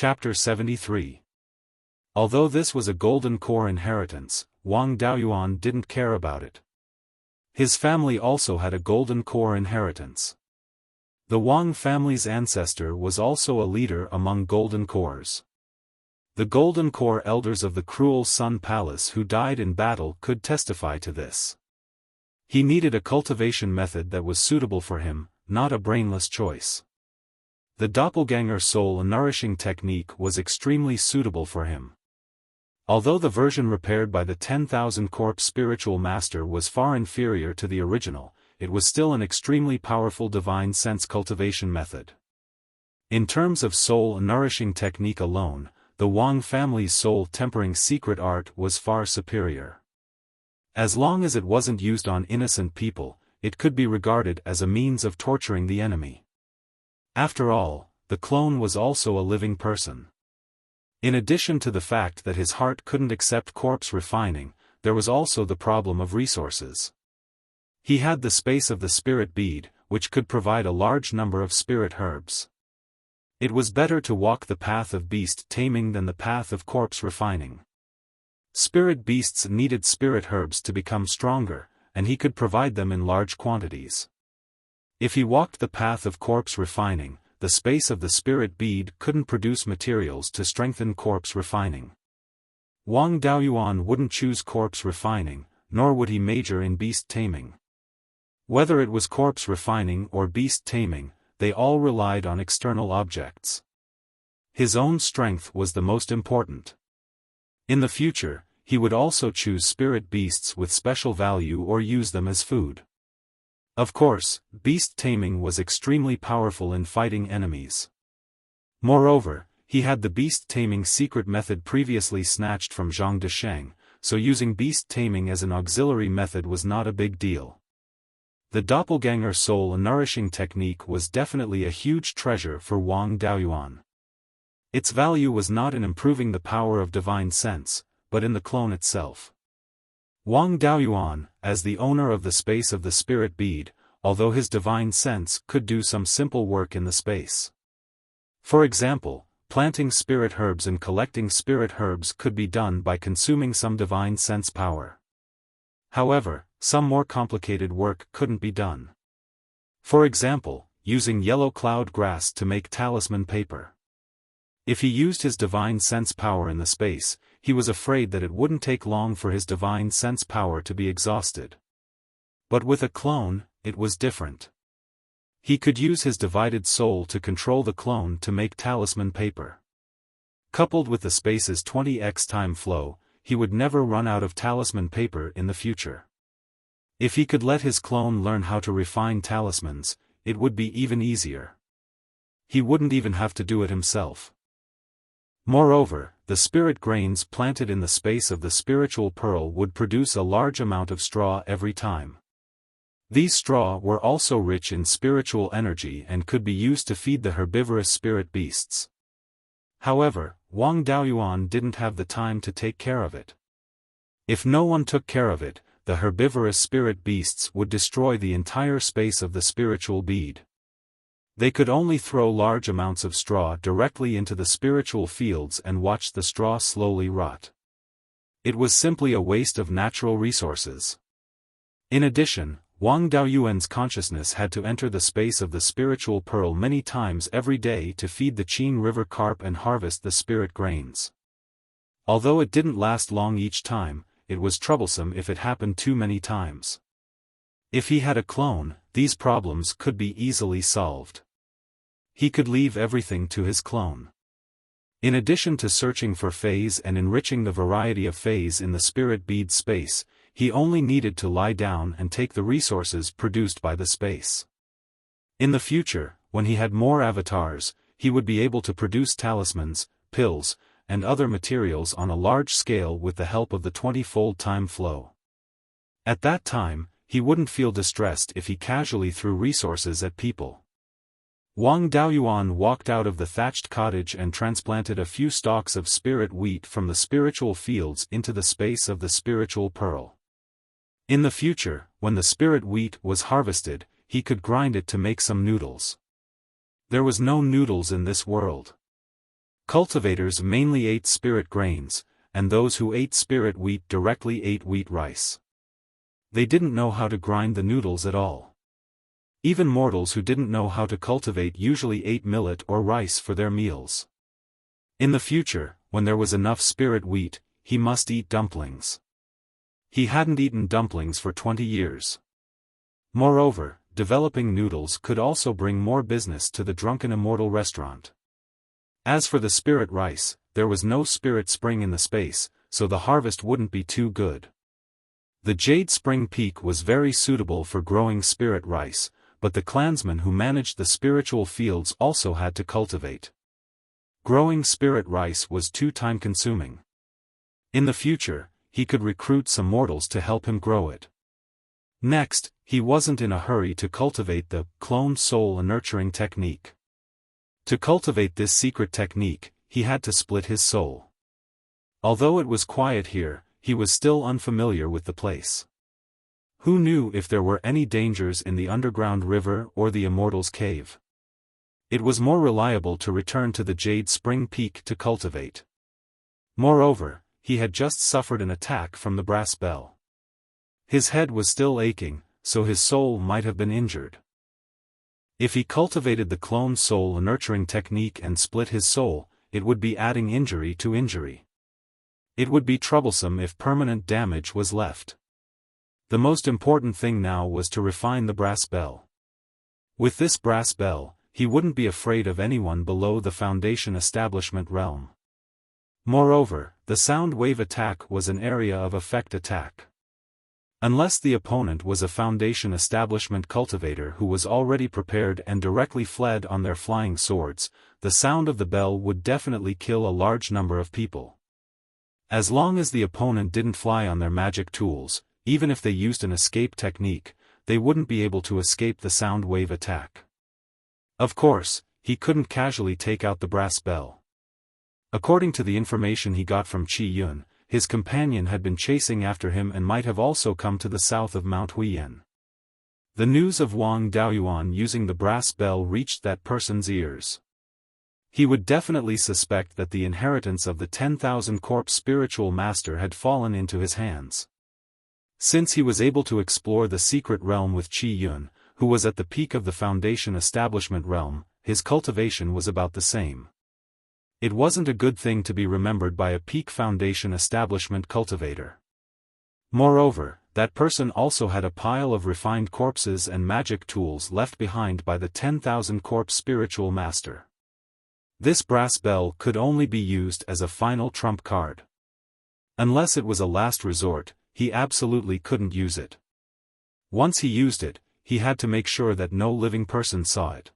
Chapter 73. Although this was a golden core inheritance, Wang Daoyuan didn't care about it. His family also had a golden core inheritance. The Wang family's ancestor was also a leader among golden cores. The golden core elders of the cruel Sun Palace who died in battle could testify to this. He needed a cultivation method that was suitable for him, not a brainless choice. The doppelganger soul nourishing technique was extremely suitable for him. Although the version repaired by the 10,000 corpse spiritual master was far inferior to the original, it was still an extremely powerful divine sense cultivation method. In terms of soul nourishing technique alone, the Wang family's soul tempering secret art was far superior. As long as it wasn't used on innocent people, it could be regarded as a means of torturing the enemy. After all, the clone was also a living person. In addition to the fact that his heart couldn't accept corpse refining, there was also the problem of resources. He had the space of the spirit bead, which could provide a large number of spirit herbs. It was better to walk the path of beast taming than the path of corpse refining. Spirit beasts needed spirit herbs to become stronger, and he could provide them in large quantities. If he walked the path of corpse refining, the space of the spirit bead couldn't produce materials to strengthen corpse refining. Wang Daoyuan wouldn't choose corpse refining, nor would he major in beast taming. Whether it was corpse refining or beast taming, they all relied on external objects. His own strength was the most important. In the future, he would also choose spirit beasts with special value or use them as food. Of course, beast taming was extremely powerful in fighting enemies. Moreover, he had the beast taming secret method previously snatched from Zhang Desheng, so using beast taming as an auxiliary method was not a big deal. The doppelganger soul nourishing technique was definitely a huge treasure for Wang Daoyuan. Its value was not in improving the power of divine sense, but in the clone itself. Wang Daoyuan, as the owner of the space of the spirit bead, although his divine sense could do some simple work in the space. For example, planting spirit herbs and collecting spirit herbs could be done by consuming some divine sense power. However, some more complicated work couldn't be done. For example, using yellow cloud grass to make talisman paper. If he used his divine sense power in the space, he was afraid that it wouldn't take long for his divine sense power to be exhausted. But with a clone, it was different. He could use his divided soul to control the clone to make talisman paper. Coupled with the space's 20x time flow, he would never run out of talisman paper in the future. If he could let his clone learn how to refine talismans, it would be even easier. He wouldn't even have to do it himself. Moreover, the spirit grains planted in the space of the spiritual pearl would produce a large amount of straw every time. These straw were also rich in spiritual energy and could be used to feed the herbivorous spirit beasts. However, Wang Daoyuan didn't have the time to take care of it. If no one took care of it, the herbivorous spirit beasts would destroy the entire space of the spiritual bead. They could only throw large amounts of straw directly into the spiritual fields and watch the straw slowly rot. It was simply a waste of natural resources. In addition, Wang Daoyuan's consciousness had to enter the space of the spiritual pearl many times every day to feed the Qing River carp and harvest the spirit grains. Although it didn't last long each time, it was troublesome if it happened too many times. If he had a clone, these problems could be easily solved. He could leave everything to his clone. In addition to searching for phase and enriching the variety of phase in the spirit bead space, he only needed to lie down and take the resources produced by the space. In the future, when he had more avatars, he would be able to produce talismans, pills, and other materials on a large scale with the help of the 20-fold time flow. At that time, he wouldn't feel distressed if he casually threw resources at people. Wang Daoyuan walked out of the thatched cottage and transplanted a few stalks of spirit wheat from the spiritual fields into the space of the spiritual pearl. In the future, when the spirit wheat was harvested, he could grind it to make some noodles. There was no noodles in this world. Cultivators mainly ate spirit grains, and those who ate spirit wheat directly ate wheat rice. They didn't know how to grind the noodles at all. Even mortals who didn't know how to cultivate usually ate millet or rice for their meals. In the future, when there was enough spirit wheat, he must eat dumplings. He hadn't eaten dumplings for 20 years. Moreover, developing noodles could also bring more business to the drunken Immortal restaurant. As for the spirit rice, there was no spirit spring in the space, so the harvest wouldn't be too good. The Jade Spring Peak was very suitable for growing spirit rice, but the clansmen who managed the spiritual fields also had to cultivate. Growing spirit rice was too time-consuming. In the future, he could recruit some mortals to help him grow it. Next, he wasn't in a hurry to cultivate the cloned soul nurturing technique. To cultivate this secret technique, he had to split his soul. Although it was quiet here, he was still unfamiliar with the place. Who knew if there were any dangers in the underground river or the Immortal's cave? It was more reliable to return to the Jade Spring Peak to cultivate. Moreover, he had just suffered an attack from the brass bell. His head was still aching, so his soul might have been injured. If he cultivated the clone soul nurturing technique and split his soul, it would be adding injury to injury. It would be troublesome if permanent damage was left. The most important thing now was to refine the brass bell. With this brass bell, he wouldn't be afraid of anyone below the Foundation Establishment realm. Moreover, the sound wave attack was an area of effect attack. Unless the opponent was a Foundation Establishment cultivator who was already prepared and directly fled on their flying swords, the sound of the bell would definitely kill a large number of people. As long as the opponent didn't fly on their magic tools, even if they used an escape technique, they wouldn't be able to escape the sound wave attack. Of course, he couldn't casually take out the brass bell. According to the information he got from Qi Yun, his companion had been chasing after him and might have also come to the south of Mount Huiyan. The news of Wang Daoyuan using the brass bell reached that person's ears. He would definitely suspect that the inheritance of the 10,000 corpse spiritual master had fallen into his hands. Since he was able to explore the secret realm with Qi Yun, who was at the peak of the Foundation Establishment realm, his cultivation was about the same. It wasn't a good thing to be remembered by a peak Foundation Establishment cultivator. Moreover, that person also had a pile of refined corpses and magic tools left behind by the 10,000 corpse spiritual master. This brass bell could only be used as a final trump card. Unless it was a last resort, he absolutely couldn't use it. Once he used it, he had to make sure that no living person saw it.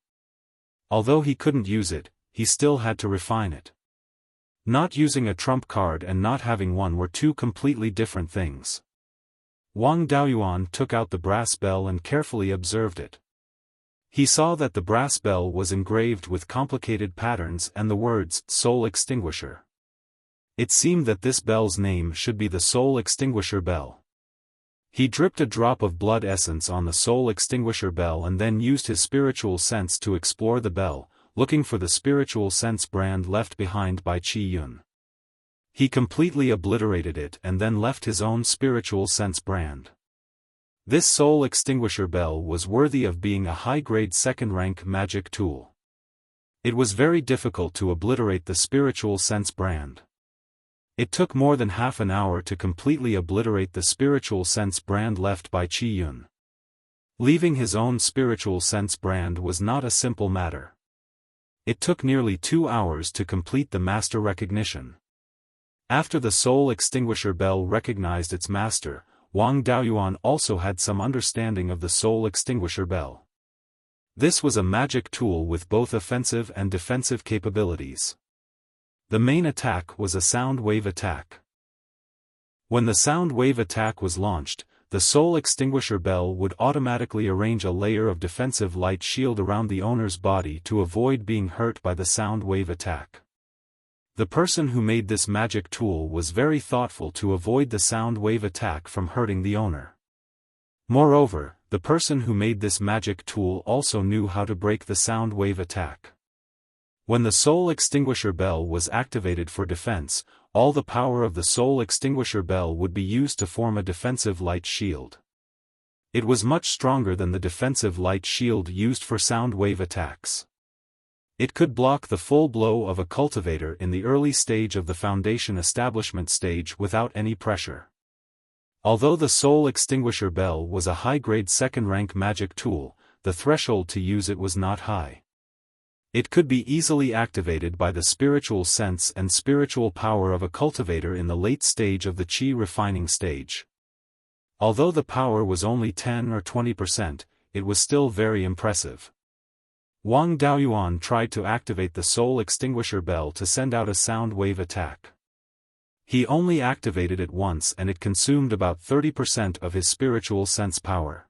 Although he couldn't use it, he still had to refine it. Not using a trump card and not having one were two completely different things. Wang Daoyuan took out the brass bell and carefully observed it. He saw that the brass bell was engraved with complicated patterns and the words, Soul Extinguisher. It seemed that this bell's name should be the Soul Extinguisher Bell. He dripped a drop of blood essence on the Soul Extinguisher Bell and then used his spiritual sense to explore the bell, looking for the spiritual sense brand left behind by Qi Yun. He completely obliterated it and then left his own spiritual sense brand. This Soul Extinguisher Bell was worthy of being a high-grade second-rank magic tool. It was very difficult to obliterate the spiritual sense brand. It took more than half an hour to completely obliterate the spiritual sense brand left by Qi Yun. Leaving his own spiritual sense brand was not a simple matter. It took nearly 2 hours to complete the master recognition. After the Soul Extinguisher Bell recognized its master, Wang Daoyuan also had some understanding of the Soul Extinguisher Bell. This was a magic tool with both offensive and defensive capabilities. The main attack was a sound wave attack. When the sound wave attack was launched, the Soul Extinguisher Bell would automatically arrange a layer of defensive light shield around the owner's body to avoid being hurt by the sound wave attack. The person who made this magic tool was very thoughtful to avoid the sound wave attack from hurting the owner. Moreover, the person who made this magic tool also knew how to break the sound wave attack. When the soul extinguisher bell was activated for defense, all the power of the soul extinguisher bell would be used to form a defensive light shield. It was much stronger than the defensive light shield used for sound wave attacks. It could block the full blow of a cultivator in the early stage of the foundation establishment stage without any pressure. Although the soul extinguisher bell was a high-grade second-rank magic tool, the threshold to use it was not high. It could be easily activated by the spiritual sense and spiritual power of a cultivator in the late stage of the qi refining stage. Although the power was only 10 or 20%, it was still very impressive. Wang Daoyuan tried to activate the soul extinguisher bell to send out a sound wave attack. He only activated it once and it consumed about 30% of his spiritual sense power.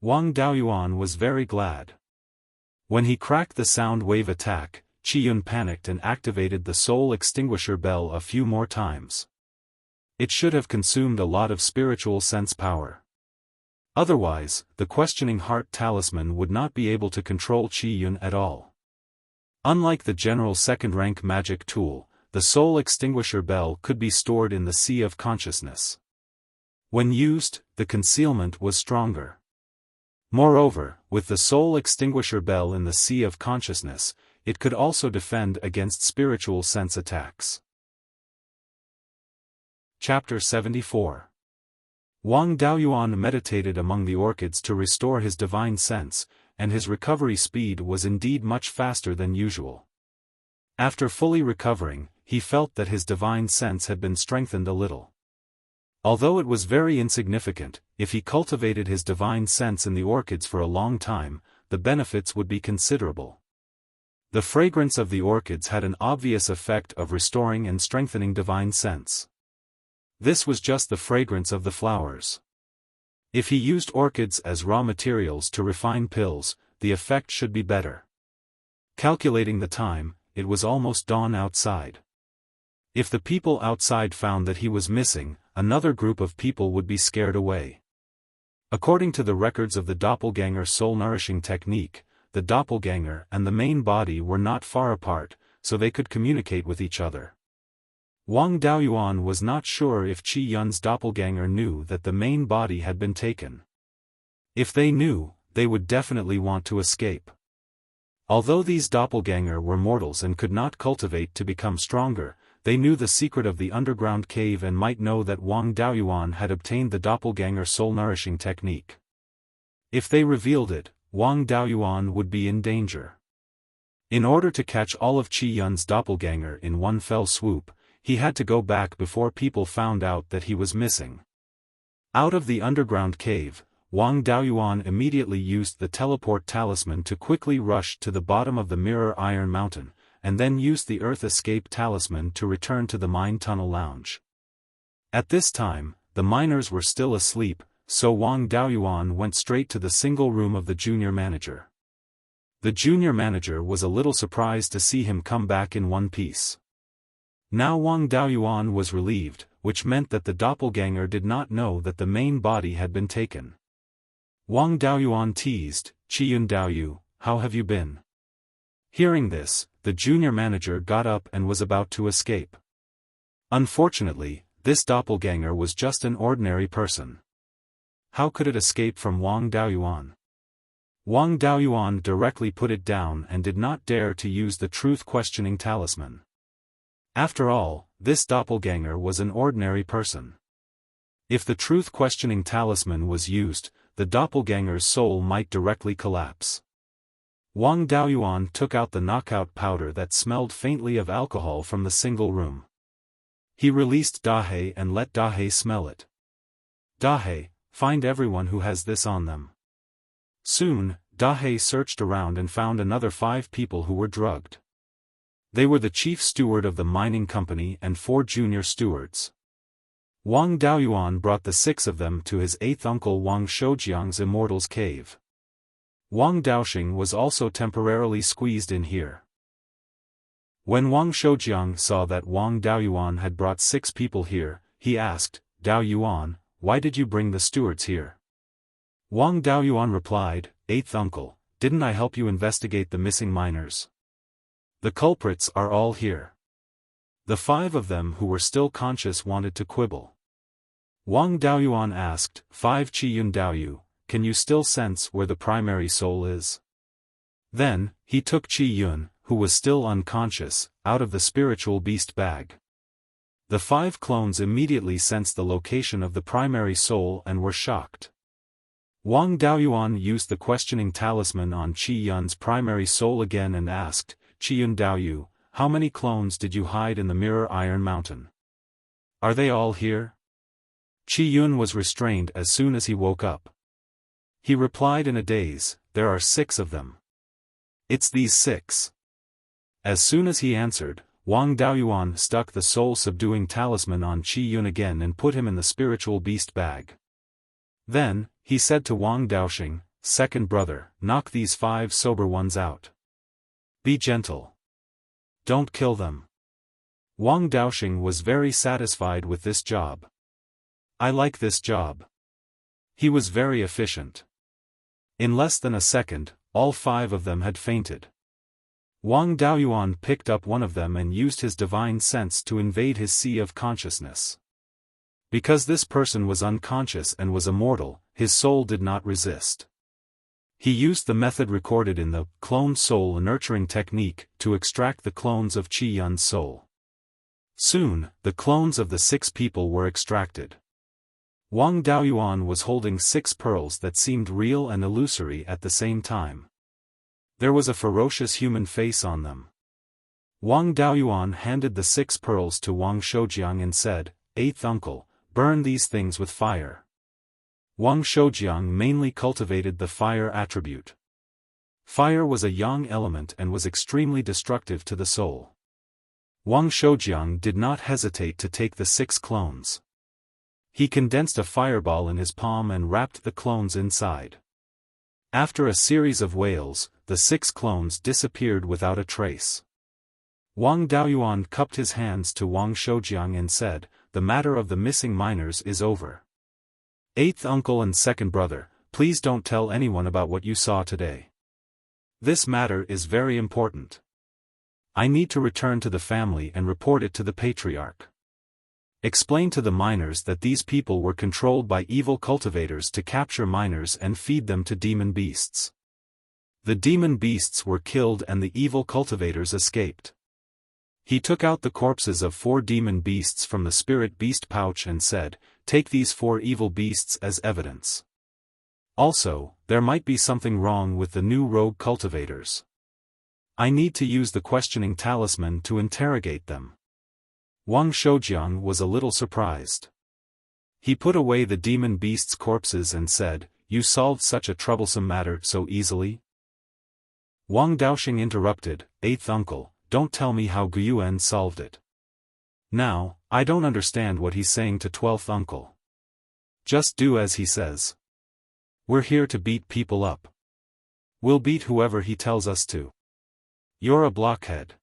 Wang Daoyuan was very glad. When he cracked the sound wave attack, Qiyun panicked and activated the soul extinguisher bell a few more times. It should have consumed a lot of spiritual sense power. Otherwise, the questioning heart talisman would not be able to control Qiyun at all. Unlike the general second-rank magic tool, the soul extinguisher bell could be stored in the sea of consciousness. When used, the concealment was stronger. Moreover, with the soul extinguisher bell in the sea of consciousness, it could also defend against spiritual sense attacks. Chapter 74. Wang Daoyuan meditated among the orchids to restore his divine sense, and his recovery speed was indeed much faster than usual. After fully recovering, he felt that his divine sense had been strengthened a little. Although it was very insignificant, if he cultivated his divine sense in the orchids for a long time, the benefits would be considerable. The fragrance of the orchids had an obvious effect of restoring and strengthening divine sense. This was just the fragrance of the flowers. If he used orchids as raw materials to refine pills, the effect should be better. Calculating the time, it was almost dawn outside. If the people outside found that he was missing, another group of people would be scared away. According to the records of the doppelganger soul-nourishing technique, the doppelganger and the main body were not far apart, so they could communicate with each other. Wang Daoyuan was not sure if Qiyun's doppelganger knew that the main body had been taken. If they knew, they would definitely want to escape. Although these doppelganger were mortals and could not cultivate to become stronger, they knew the secret of the underground cave and might know that Wang Daoyuan had obtained the doppelganger soul-nourishing technique. If they revealed it, Wang Daoyuan would be in danger. In order to catch all of Qiyun's doppelganger in one fell swoop, he had to go back before people found out that he was missing. Out of the underground cave, Wang Daoyuan immediately used the teleport talisman to quickly rush to the bottom of the Mirror Iron Mountain, and then used the Earth Escape talisman to return to the mine tunnel lounge. At this time, the miners were still asleep, so Wang Daoyuan went straight to the single room of the junior manager. The junior manager was a little surprised to see him come back in one piece. Now Wang Daoyuan was relieved, which meant that the doppelganger did not know that the main body had been taken. Wang Daoyuan teased, "Qiyun Daoyu, how have you been?" Hearing this, the junior manager got up and was about to escape. Unfortunately, this doppelganger was just an ordinary person. How could it escape from Wang Daoyuan? Wang Daoyuan directly put it down and did not dare to use the truth-questioning talisman. After all, this doppelganger was an ordinary person. If the truth-questioning talisman was used, the doppelganger's soul might directly collapse. Wang Daoyuan took out the knockout powder that smelled faintly of alcohol from the single room. He released Dahe and let Dahe smell it. "Dahe, find everyone who has this on them." Soon, Dahe searched around and found another 5 people who were drugged. They were the chief steward of the mining company and 4 junior stewards. Wang Daoyuan brought the 6 of them to his 8th uncle Wang Shoujiang's Immortal's cave. Wang Daoxing was also temporarily squeezed in here. When Wang Shoujiang saw that Wang Daoyuan had brought 6 people here, he asked, "Daoyuan, why did you bring the stewards here?" Wang Daoyuan replied, "8th uncle, didn't I help you investigate the missing miners?" The culprits are all here. The 5 of them who were still conscious wanted to quibble. Wang Daoyuan asked, 5 Qiyun Daoyu, can you still sense where the primary soul is? Then, he took Qiyun, who was still unconscious, out of the spiritual beast bag. The 5 clones immediately sensed the location of the primary soul and were shocked. Wang Daoyuan used the questioning talisman on Qiyun's primary soul again and asked, Qiyun Daoyu, how many clones did you hide in the Mirror Iron Mountain? Are they all here? Qiyun was restrained as soon as he woke up. He replied in a daze, there are 6 of them. It's these 6. As soon as he answered, Wang Daoyuan stuck the soul-subduing talisman on Qiyun again and put him in the spiritual beast bag. Then, he said to Wang Daoxing, second brother, knock these 5 sober ones out. Be gentle. Don't kill them. Wang Daoxing was very satisfied with this job. I like this job. He was very efficient. In less than a second, all 5 of them had fainted. Wang Daoyuan picked up one of them and used his divine sense to invade his sea of consciousness. Because this person was unconscious and was immortal, his soul did not resist. He used the method recorded in the clone soul nurturing technique to extract the clones of Qiyun's soul. Soon, the clones of the 6 people were extracted. Wang Daoyuan was holding 6 pearls that seemed real and illusory at the same time. There was a ferocious human face on them. Wang Daoyuan handed the 6 pearls to Wang Shoujiang and said, 8th uncle, burn these things with fire. Wang Shoujiang mainly cultivated the fire attribute. Fire was a yang element and was extremely destructive to the soul. Wang Shoujiang did not hesitate to take the 6 clones. He condensed a fireball in his palm and wrapped the clones inside. After a series of wails, the 6 clones disappeared without a trace. Wang Daoyuan cupped his hands to Wang Shoujiang and said, the matter of the missing miners is over. 8th uncle and second brother, please don't tell anyone about what you saw today. This matter is very important. I need to return to the family and report it to the patriarch. Explain to the miners that these people were controlled by evil cultivators to capture miners and feed them to demon beasts. The demon beasts were killed and the evil cultivators escaped. He took out the corpses of 4 demon beasts from the spirit beast pouch and said, take these 4 evil beasts as evidence. Also, there might be something wrong with the new rogue cultivators. I need to use the questioning talisman to interrogate them. Wang Shoujiang was a little surprised. He put away the demon beasts' corpses and said, you solved such a troublesome matter so easily? Wang Daoxing interrupted, 8th uncle, don't tell me how Beiyuan solved it. Now, I don't understand what he's saying to 12th uncle. Just do as he says. We're here to beat people up. We'll beat whoever he tells us to. You're a blockhead.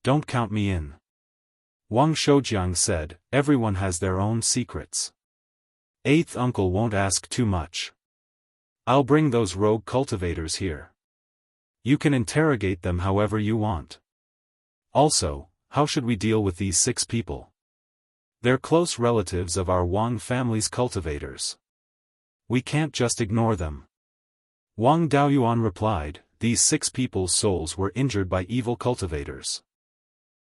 Don't count me in. Wang Shoujiang said, everyone has their own secrets. 8th uncle won't ask too much. I'll bring those rogue cultivators here. You can interrogate them however you want. Also, how should we deal with these 6 people? They're close relatives of our Wang family's cultivators. We can't just ignore them. Wang Daoyuan replied, these 6 people's souls were injured by evil cultivators.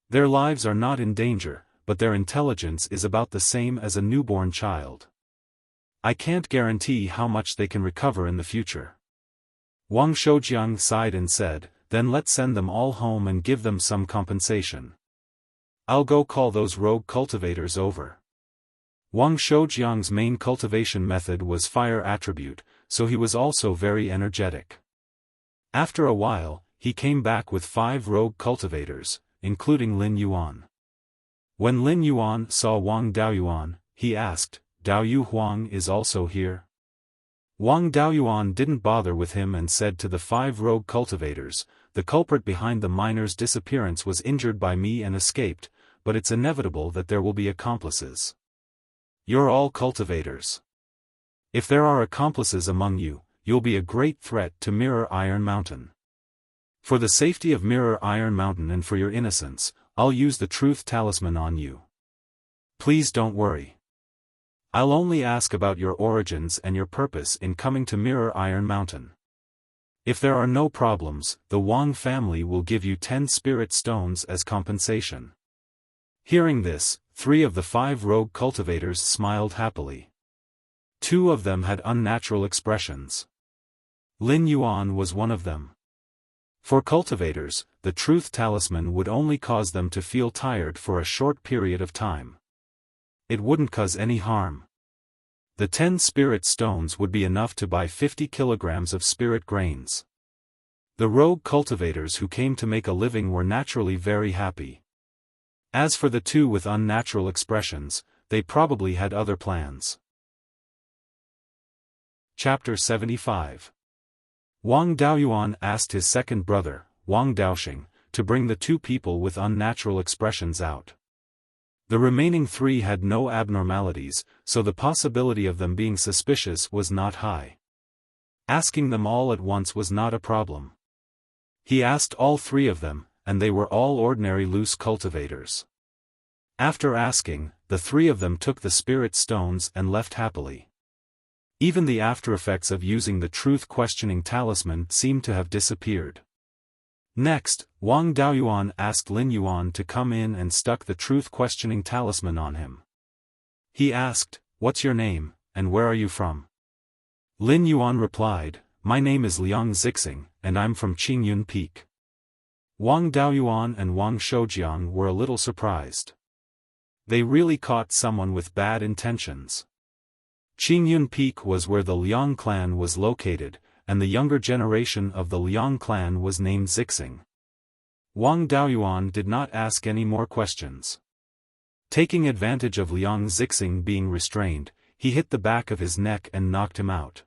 Their lives are not in danger, but their intelligence is about the same as a newborn child. I can't guarantee how much they can recover in the future. Wang Shoujiang sighed and said, then let's send them all home and give them some compensation. I'll go call those rogue cultivators over. Wang Shoujiang's main cultivation method was fire attribute, so he was also very energetic. After a while, he came back with 5 rogue cultivators, including Lin Yuan. When Lin Yuan saw Wang Daoyuan, he asked, Daoyu Huang is also here? Wang Daoyuan didn't bother with him and said to the 5 rogue cultivators, the culprit behind the miner's disappearance was injured by me and escaped, but it's inevitable that there will be accomplices. You're all cultivators. If there are accomplices among you, you'll be a great threat to Mirror Iron Mountain. For the safety of Mirror Iron Mountain and for your innocence, I'll use the truth talisman on you. Please don't worry. I'll only ask about your origins and your purpose in coming to Mirror Iron Mountain. If there are no problems, the Wang family will give you 10 spirit stones as compensation. Hearing this, 3 of the 5 rogue cultivators smiled happily. 2 of them had unnatural expressions. Lin Yuan was one of them. For cultivators, the truth talisman would only cause them to feel tired for a short period of time. It wouldn't cause any harm. The 10 spirit stones would be enough to buy 50 kilograms of spirit grains. The rogue cultivators who came to make a living were naturally very happy. As for the 2 with unnatural expressions, they probably had other plans. Chapter 75. Wang Daoyuan asked his second brother, Wang Daoxing, to bring the 2 people with unnatural expressions out. The remaining 3 had no abnormalities, so the possibility of them being suspicious was not high. Asking them all at once was not a problem. He asked all 3 of them, and they were all ordinary loose cultivators. After asking, the 3 of them took the spirit stones and left happily. Even the aftereffects of using the truth-questioning talisman seemed to have disappeared. Next, Wang Daoyuan asked Lin Yuan to come in and stuck the truth-questioning talisman on him. He asked, "What's your name, and where are you from?" Lin Yuan replied, "My name is Liang Zixing, and I'm from Qingyun Peak." Wang Daoyuan and Wang Shoujiang were a little surprised. They really caught someone with bad intentions. Qingyun Peak was where the Liang clan was located, and the younger generation of the Liang clan was named Zixing. Wang Daoyuan did not ask any more questions. Taking advantage of Liang Zixing being restrained, he hit the back of his neck and knocked him out.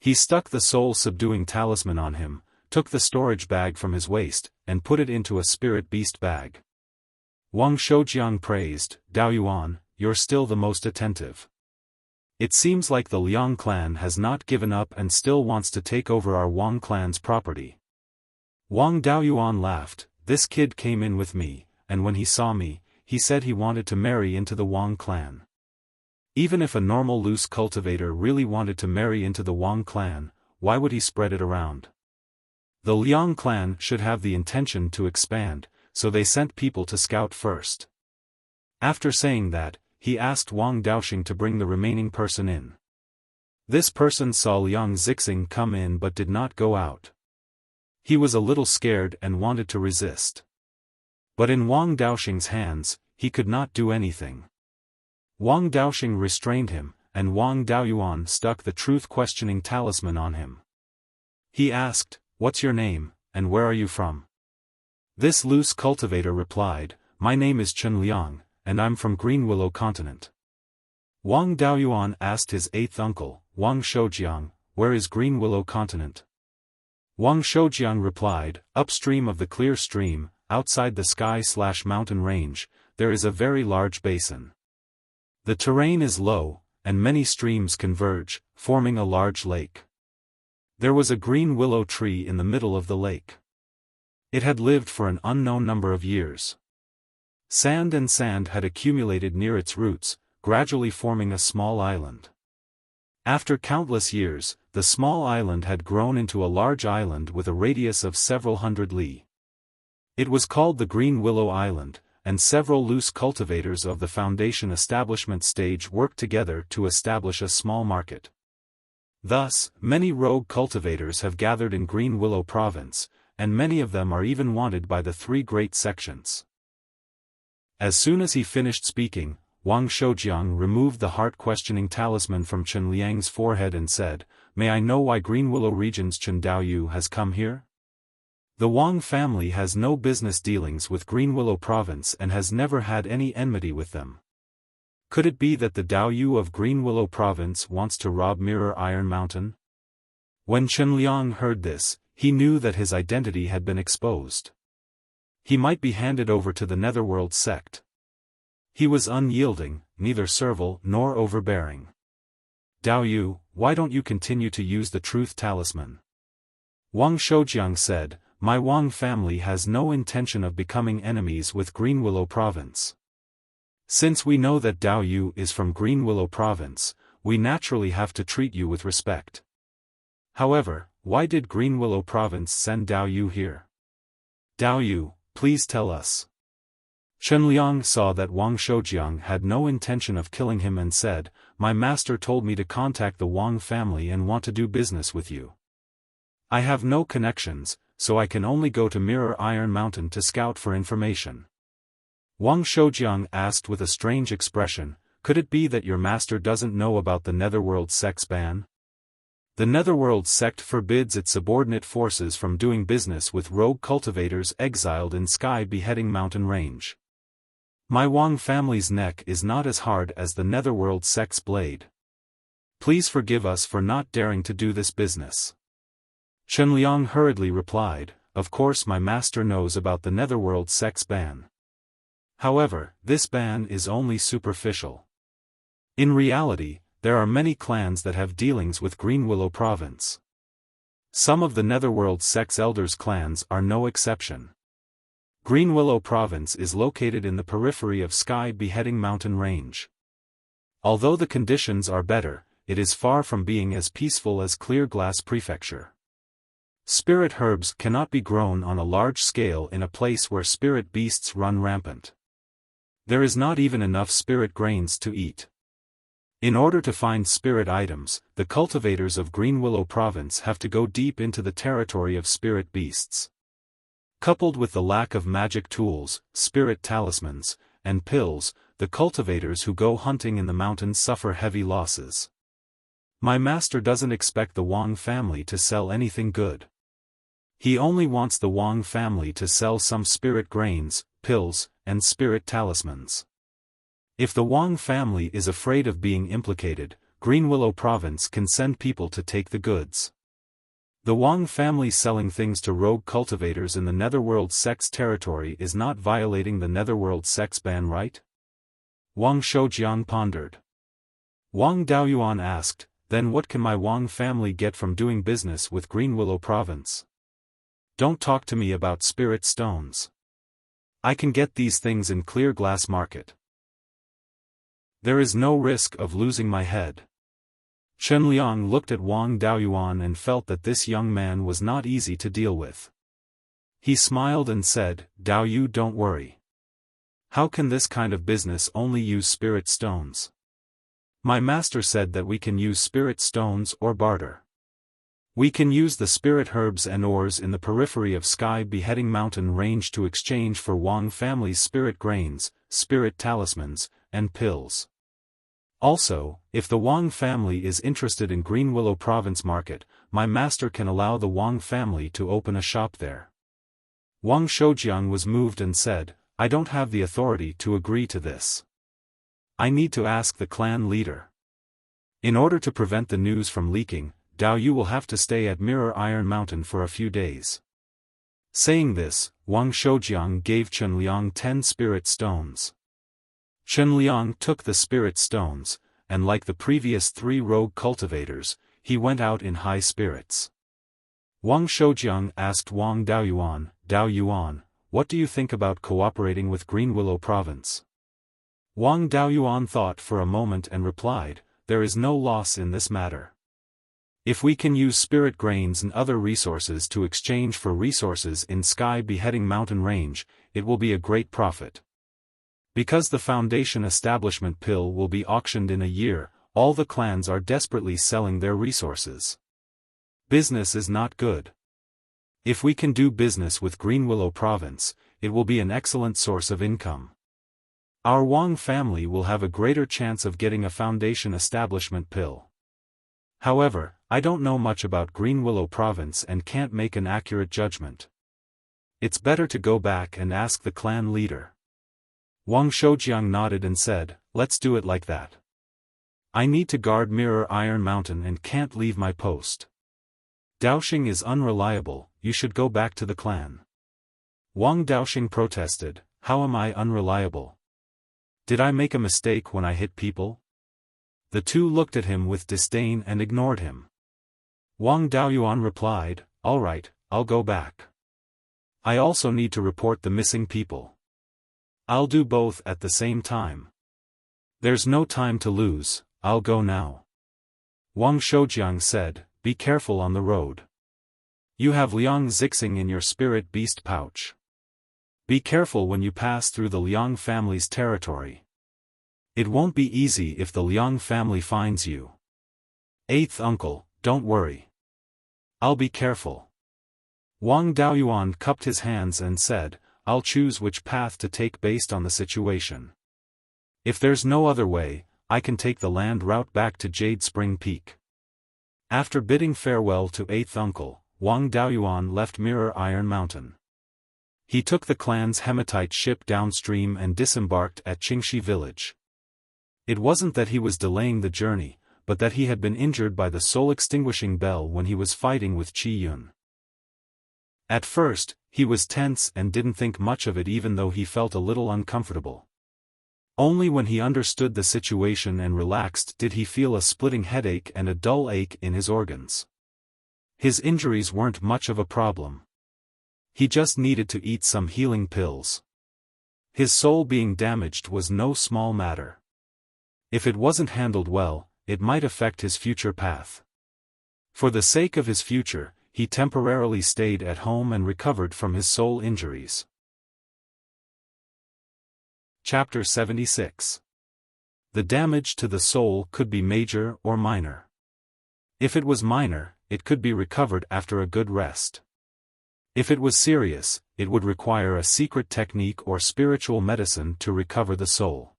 He stuck the soul-subduing talisman on him, took the storage bag from his waist, and put it into a spirit beast bag. Wang Shoujiang praised, "Daoyuan, you're still the most attentive. It seems like the Liang clan has not given up and still wants to take over our Wang clan's property." Wang Daoyuan laughed, "This kid came in with me, and when he saw me, he said he wanted to marry into the Wang clan. Even if a normal loose cultivator really wanted to marry into the Wang clan, why would he spread it around? The Liang clan should have the intention to expand, so they sent people to scout first." After saying that, he asked Wang Daoxing to bring the remaining person in. This person saw Liang Zixing come in but did not go out. He was a little scared and wanted to resist. But in Wang Daoxing's hands, he could not do anything. Wang Daoxing restrained him, and Wang Daoyuan stuck the truth-questioning talisman on him. He asked, "What's your name, and where are you from?" This loose cultivator replied, "My name is Chen Liang, and I'm from Green Willow Continent." Wang Daoyuan asked his 8th uncle, Wang Shoujiang, "Where is Green Willow Continent?" Wang Shoujiang replied, "Upstream of the clear stream, outside the sky/mountain range, there is a very large basin. The terrain is low, and many streams converge, forming a large lake. There was a green willow tree in the middle of the lake. It had lived for an unknown number of years. Sand and sand had accumulated near its roots, gradually forming a small island. After countless years, the small island had grown into a large island with a radius of several hundred li. It was called the Green Willow Island, and several loose cultivators of the foundation establishment stage worked together to establish a small market. Thus, many rogue cultivators have gathered in Green Willow Province, and many of them are even wanted by the 3 great sections." As soon as he finished speaking, Wang Shoujiang removed the heart-questioning talisman from Chen Liang's forehead and said, "May I know why Green Willow Region's Chen Daoyu has come here? The Wang family has no business dealings with Green Willow Province and has never had any enmity with them. Could it be that the Daoyu of Green Willow Province wants to rob Mirror Iron Mountain?" When Chen Liang heard this, he knew that his identity had been exposed. He might be handed over to the Netherworld sect. He was unyielding, neither servile nor overbearing. "Daoyu, why don't you continue to use the truth talisman?" Wang Shoujiang said, my Wang family has no intention of becoming enemies with Green Willow Province. Since we know that Dao Yu is from Green Willow Province, we naturally have to treat you with respect. However, why did Green Willow Province send Dao Yu here? Dao Yu, please tell us. Chen Liang saw that Wang Shoujiang had no intention of killing him and said, "My master told me to contact the Wang family and want to do business with you. I have no connections, so I can only go to Mirror Iron Mountain to scout for information." Wang Shoujiang asked with a strange expression, "Could it be that your master doesn't know about the Netherworld sect's ban? The Netherworld sect forbids its subordinate forces from doing business with rogue cultivators exiled in Sky Beheading Mountain Range. My Wang family's neck is not as hard as the Netherworld sect's blade. Please forgive us for not daring to do this business." Chen Liang hurriedly replied, "Of course my master knows about the Netherworld sect's ban. However, this ban is only superficial. In reality, there are many clans that have dealings with Green Willow Province. Some of the Netherworld sect's elders' clans are no exception. Green Willow Province is located in the periphery of Sky Beheading Mountain Range. Although the conditions are better, it is far from being as peaceful as Clear Glass Prefecture. Spirit herbs cannot be grown on a large scale in a place where spirit beasts run rampant. There is not even enough spirit grains to eat. In order to find spirit items, the cultivators of Green Willow Province have to go deep into the territory of spirit beasts. Coupled with the lack of magic tools, spirit talismans, and pills, the cultivators who go hunting in the mountains suffer heavy losses. My master doesn't expect the Wang family to sell anything good. He only wants the Wang family to sell some spirit grains, pills, and spirit talismans. If the Wang family is afraid of being implicated, Green Willow Province can send people to take the goods. The Wang family selling things to rogue cultivators in the Netherworld sect's territory is not violating the Netherworld sect's ban, right? Wang Shoujiang pondered. Wang Daoyuan asked, "Then what can my Wang family get from doing business with Green Willow Province? Don't talk to me about spirit stones. I can get these things in Clear Glass Market. There is no risk of losing my head." Chen Liang looked at Wang Daoyuan and felt that this young man was not easy to deal with. He smiled and said, "Dao Yu, don't worry. How can this kind of business only use spirit stones? My master said that we can use spirit stones or barter. We can use the spirit herbs and ores in the periphery of Sky Beheading Mountain Range to exchange for Wang family's spirit grains, spirit talismans, and pills. Also, if the Wang family is interested in Green Willow Province Market, my master can allow the Wang family to open a shop there." Wang Shoujiang was moved and said, "I don't have the authority to agree to this. I need to ask the clan leader. In order to prevent the news from leaking, Dao Yu will have to stay at Mirror Iron Mountain for a few days." Saying this, Wang Shoujiang gave Chen Liang 10 spirit stones. Chen Liang took the spirit stones, and like the previous 3 rogue cultivators, he went out in high spirits. Wang Shoujiang asked Wang Daoyuan, "Dao Yuan, what do you think about cooperating with Green Willow Province?" Wang Daoyuan thought for a moment and replied, "There is no loss in this matter. If we can use spirit grains and other resources to exchange for resources in Sky Beheading Mountain Range, it will be a great profit. Because the Foundation Establishment Pill will be auctioned in a year, all the clans are desperately selling their resources. Business is not good. If we can do business with Green Willow Province, it will be an excellent source of income. Our Wang family will have a greater chance of getting a Foundation Establishment Pill. However, I don't know much about Green Willow Province and can't make an accurate judgment. It's better to go back and ask the clan leader." Wang Shoujiang nodded and said, "Let's do it like that. I need to guard Mirror Iron Mountain and can't leave my post. Daoxing is unreliable, you should go back to the clan." Wang Daoxing protested, "How am I unreliable? Did I make a mistake when I hit people?" The two looked at him with disdain and ignored him. Wang Daoyuan replied, "All right, I'll go back. I also need to report the missing people. I'll do both at the same time. There's no time to lose, I'll go now. Wang Shoujiang said, be careful on the road. You have Liang Zixing in your spirit beast pouch. Be careful when you pass through the Liang family's territory. It won't be easy if the Liang family finds you. Eighth uncle, don't worry. I'll be careful. Wang Daoyuan cupped his hands and said, I'll choose which path to take based on the situation. If there's no other way, I can take the land route back to Jade Spring Peak. After bidding farewell to eighth uncle, Wang Daoyuan left Mirror Iron Mountain. He took the clan's hematite ship downstream and disembarked at Qingxi village. It wasn't that he was delaying the journey, but that he had been injured by the soul-extinguishing bell when he was fighting with Qi Yun. At first, he was tense and didn't think much of it even though he felt a little uncomfortable. Only when he understood the situation and relaxed did he feel a splitting headache and a dull ache in his organs. His injuries weren't much of a problem. He just needed to eat some healing pills. His soul being damaged was no small matter. If it wasn't handled well, it might affect his future path. For the sake of his future, he temporarily stayed at home and recovered from his soul injuries. Chapter 76. The damage to the soul could be major or minor. If it was minor, it could be recovered after a good rest. If it was serious, it would require a secret technique or spiritual medicine to recover the soul.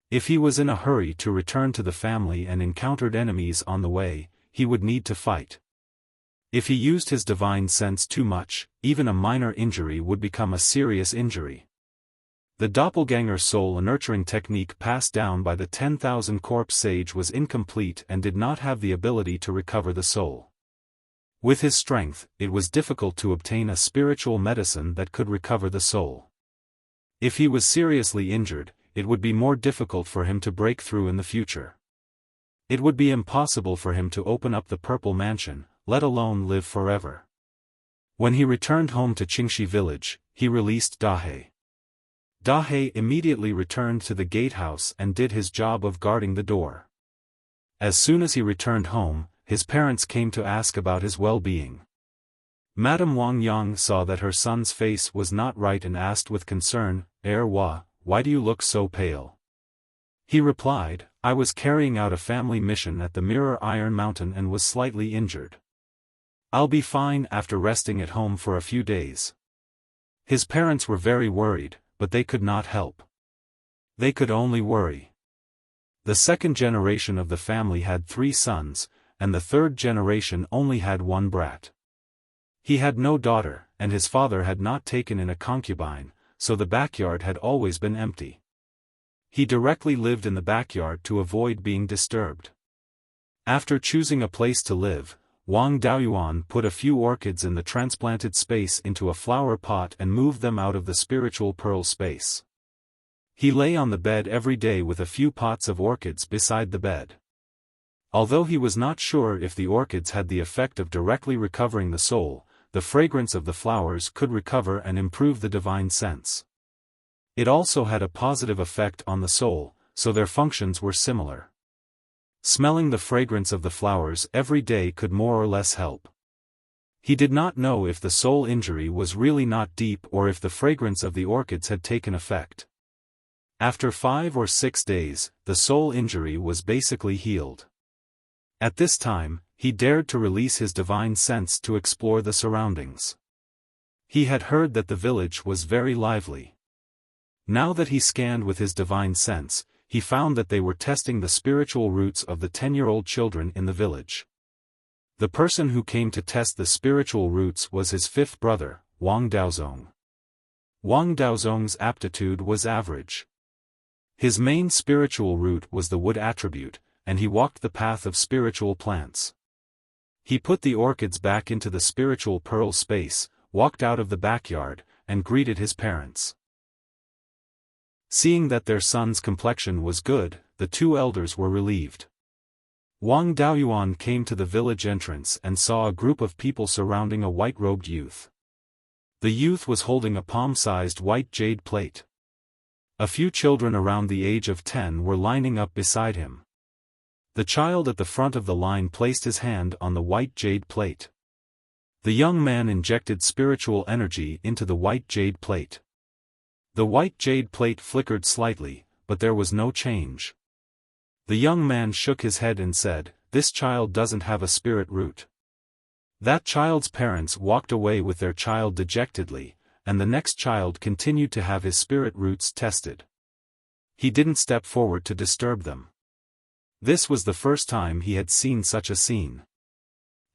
If he was in a hurry to return to the family and encountered enemies on the way, he would need to fight. If he used his divine sense too much, even a minor injury would become a serious injury. The doppelganger soul nurturing technique passed down by the 10,000 corpse sage was incomplete and did not have the ability to recover the soul. With his strength, it was difficult to obtain a spiritual medicine that could recover the soul. If he was seriously injured, it would be more difficult for him to break through in the future. It would be impossible for him to open up the Purple Mansion, let alone live forever. When he returned home to Qingxi village, he released Dahe. Dahe immediately returned to the gatehouse and did his job of guarding the door. As soon as he returned home, his parents came to ask about his well-being. Madame Wang Yang saw that her son's face was not right and asked with concern, why do you look so pale? He replied, I was carrying out a family mission at the Mirror Iron Mountain and was slightly injured. I'll be fine after resting at home for a few days. His parents were very worried, but they could not help. They could only worry. The second generation of the family had 3 sons, and the third generation only had 1 brat. He had no daughter, and his father had not taken in a concubine, so the backyard had always been empty. He directly lived in the backyard to avoid being disturbed. After choosing a place to live, Wang Daoyuan put a few orchids in the transplanted space into a flower pot and moved them out of the spiritual pearl space. He lay on the bed every day with a few pots of orchids beside the bed. Although he was not sure if the orchids had the effect of directly recovering the soul, the fragrance of the flowers could recover and improve the divine sense. It also had a positive effect on the soul, so their functions were similar. Smelling the fragrance of the flowers every day could more or less help. He did not know if the soul injury was really not deep or if the fragrance of the orchids had taken effect. After 5 or 6 days, the soul injury was basically healed. At this time, he dared to release his divine sense to explore the surroundings. He had heard that the village was very lively. Now that he scanned with his divine sense, he found that they were testing the spiritual roots of the 10-year-old children in the village. The person who came to test the spiritual roots was his 5th brother, Wang Daozong. Wang Daozong's aptitude was average. His main spiritual root was the wood attribute, and he walked the path of spiritual plants. He put the orchids back into the spiritual pearl space, walked out of the backyard, and greeted his parents. Seeing that their son's complexion was good, the 2 elders were relieved. Wang Daoyuan came to the village entrance and saw a group of people surrounding a white-robed youth. The youth was holding a palm-sized white jade plate. A few children around the age of 10 were lining up beside him. The child at the front of the line placed his hand on the white jade plate. The young man injected spiritual energy into the white jade plate. The white jade plate flickered slightly, but there was no change. The young man shook his head and said, "This child doesn't have a spirit root." That child's parents walked away with their child dejectedly, and the next child continued to have his spirit roots tested. He didn't step forward to disturb them. This was the first time he had seen such a scene.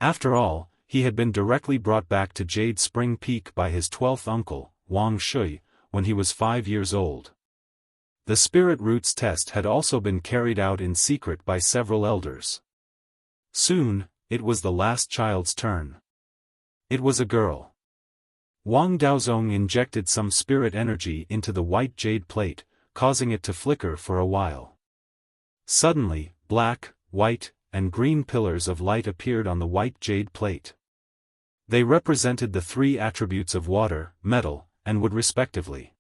After all, he had been directly brought back to Jade Spring Peak by his 12th uncle, Wang Shui, when he was 5 years old. The spirit roots test had also been carried out in secret by several elders. Soon, it was the last child's turn. It was a girl. Wang Daozong injected some spirit energy into the white jade plate, causing it to flicker for a while. Suddenly, black, white, and green pillars of light appeared on the white jade plate. They represented the 3 attributes of water, metal, and wood respectively.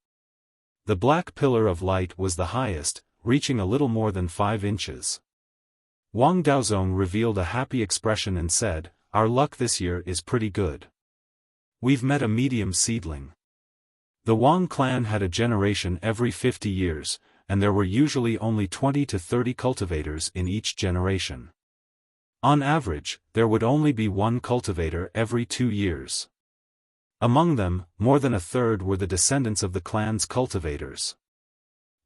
The black pillar of light was the highest, reaching a little more than 5 inches. Wang Daozong revealed a happy expression and said, "Our luck this year is pretty good. We've met a medium seedling." The Wang clan had a generation every 50 years, and there were usually only 20 to 30 cultivators in each generation. On average, there would only be 1 cultivator every 2 years. Among them, more than a third were the descendants of the clan's cultivators.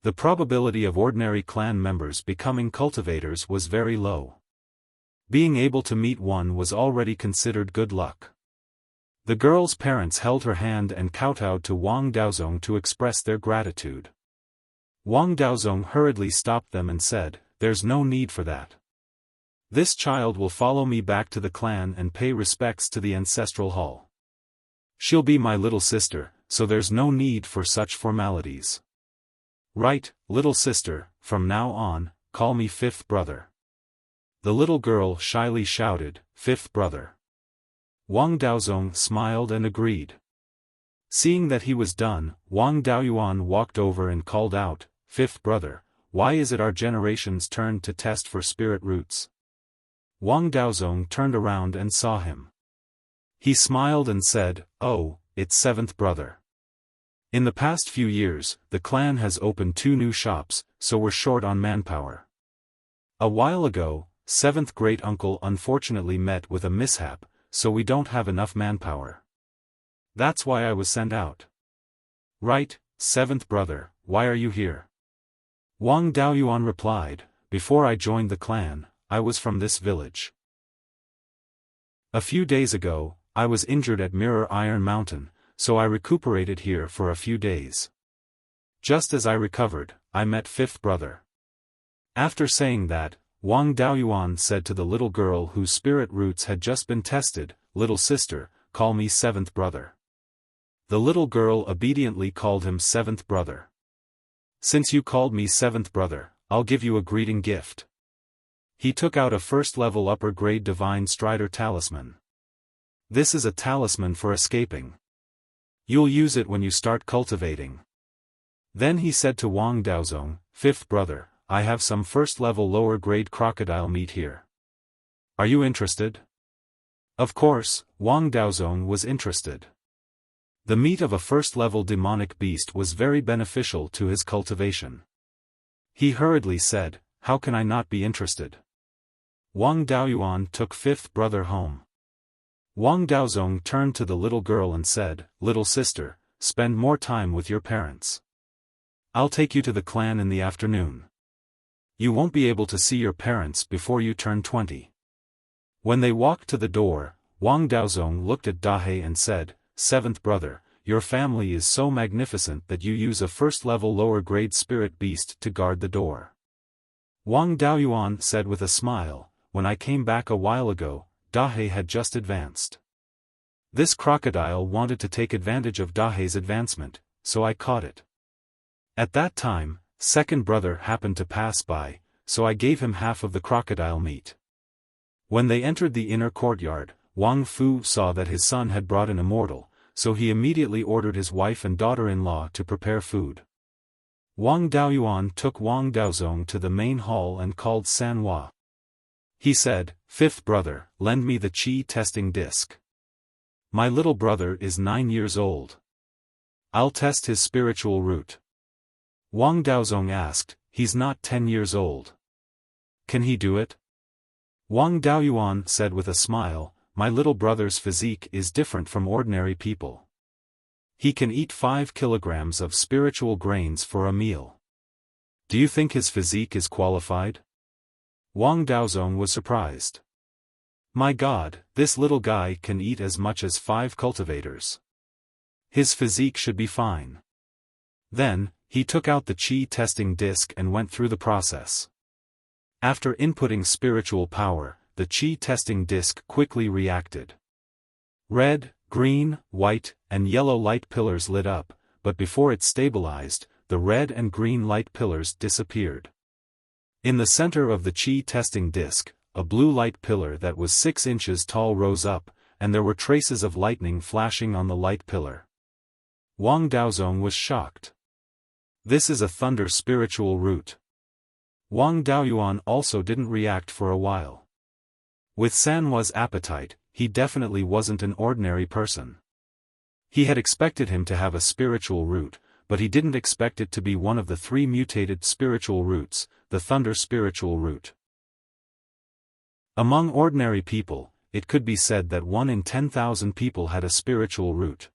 The probability of ordinary clan members becoming cultivators was very low. Being able to meet one was already considered good luck. The girl's parents held her hand and kowtowed to Wang Daozong to express their gratitude. Wang Daozong hurriedly stopped them and said, "There's no need for that. This child will follow me back to the clan and pay respects to the ancestral hall. She'll be my little sister, so there's no need for such formalities." "Right, little sister, from now on, call me 5th brother." The little girl shyly shouted, "5th brother." Wang Daozong smiled and agreed. Seeing that he was done, Wang Daoyuan walked over and called out, "5th brother, why is it our generation's turn to test for spirit roots?" Wang Daozong turned around and saw him. He smiled and said, "Oh, it's 7th brother. In the past few years, the clan has opened 2 new shops, so we're short on manpower. A while ago, 7th great-uncle unfortunately met with a mishap, so we don't have enough manpower. That's why I was sent out." "Right, 7th brother, why are you here?" Wang Daoyuan replied, "Before I joined the clan, I was from this village. A few days ago, I was injured at Mirror Iron Mountain, so I recuperated here for a few days. Just as I recovered, I met 5th brother." After saying that, Wang Daoyuan said to the little girl whose spirit roots had just been tested, "Little sister, call me 7th brother." The little girl obediently called him 7th brother. "Since you called me 7th brother, I'll give you a greeting gift." He took out a 1st-level upper-grade Divine Strider talisman. "This is a talisman for escaping. You'll use it when you start cultivating." Then he said to Wang Daozong, "5th brother, I have some 1st-level lower-grade crocodile meat here. Are you interested?" Of course, Wang Daozong was interested. The meat of a 1st-level demonic beast was very beneficial to his cultivation. He hurriedly said, "How can I not be interested?" Wang Daoyuan took 5th brother home. Wang Daozong turned to the little girl and said, "Little sister, spend more time with your parents. I'll take you to the clan in the afternoon. You won't be able to see your parents before you turn 20. When they walked to the door, Wang Daozong looked at Dahe and said, "7th brother, your family is so magnificent that you use a 1st-level lower-grade spirit beast to guard the door." Wang Daoyuan said with a smile, "When I came back a while ago, Dahe had just advanced. This crocodile wanted to take advantage of Dahe's advancement, so I caught it. At that time, 2nd brother happened to pass by, so I gave him half of the crocodile meat." When they entered the inner courtyard, Wang Fu saw that his son had brought an immortal, so he immediately ordered his wife and daughter-in-law to prepare food. Wang Daoyuan took Wang Daozong to the main hall and called Sanhua. He said, "Fifth brother, lend me the qi testing disc. My little brother is 9 years old. I'll test his spiritual root." Wang Daozong asked, "He's not 10 years old. Can he do it?" Wang Daoyuan said with a smile, "My little brother's physique is different from ordinary people. He can eat 5 kilograms of spiritual grains for a meal. Do you think his physique is qualified?" Wang Daozong was surprised. "My God, this little guy can eat as much as 5 cultivators. His physique should be fine." Then, he took out the qi testing disc and went through the process. After inputting spiritual power, the qi testing disc quickly reacted. Red, green, white, and yellow light pillars lit up, but before it stabilized, the red and green light pillars disappeared. In the center of the qi testing disc, a blue light pillar that was 6 inches tall rose up, and there were traces of lightning flashing on the light pillar. Wang Daozong was shocked. This is a thunder spiritual root. Wang Daoyuan also didn't react for a while. With Sanhua's appetite, he definitely wasn't an ordinary person. He had expected him to have a spiritual root, but he didn't expect it to be one of the 3 mutated spiritual roots, the thunder spiritual root. Among ordinary people, it could be said that 1 in 10,000 people had a spiritual root.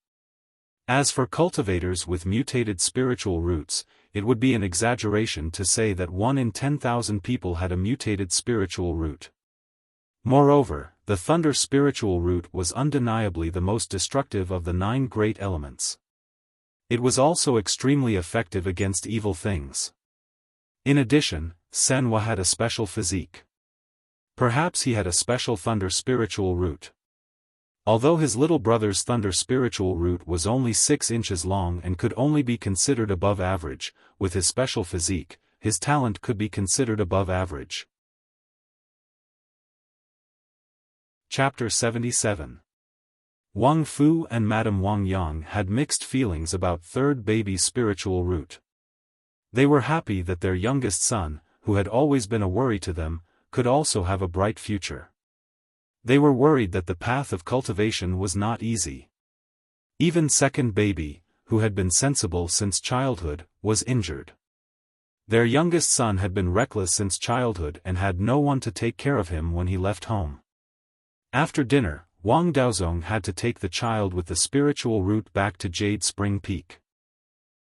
As for cultivators with mutated spiritual roots, it would be an exaggeration to say that 1 in 10,000 people had a mutated spiritual root. Moreover, the thunder spiritual root was undeniably the most destructive of the 9 great elements. It was also extremely effective against evil things. In addition, Sanhua had a special physique. Perhaps he had a special thunder spiritual root. Although his little brother's thunder spiritual root was only 6 inches long and could only be considered above average, with his special physique, his talent could be considered above average. Chapter 77. Wang Fu and Madame Wang Yang had mixed feelings about third baby's spiritual root. They were happy that their youngest son, who had always been a worry to them, could also have a bright future. They were worried that the path of cultivation was not easy. Even second baby, who had been sensible since childhood, was injured. Their youngest son had been reckless since childhood and had no one to take care of him when he left home. After dinner, Wang Daozong had to take the child with the spiritual root back to Jade Spring Peak.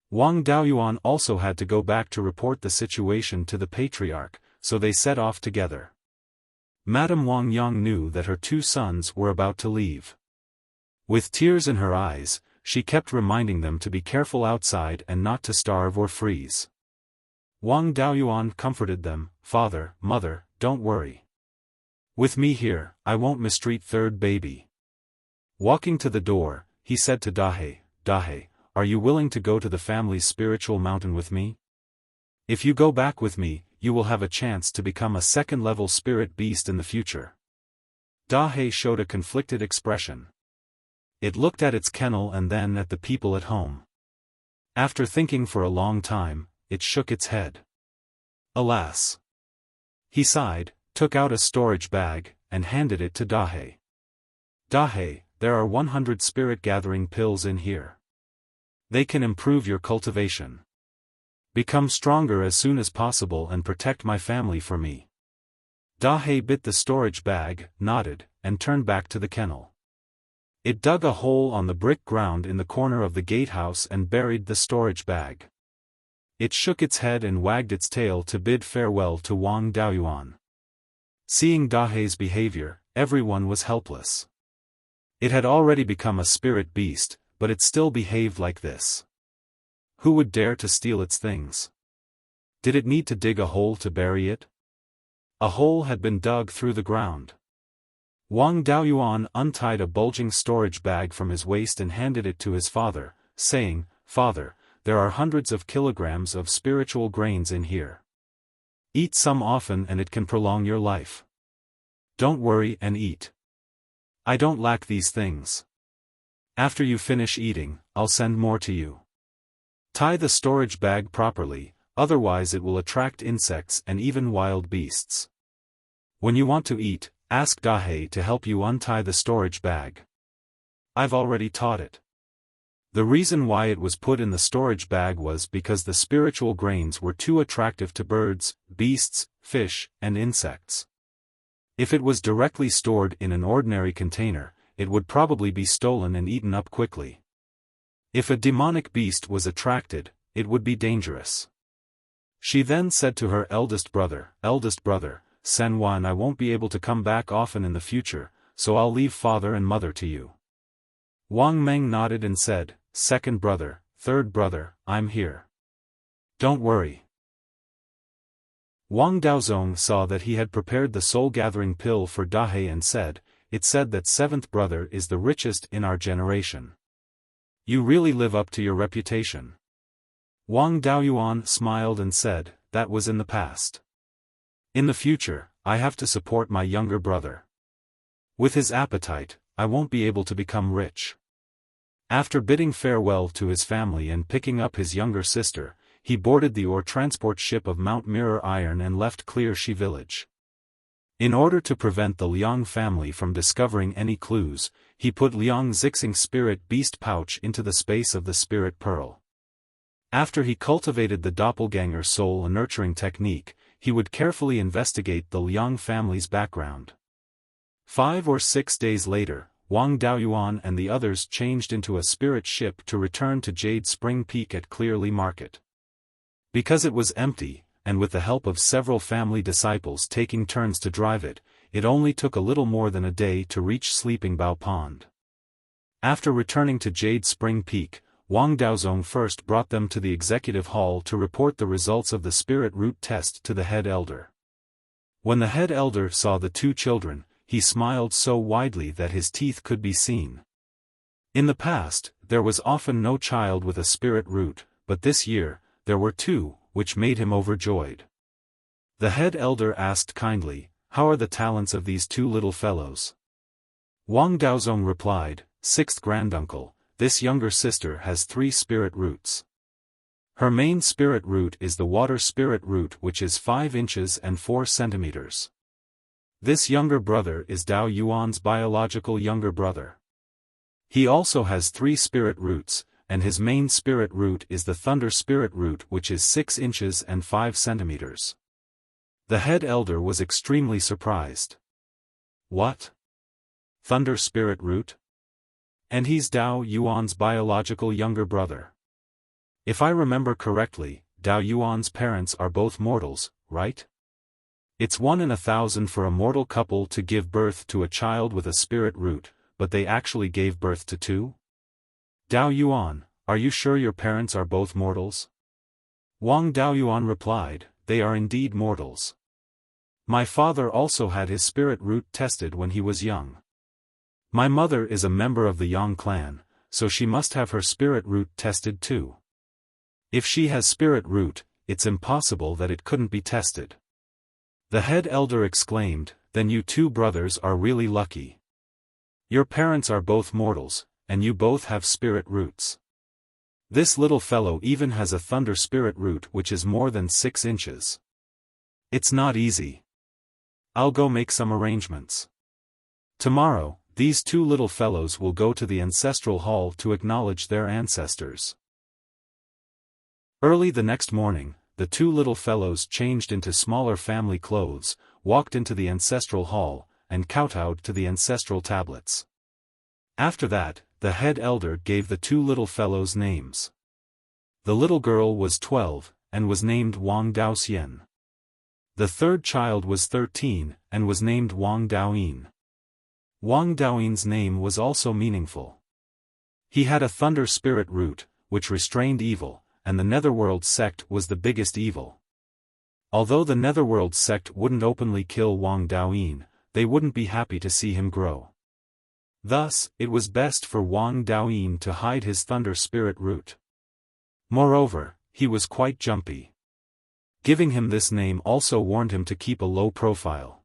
Wang Daoyuan also had to go back to report the situation to the patriarch, so they set off together. Madame Wang Yang knew that her 2 sons were about to leave. With tears in her eyes, she kept reminding them to be careful outside and not to starve or freeze. Wang Daoyuan comforted them, "Father, mother, don't worry. With me here, I won't mistreat third baby." Walking to the door, he said to Dahe, "Dahe, are you willing to go to the family's spiritual mountain with me? If you go back with me, you will have a chance to become a second-level spirit beast in the future." Dahe showed a conflicted expression. It looked at its kennel and then at the people at home. After thinking for a long time, it shook its head. Alas! He sighed, took out a storage bag, and handed it to Dahe. "Dahe, there are 100 spirit-gathering pills in here. They can improve your cultivation. Become stronger as soon as possible and protect my family for me." Dahe bit the storage bag, nodded, and turned back to the kennel. It dug a hole on the brick ground in the corner of the gatehouse and buried the storage bag. It shook its head and wagged its tail to bid farewell to Wang Daoyuan. Seeing Dahe's behavior, everyone was helpless. It had already become a spirit beast, but it still behaved like this. Who would dare to steal its things? Did it need to dig a hole to bury it? A hole had been dug through the ground. Wang Daoyuan untied a bulging storage bag from his waist and handed it to his father, saying, "Father, there are hundreds of kilograms of spiritual grains in here. Eat some often and it can prolong your life. Don't worry and eat. I don't lack these things." After you finish eating, I'll send more to you. Tie the storage bag properly, otherwise it will attract insects and even wild beasts. When you want to eat, ask Dahei to help you untie the storage bag. I've already taught it. The reason why it was put in the storage bag was because the spiritual grains were too attractive to birds, beasts, fish, and insects. If it was directly stored in an ordinary container, it would probably be stolen and eaten up quickly. If a demonic beast was attracted, it would be dangerous. She then said to her eldest brother, Senwa, and I won't be able to come back often in the future, so I'll leave father and mother to you. Wang Meng nodded and said, second brother, third brother, I'm here. Don't worry. Wang Daozong saw that he had prepared the soul-gathering pill for Dahei and said, it said that seventh brother is the richest in our generation. You really live up to your reputation. Wang Daoyuan smiled and said, that was in the past. In the future, I have to support my younger brother. With his appetite, I won't be able to become rich. After bidding farewell to his family and picking up his younger sister, he boarded the ore transport ship of Mount Mirror Iron and left Clear Shi village. In order to prevent the Liang family from discovering any clues, he put Liang Zixing's spirit beast pouch into the space of the spirit pearl. After he cultivated the doppelganger soul a nurturing technique, he would carefully investigate the Liang family's background. 5 or 6 days later, Wang Daoyuan and the others changed into a spirit ship to return to Jade Spring Peak at Clearly Market. Because it was empty, and with the help of several family disciples taking turns to drive it, it only took a little more than a day to reach Sleeping Bow Pond. After returning to Jade Spring Peak, Wang Daozong first brought them to the executive hall to report the results of the spirit root test to the head elder. When the head elder saw the two children, he smiled so widely that his teeth could be seen. In the past, there was often no child with a spirit root, but this year, there were 2, which made him overjoyed. The head elder asked kindly, how are the talents of these 2 little fellows? Wang Daozong replied, 6th granduncle, this younger sister has 3 spirit roots. Her main spirit root is the water spirit root, which is 5 inches and 4 centimeters. This younger brother is Dao Yuan's biological younger brother. He also has 3 spirit roots, and his main spirit root is the thunder spirit root, which is 6 inches and 5 centimeters. The head elder was extremely surprised. What? Thunder spirit root? And he's Dao Yuan's biological younger brother. If I remember correctly, Dao Yuan's parents are both mortals, right? It's 1 in 1,000 for a mortal couple to give birth to a child with a spirit root, but they actually gave birth to 2? Dao Yuan, are you sure your parents are both mortals? Wang Daoyuan replied, they are indeed mortals. My father also had his spirit root tested when he was young. My mother is a member of the Yang clan, so she must have her spirit root tested too. If she has spirit root, it's impossible that it couldn't be tested. The head elder exclaimed, then you 2 brothers are really lucky. Your parents are both mortals, and you both have spirit roots. This little fellow even has a thunder spirit root which is more than 6 inches. It's not easy. I'll go make some arrangements. Tomorrow, these 2 little fellows will go to the ancestral hall to acknowledge their ancestors. Early the next morning, the 2 little fellows changed into smaller family clothes, walked into the ancestral hall, and kowtowed to the ancestral tablets. After that, the head elder gave the 2 little fellows names. The little girl was 12, and was named Wang Daoxian. The third child was 13, and was named Wang Daoyin. Wang Daoyin's name was also meaningful. He had a thunder spirit root, which restrained evil, and the Netherworld sect was the biggest evil. Although the Netherworld sect wouldn't openly kill Wang Daoyin, they wouldn't be happy to see him grow. Thus, it was best for Wang Daoyin to hide his thunder spirit root. Moreover, he was quite jumpy. Giving him this name also warned him to keep a low profile.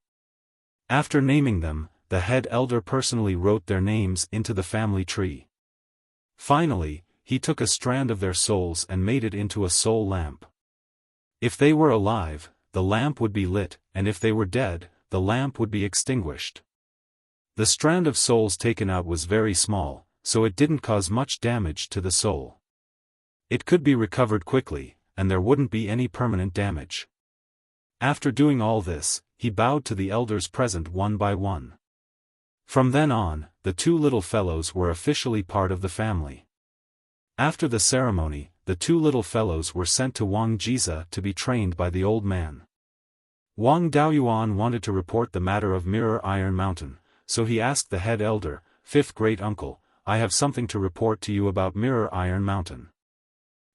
After naming them, the head elder personally wrote their names into the family tree. Finally, he took a strand of their souls and made it into a soul lamp. If they were alive, the lamp would be lit, and if they were dead, the lamp would be extinguished. The strand of souls taken out was very small, so it didn't cause much damage to the soul. It could be recovered quickly, and there wouldn't be any permanent damage. After doing all this, he bowed to the elders present one by one. From then on, the two little fellows were officially part of the family. After the ceremony, the two little fellows were sent to Wang Jiza to be trained by the old man. Wang Daoyuan wanted to report the matter of Mirror Iron Mountain, so he asked the head elder, "Fifth great uncle, I have something to report to you about Mirror Iron Mountain.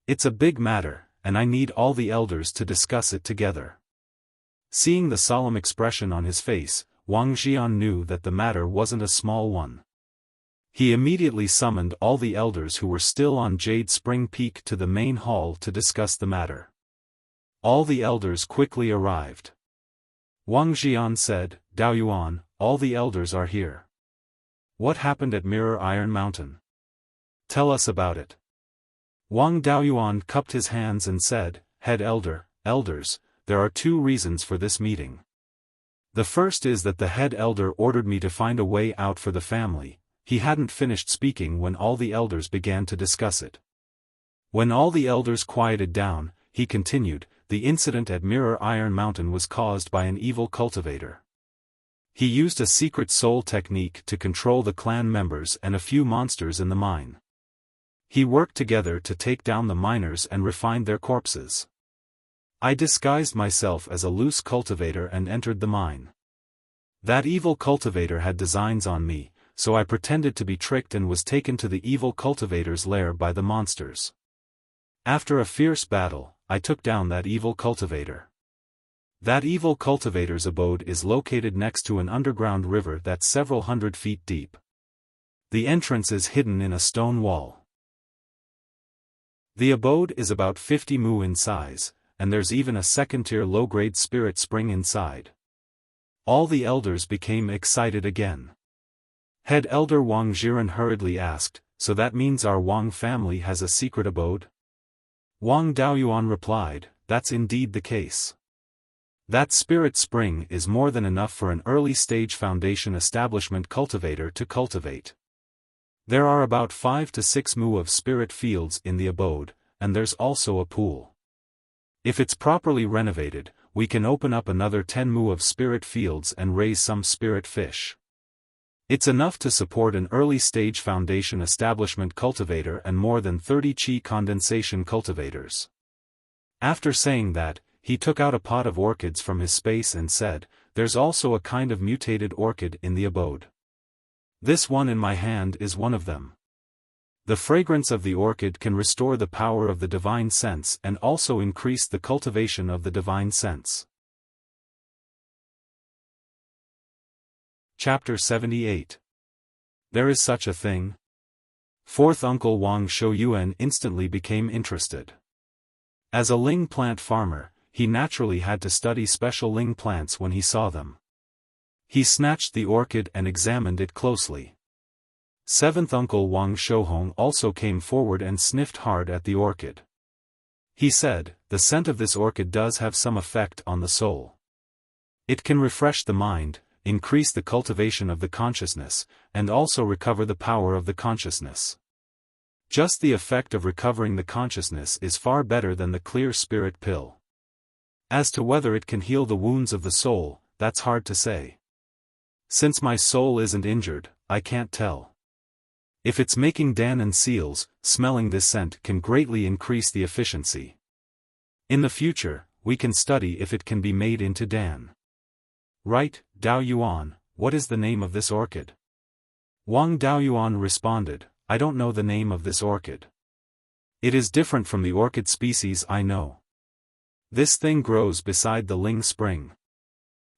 It's a big matter, and I need all the elders to discuss it together." Seeing the solemn expression on his face, Wang Xian knew that the matter wasn't a small one. He immediately summoned all the elders who were still on Jade Spring Peak to the main hall to discuss the matter. All the elders quickly arrived. Wang Xian said, "Daoyuan, all the elders are here. What happened at Mirror Iron Mountain? Tell us about it." Wang Daoyuan cupped his hands and said, "Head elder, elders, there are two reasons for this meeting. The first is that the head elder ordered me to find a way out for the family." He hadn't finished speaking when all the elders began to discuss it. When all the elders quieted down, he continued, "The incident at Mirror Iron Mountain was caused by an evil cultivator. He used a secret soul technique to control the clan members and a few monsters in the mine. He worked together to take down the miners and refine their corpses. I disguised myself as a loose cultivator and entered the mine. That evil cultivator had designs on me, so I pretended to be tricked and was taken to the evil cultivator's lair by the monsters. After a fierce battle, I took down that evil cultivator. That evil cultivator's abode is located next to an underground river that's several hundred feet deep. The entrance is hidden in a stone wall. The abode is about 50 mu in size, and there's even a second-tier low-grade spirit spring inside." All the elders became excited again. Head elder Wang Jiren hurriedly asked, "So that means our Wang family has a secret abode?" Wang Daoyuan replied, "That's indeed the case. That spirit spring is more than enough for an early-stage foundation establishment cultivator to cultivate. There are about 5 to 6 mu of spirit fields in the abode, and there's also a pool. If it's properly renovated, we can open up another 10 mu of spirit fields and raise some spirit fish. It's enough to support an early-stage foundation establishment cultivator and more than 30 qi condensation cultivators." After saying that, he took out a pot of orchids from his space and said, "There's also a kind of mutated orchid in the abode. This one in my hand is one of them. The fragrance of the orchid can restore the power of the divine sense and also increase the cultivation of the divine sense." Chapter 78. There is such a thing? Fourth uncle Wang Shouyuan instantly became interested. As a ling plant farmer, he naturally had to study special ling plants when he saw them. He snatched the orchid and examined it closely. Seventh uncle Wang Shouhong also came forward and sniffed hard at the orchid. He said, "The scent of this orchid does have some effect on the soul. It can refresh the mind, increase the cultivation of the consciousness, and also recover the power of the consciousness. Just the effect of recovering the consciousness is far better than the clear spirit pill. As to whether it can heal the wounds of the soul, that's hard to say. Since my soul isn't injured, I can't tell. If it's making dan and seals, smelling this scent can greatly increase the efficiency. In the future, we can study if it can be made into dan." "Right, Daoyuan, what is the name of this orchid?" Wang Daoyuan responded, "I don't know the name of this orchid. It is different from the orchid species I know. This thing grows beside the Ling Spring.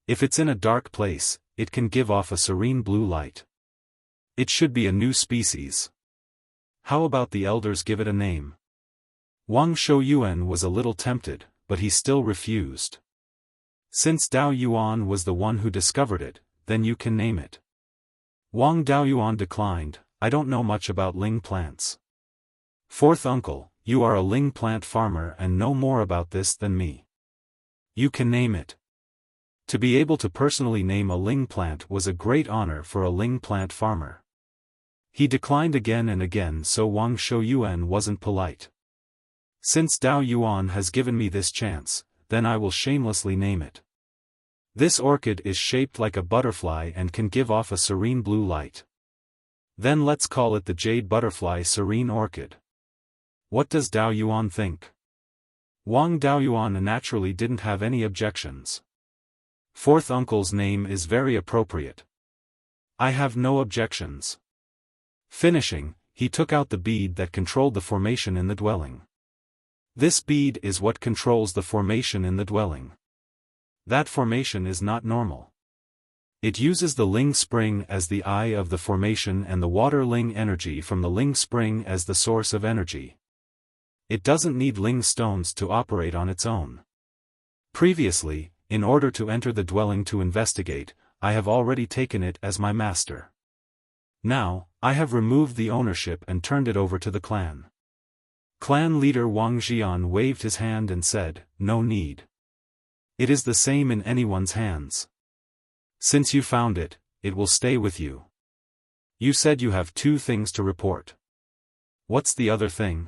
If it's in a dark place, it can give off a serene blue light. It should be a new species. How about the elders give it a name?" Wang Shouyuan was a little tempted, but he still refused. "Since Daoyuan was the one who discovered it, then you can name it." Wang Daoyuan declined, "I don't know much about ling plants. Fourth uncle, you are a ling plant farmer and know more about this than me. You can name it. To be able to personally name a ling plant was a great honor for a ling plant farmer. He declined again and again, so Wang Shouyuan wasn't polite. Since Dao Yuan has given me this chance, then I will shamelessly name it. This orchid is shaped like a butterfly and can give off a serene blue light. Then let's call it the Jade Butterfly Serene Orchid. What does Dao Yuan think? Wang Daoyuan naturally didn't have any objections. Fourth uncle's name is very appropriate. I have no objections. Finishing, he took out the bead that controlled the formation in the dwelling. This bead is what controls the formation in the dwelling. That formation is not normal. It uses the Ling spring as the eye of the formation and the water Ling energy from the Ling spring as the source of energy. It doesn't need Ling stones to operate on its own. Previously, in order to enter the dwelling to investigate, I have already taken it as my master. Now, I have removed the ownership and turned it over to the clan. Clan leader Wang Xian waved his hand and said, "No need. It is the same in anyone's hands. Since you found it, it will stay with you. You said you have 2 things to report. What's the other thing?"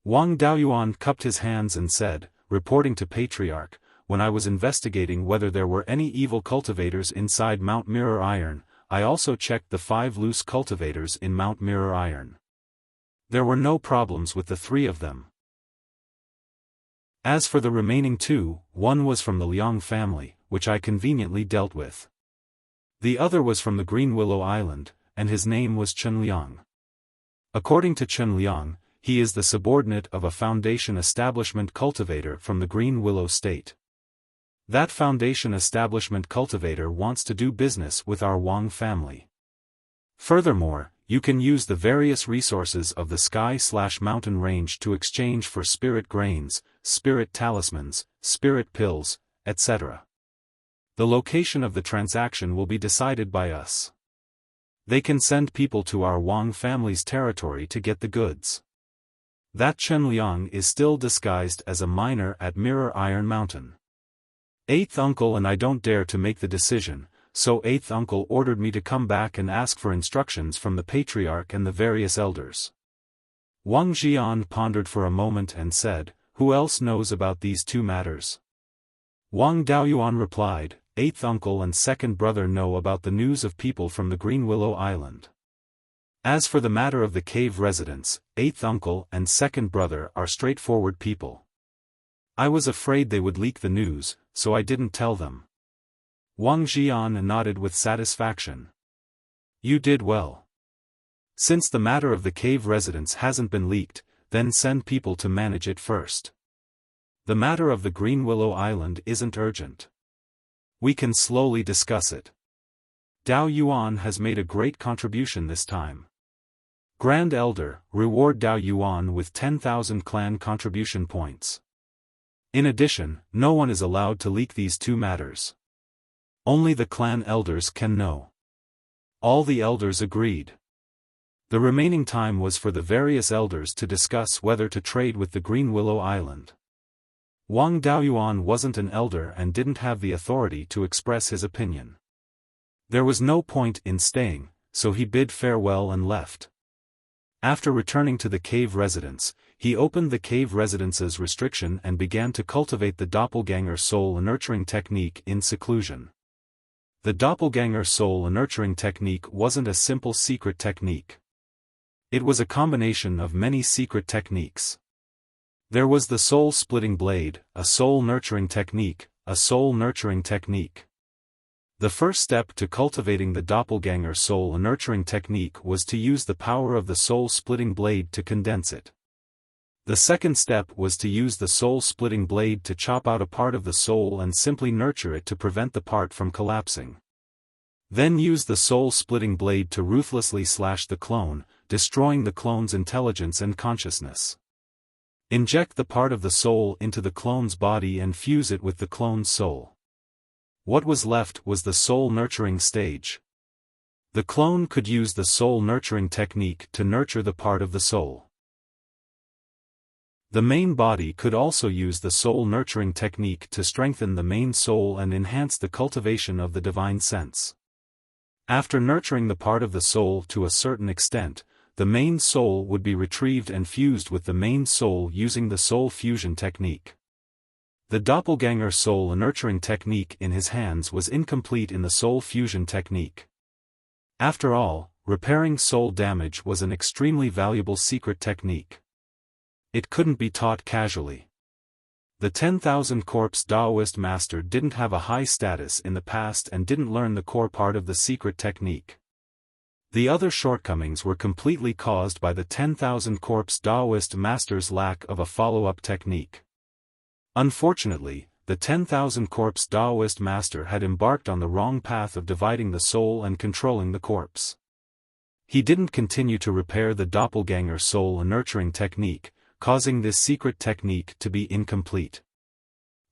Wang Daoyuan cupped his hands and said, "Reporting to Patriarch, when I was investigating whether there were any evil cultivators inside Mount Mirror Iron, I also checked the 5 loose cultivators in Mount Mirror Iron. There were no problems with the 3 of them. As for the remaining 2, one was from the Liang family, which I conveniently dealt with. The other was from the Green Willow Island, and his name was Chen Liang. According to Chen Liang, he is the subordinate of a foundation establishment cultivator from the Green Willow state. That foundation establishment cultivator wants to do business with our Wang family. Furthermore, you can use the various resources of the sky/mountain range to exchange for spirit grains, spirit talismans, spirit pills, etc. The location of the transaction will be decided by us. They can send people to our Wang family's territory to get the goods. That Chen Liang is still disguised as a miner at Mirror Iron Mountain. 8th uncle and I don't dare to make the decision, so 8th uncle ordered me to come back and ask for instructions from the Patriarch and the various elders." Wang Xian pondered for a moment and said, "Who else knows about these 2 matters?" Wang Daoyuan replied, 8th uncle and 2nd brother know about the news of people from the Green Willow Island. As for the matter of the cave residents, 8th uncle and 2nd brother are straightforward people. I was afraid they would leak the news, so I didn't tell them." Wang Xian nodded with satisfaction. "You did well. Since the matter of the cave residents hasn't been leaked, then send people to manage it first. The matter of the Green Willow Island isn't urgent. We can slowly discuss it. Dao Yuan has made a great contribution this time. Grand Elder, reward Dao Yuan with 10,000 clan contribution points. In addition, no one is allowed to leak these 2 matters. Only the clan elders can know." All the elders agreed. The remaining time was for the various elders to discuss whether to trade with the Green Willow Island. Wang Daoyuan wasn't an elder and didn't have the authority to express his opinion. There was no point in staying, so he bid farewell and left. After returning to the cave residence, he opened the cave residence's restriction and began to cultivate the doppelganger soul nurturing technique in seclusion. The doppelganger soul nurturing technique wasn't a simple secret technique. It was a combination of many secret techniques. There was the soul splitting blade, a soul nurturing technique, a soul nurturing technique. The first step to cultivating the doppelganger soul nurturing technique was to use the power of the soul-splitting blade to condense it. The second step was to use the soul-splitting blade to chop out a part of the soul and simply nurture it to prevent the part from collapsing. Then use the soul-splitting blade to ruthlessly slash the clone, destroying the clone's intelligence and consciousness. Inject the part of the soul into the clone's body and fuse it with the clone's soul. What was left was the soul-nurturing stage. The clone could use the soul-nurturing technique to nurture the part of the soul. The main body could also use the soul nurturing technique to strengthen the main soul and enhance the cultivation of the divine sense. After nurturing the part of the soul to a certain extent, the main soul would be retrieved and fused with the main soul using the soul fusion technique. The doppelganger soul nurturing technique in his hands was incomplete in the soul fusion technique. After all, repairing soul damage was an extremely valuable secret technique. It couldn't be taught casually. The 10,000 Corpse Daoist master didn't have a high status in the past and didn't learn the core part of the secret technique. The other shortcomings were completely caused by the 10,000 Corpse Daoist master's lack of a follow-up technique. Unfortunately, the 10,000 Corpse Daoist master had embarked on the wrong path of dividing the soul and controlling the corpse. He didn't continue to repair the doppelganger soul nurturing technique, causing this secret technique to be incomplete.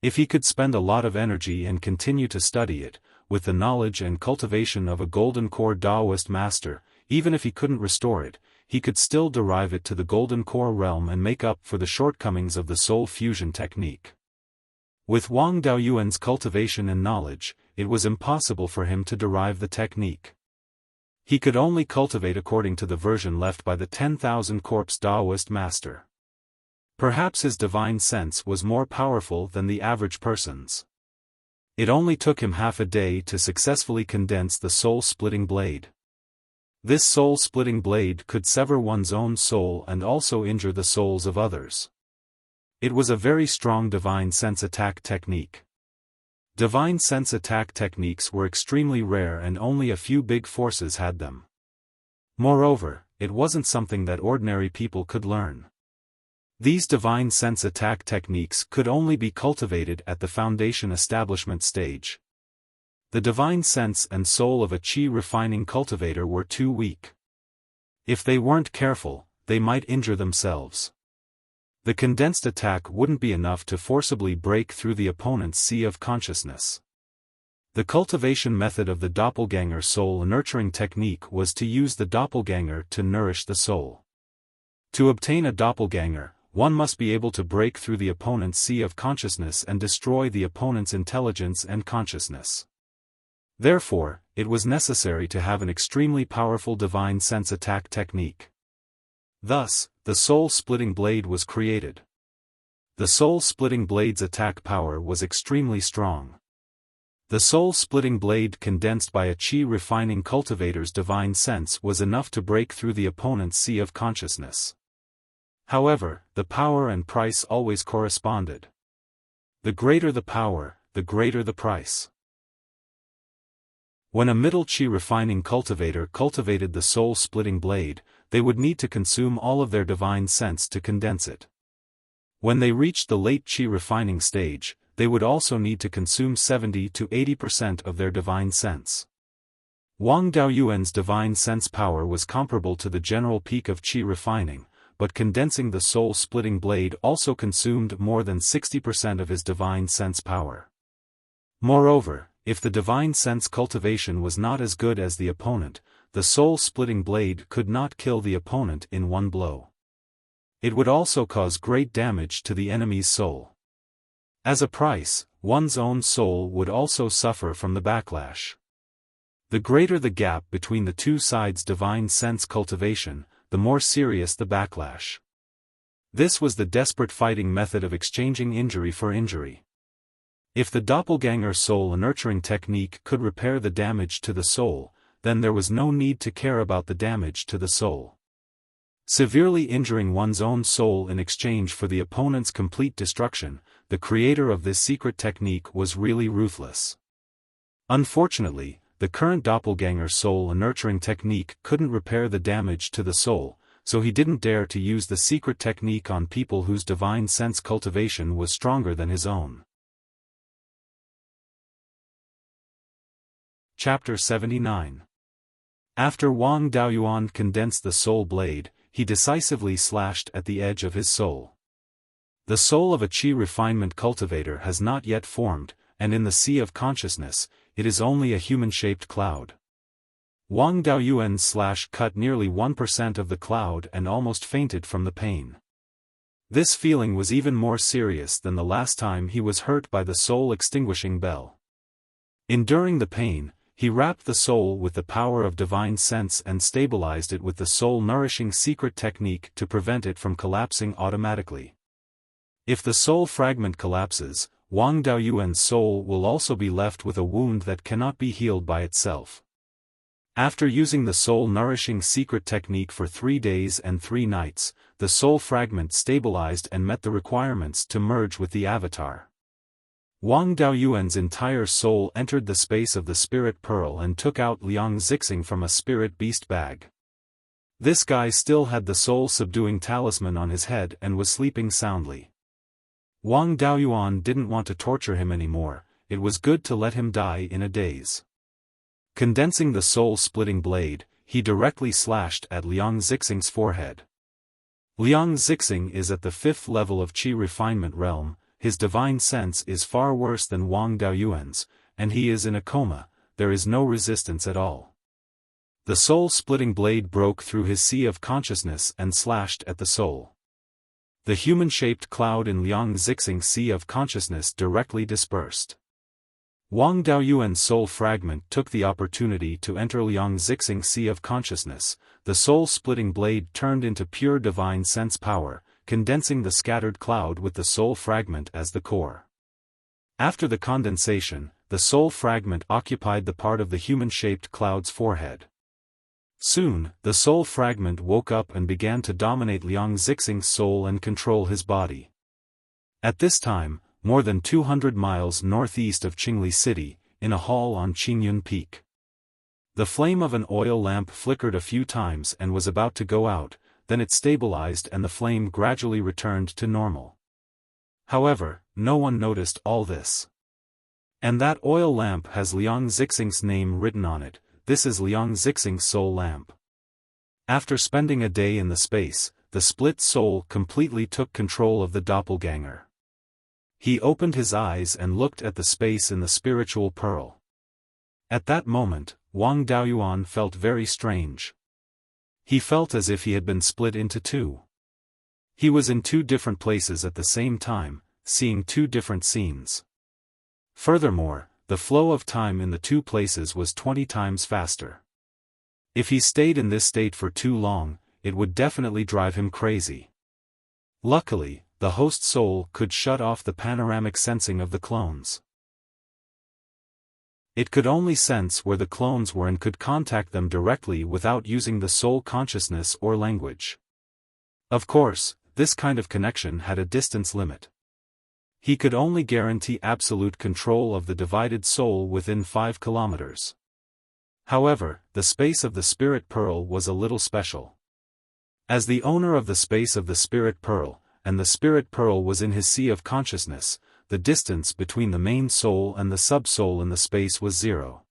If he could spend a lot of energy and continue to study it, with the knowledge and cultivation of a golden core Daoist master, even if he couldn't restore it, he could still derive it to the golden core realm and make up for the shortcomings of the soul fusion technique. With Wang Daoyuan's cultivation and knowledge, it was impossible for him to derive the technique. He could only cultivate according to the version left by the 10,000 Corpse Daoist master. Perhaps his divine sense was more powerful than the average person's. It only took him half a day to successfully condense the soul-splitting blade. This soul-splitting blade could sever one's own soul and also injure the souls of others. It was a very strong divine sense attack technique. Divine sense attack techniques were extremely rare and only a few big forces had them. Moreover, it wasn't something that ordinary people could learn. These divine sense attack techniques could only be cultivated at the foundation establishment stage. The divine sense and soul of a chi refining cultivator were too weak. If they weren't careful, they might injure themselves. The condensed attack wouldn't be enough to forcibly break through the opponent's sea of consciousness. The cultivation method of the doppelganger soul nurturing technique was to use the doppelganger to nourish the soul. To obtain a doppelganger, one must be able to break through the opponent's sea of consciousness and destroy the opponent's intelligence and consciousness. Therefore, it was necessary to have an extremely powerful divine sense attack technique. Thus, the soul-splitting blade was created. The soul-splitting blade's attack power was extremely strong. The soul-splitting blade condensed by a chi-refining cultivator's divine sense was enough to break through the opponent's sea of consciousness. However, the power and price always corresponded. The greater the power, the greater the price. When a middle chi-refining cultivator cultivated the soul-splitting blade, they would need to consume all of their divine sense to condense it. When they reached the late chi-refining stage, they would also need to consume 70 to 80% of their divine sense. Wang Daoyuan's divine sense power was comparable to the general peak of chi refining, but condensing the soul-splitting blade also consumed more than 60% of his divine sense power. Moreover, if the divine sense cultivation was not as good as the opponent, the soul-splitting blade could not kill the opponent in one blow. It would also cause great damage to the enemy's soul. As a price, one's own soul would also suffer from the backlash. The greater the gap between the two sides' divine sense cultivation, the more serious the backlash. This was the desperate fighting method of exchanging injury for injury. If the doppelganger soul nurturing technique could repair the damage to the soul, then there was no need to care about the damage to the soul. Severely injuring one's own soul in exchange for the opponent's complete destruction, the creator of this secret technique was really ruthless. Unfortunately, the current doppelganger soul nurturing technique couldn't repair the damage to the soul, so he didn't dare to use the secret technique on people whose divine sense cultivation was stronger than his own. Chapter 79. After Wang Daoyuan condensed the soul blade, he decisively slashed at the edge of his soul. The soul of a chi refinement cultivator has not yet formed, and in the sea of consciousness, it is only a human-shaped cloud. Wang Daoyuan's slash cut nearly 1% of the cloud and almost fainted from the pain. This feeling was even more serious than the last time he was hurt by the soul-extinguishing bell. Enduring the pain, he wrapped the soul with the power of divine sense and stabilized it with the soul-nourishing secret technique to prevent it from collapsing automatically. If the soul fragment collapses, Wang Daoyuan's soul will also be left with a wound that cannot be healed by itself. After using the soul-nourishing secret technique for 3 days and 3 nights, the soul fragment stabilized and met the requirements to merge with the avatar. Wang Daoyuan's entire soul entered the space of the spirit pearl and took out Liang Zixing from a spirit beast bag. This guy still had the soul-subduing talisman on his head and was sleeping soundly. Wang Daoyuan didn't want to torture him anymore, it was good to let him die in a daze. Condensing the soul-splitting blade, he directly slashed at Liang Zixing's forehead. Liang Zixing is at the 5th level of Qi refinement realm, his divine sense is far worse than Wang Daoyuan's, and he is in a coma, there is no resistance at all. The soul-splitting blade broke through his sea of consciousness and slashed at the soul. The human-shaped cloud in Liang Zixing's sea of consciousness directly dispersed. Wang Daoyuan's soul fragment took the opportunity to enter Liang Zixing's sea of consciousness, the soul-splitting blade turned into pure divine sense power, condensing the scattered cloud with the soul fragment as the core. After the condensation, the soul fragment occupied the part of the human-shaped cloud's forehead. Soon, the soul fragment woke up and began to dominate Liang Zixing's soul and control his body. At this time, more than 200 miles northeast of Qingli City, in a hall on Qingyun Peak. The flame of an oil lamp flickered a few times and was about to go out, then it stabilized and the flame gradually returned to normal. However, no one noticed all this. And that oil lamp has Liang Zixing's name written on it, this is Liang Zixing's soul lamp. After spending a day in the space, the split soul completely took control of the doppelganger. He opened his eyes and looked at the space in the spiritual pearl. At that moment, Wang Daoyuan felt very strange. He felt as if he had been split into 2. He was in 2 different places at the same time, seeing 2 different scenes. Furthermore, the flow of time in the 2 places was 20 times faster. If he stayed in this state for too long, it would definitely drive him crazy. Luckily, the host soul could shut off the panoramic sensing of the clones. It could only sense where the clones were and could contact them directly without using the soul consciousness or language. Of course, this kind of connection had a distance limit. He could only guarantee absolute control of the divided soul within 5 kilometers. However, the space of the spirit pearl was a little special. As the owner of the space of the spirit pearl, and the spirit pearl was in his sea of consciousness, the distance between the main soul and the sub-soul in the space was 0.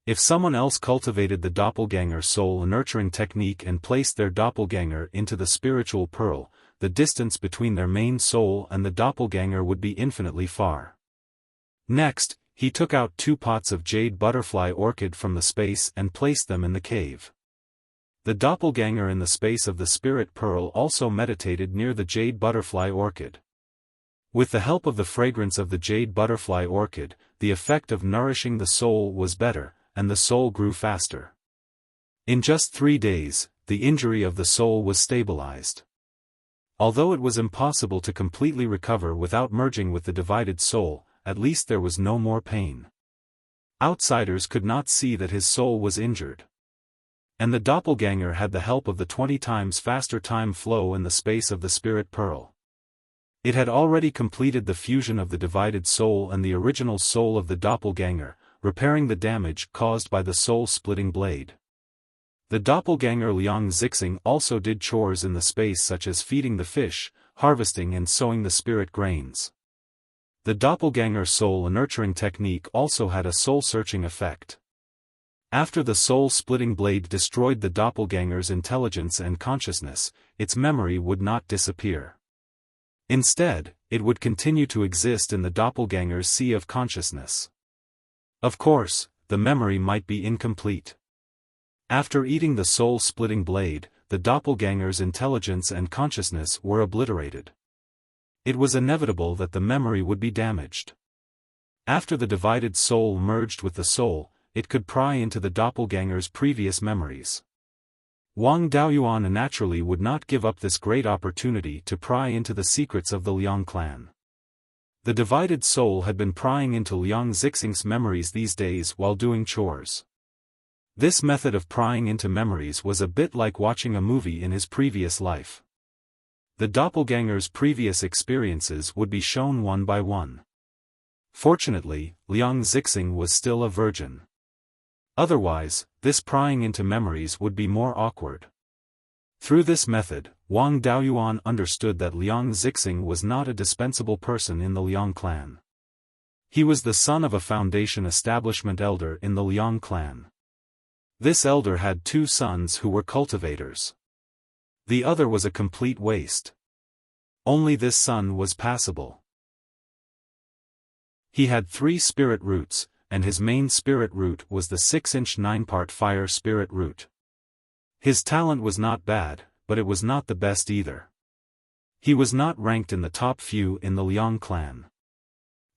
If someone else cultivated the doppelganger soul nurturing technique and placed their doppelganger into the spiritual pearl, the distance between their main soul and the doppelganger would be infinitely far. Next, he took out 2 pots of jade butterfly orchid from the space and placed them in the cave. The doppelganger in the space of the spirit pearl also meditated near the jade butterfly orchid. With the help of the fragrance of the jade butterfly orchid, the effect of nourishing the soul was better, and the soul grew faster. In just 3 days, the injury of the soul was stabilized. Although it was impossible to completely recover without merging with the divided soul, at least there was no more pain. Outsiders could not see that his soul was injured. And the doppelganger had the help of the 20 times faster time flow in the space of the spirit pearl. It had already completed the fusion of the divided soul and the original soul of the doppelganger, repairing the damage caused by the soul-splitting blade. The doppelganger Liang Zixing also did chores in the space such as feeding the fish, harvesting and sowing the spirit grains. The doppelganger soul nurturing technique also had a soul-searching effect. After the soul-splitting blade destroyed the doppelganger's intelligence and consciousness, its memory would not disappear. Instead, it would continue to exist in the doppelganger's sea of consciousness. Of course, the memory might be incomplete. After eating the soul-splitting blade, the doppelganger's intelligence and consciousness were obliterated. It was inevitable that the memory would be damaged. After the divided soul merged with the soul, it could pry into the doppelganger's previous memories. Wang Daoyuan naturally would not give up this great opportunity to pry into the secrets of the Liang clan. The divided soul had been prying into Liang Zixing's memories these days while doing chores. This method of prying into memories was a bit like watching a movie in his previous life. The doppelganger's previous experiences would be shown one by one. Fortunately, Liang Zixing was still a virgin. Otherwise, this prying into memories would be more awkward. Through this method, Wang Daoyuan understood that Liang Zixing was not a dispensable person in the Liang clan. He was the son of a foundation establishment elder in the Liang clan. This elder had 2 sons who were cultivators. The other was a complete waste. Only this son was passable. He had 3 spirit roots, and his main spirit root was the 6-inch 9-part fire spirit root. His talent was not bad, but it was not the best either. He was not ranked in the top few in the Liang clan.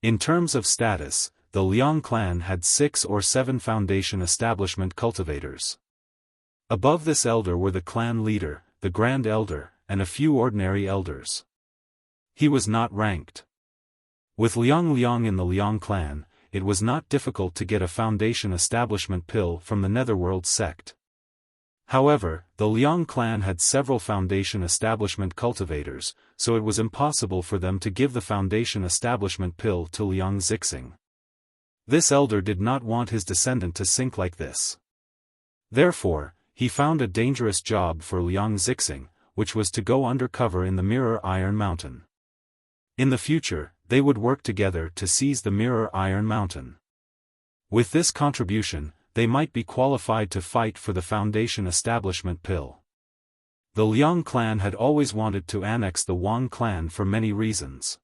In terms of status, the Liang clan had 6 or 7 foundation establishment cultivators. Above this elder were the clan leader, the grand elder, and a few ordinary elders. He was not ranked. With Liang in the Liang clan, it was not difficult to get a foundation establishment pill from the Netherworld sect. However, the Liang clan had several foundation establishment cultivators, so it was impossible for them to give the foundation establishment pill to Liang Zixing. This elder did not want his descendant to sink like this. Therefore, he found a dangerous job for Liang Zixing, which was to go undercover in the Mirror Iron Mountain. In the future, they would work together to seize the Mirror Iron Mountain. With this contribution, they might be qualified to fight for the foundation establishment pill. The Liang clan had always wanted to annex the Wang clan for many reasons.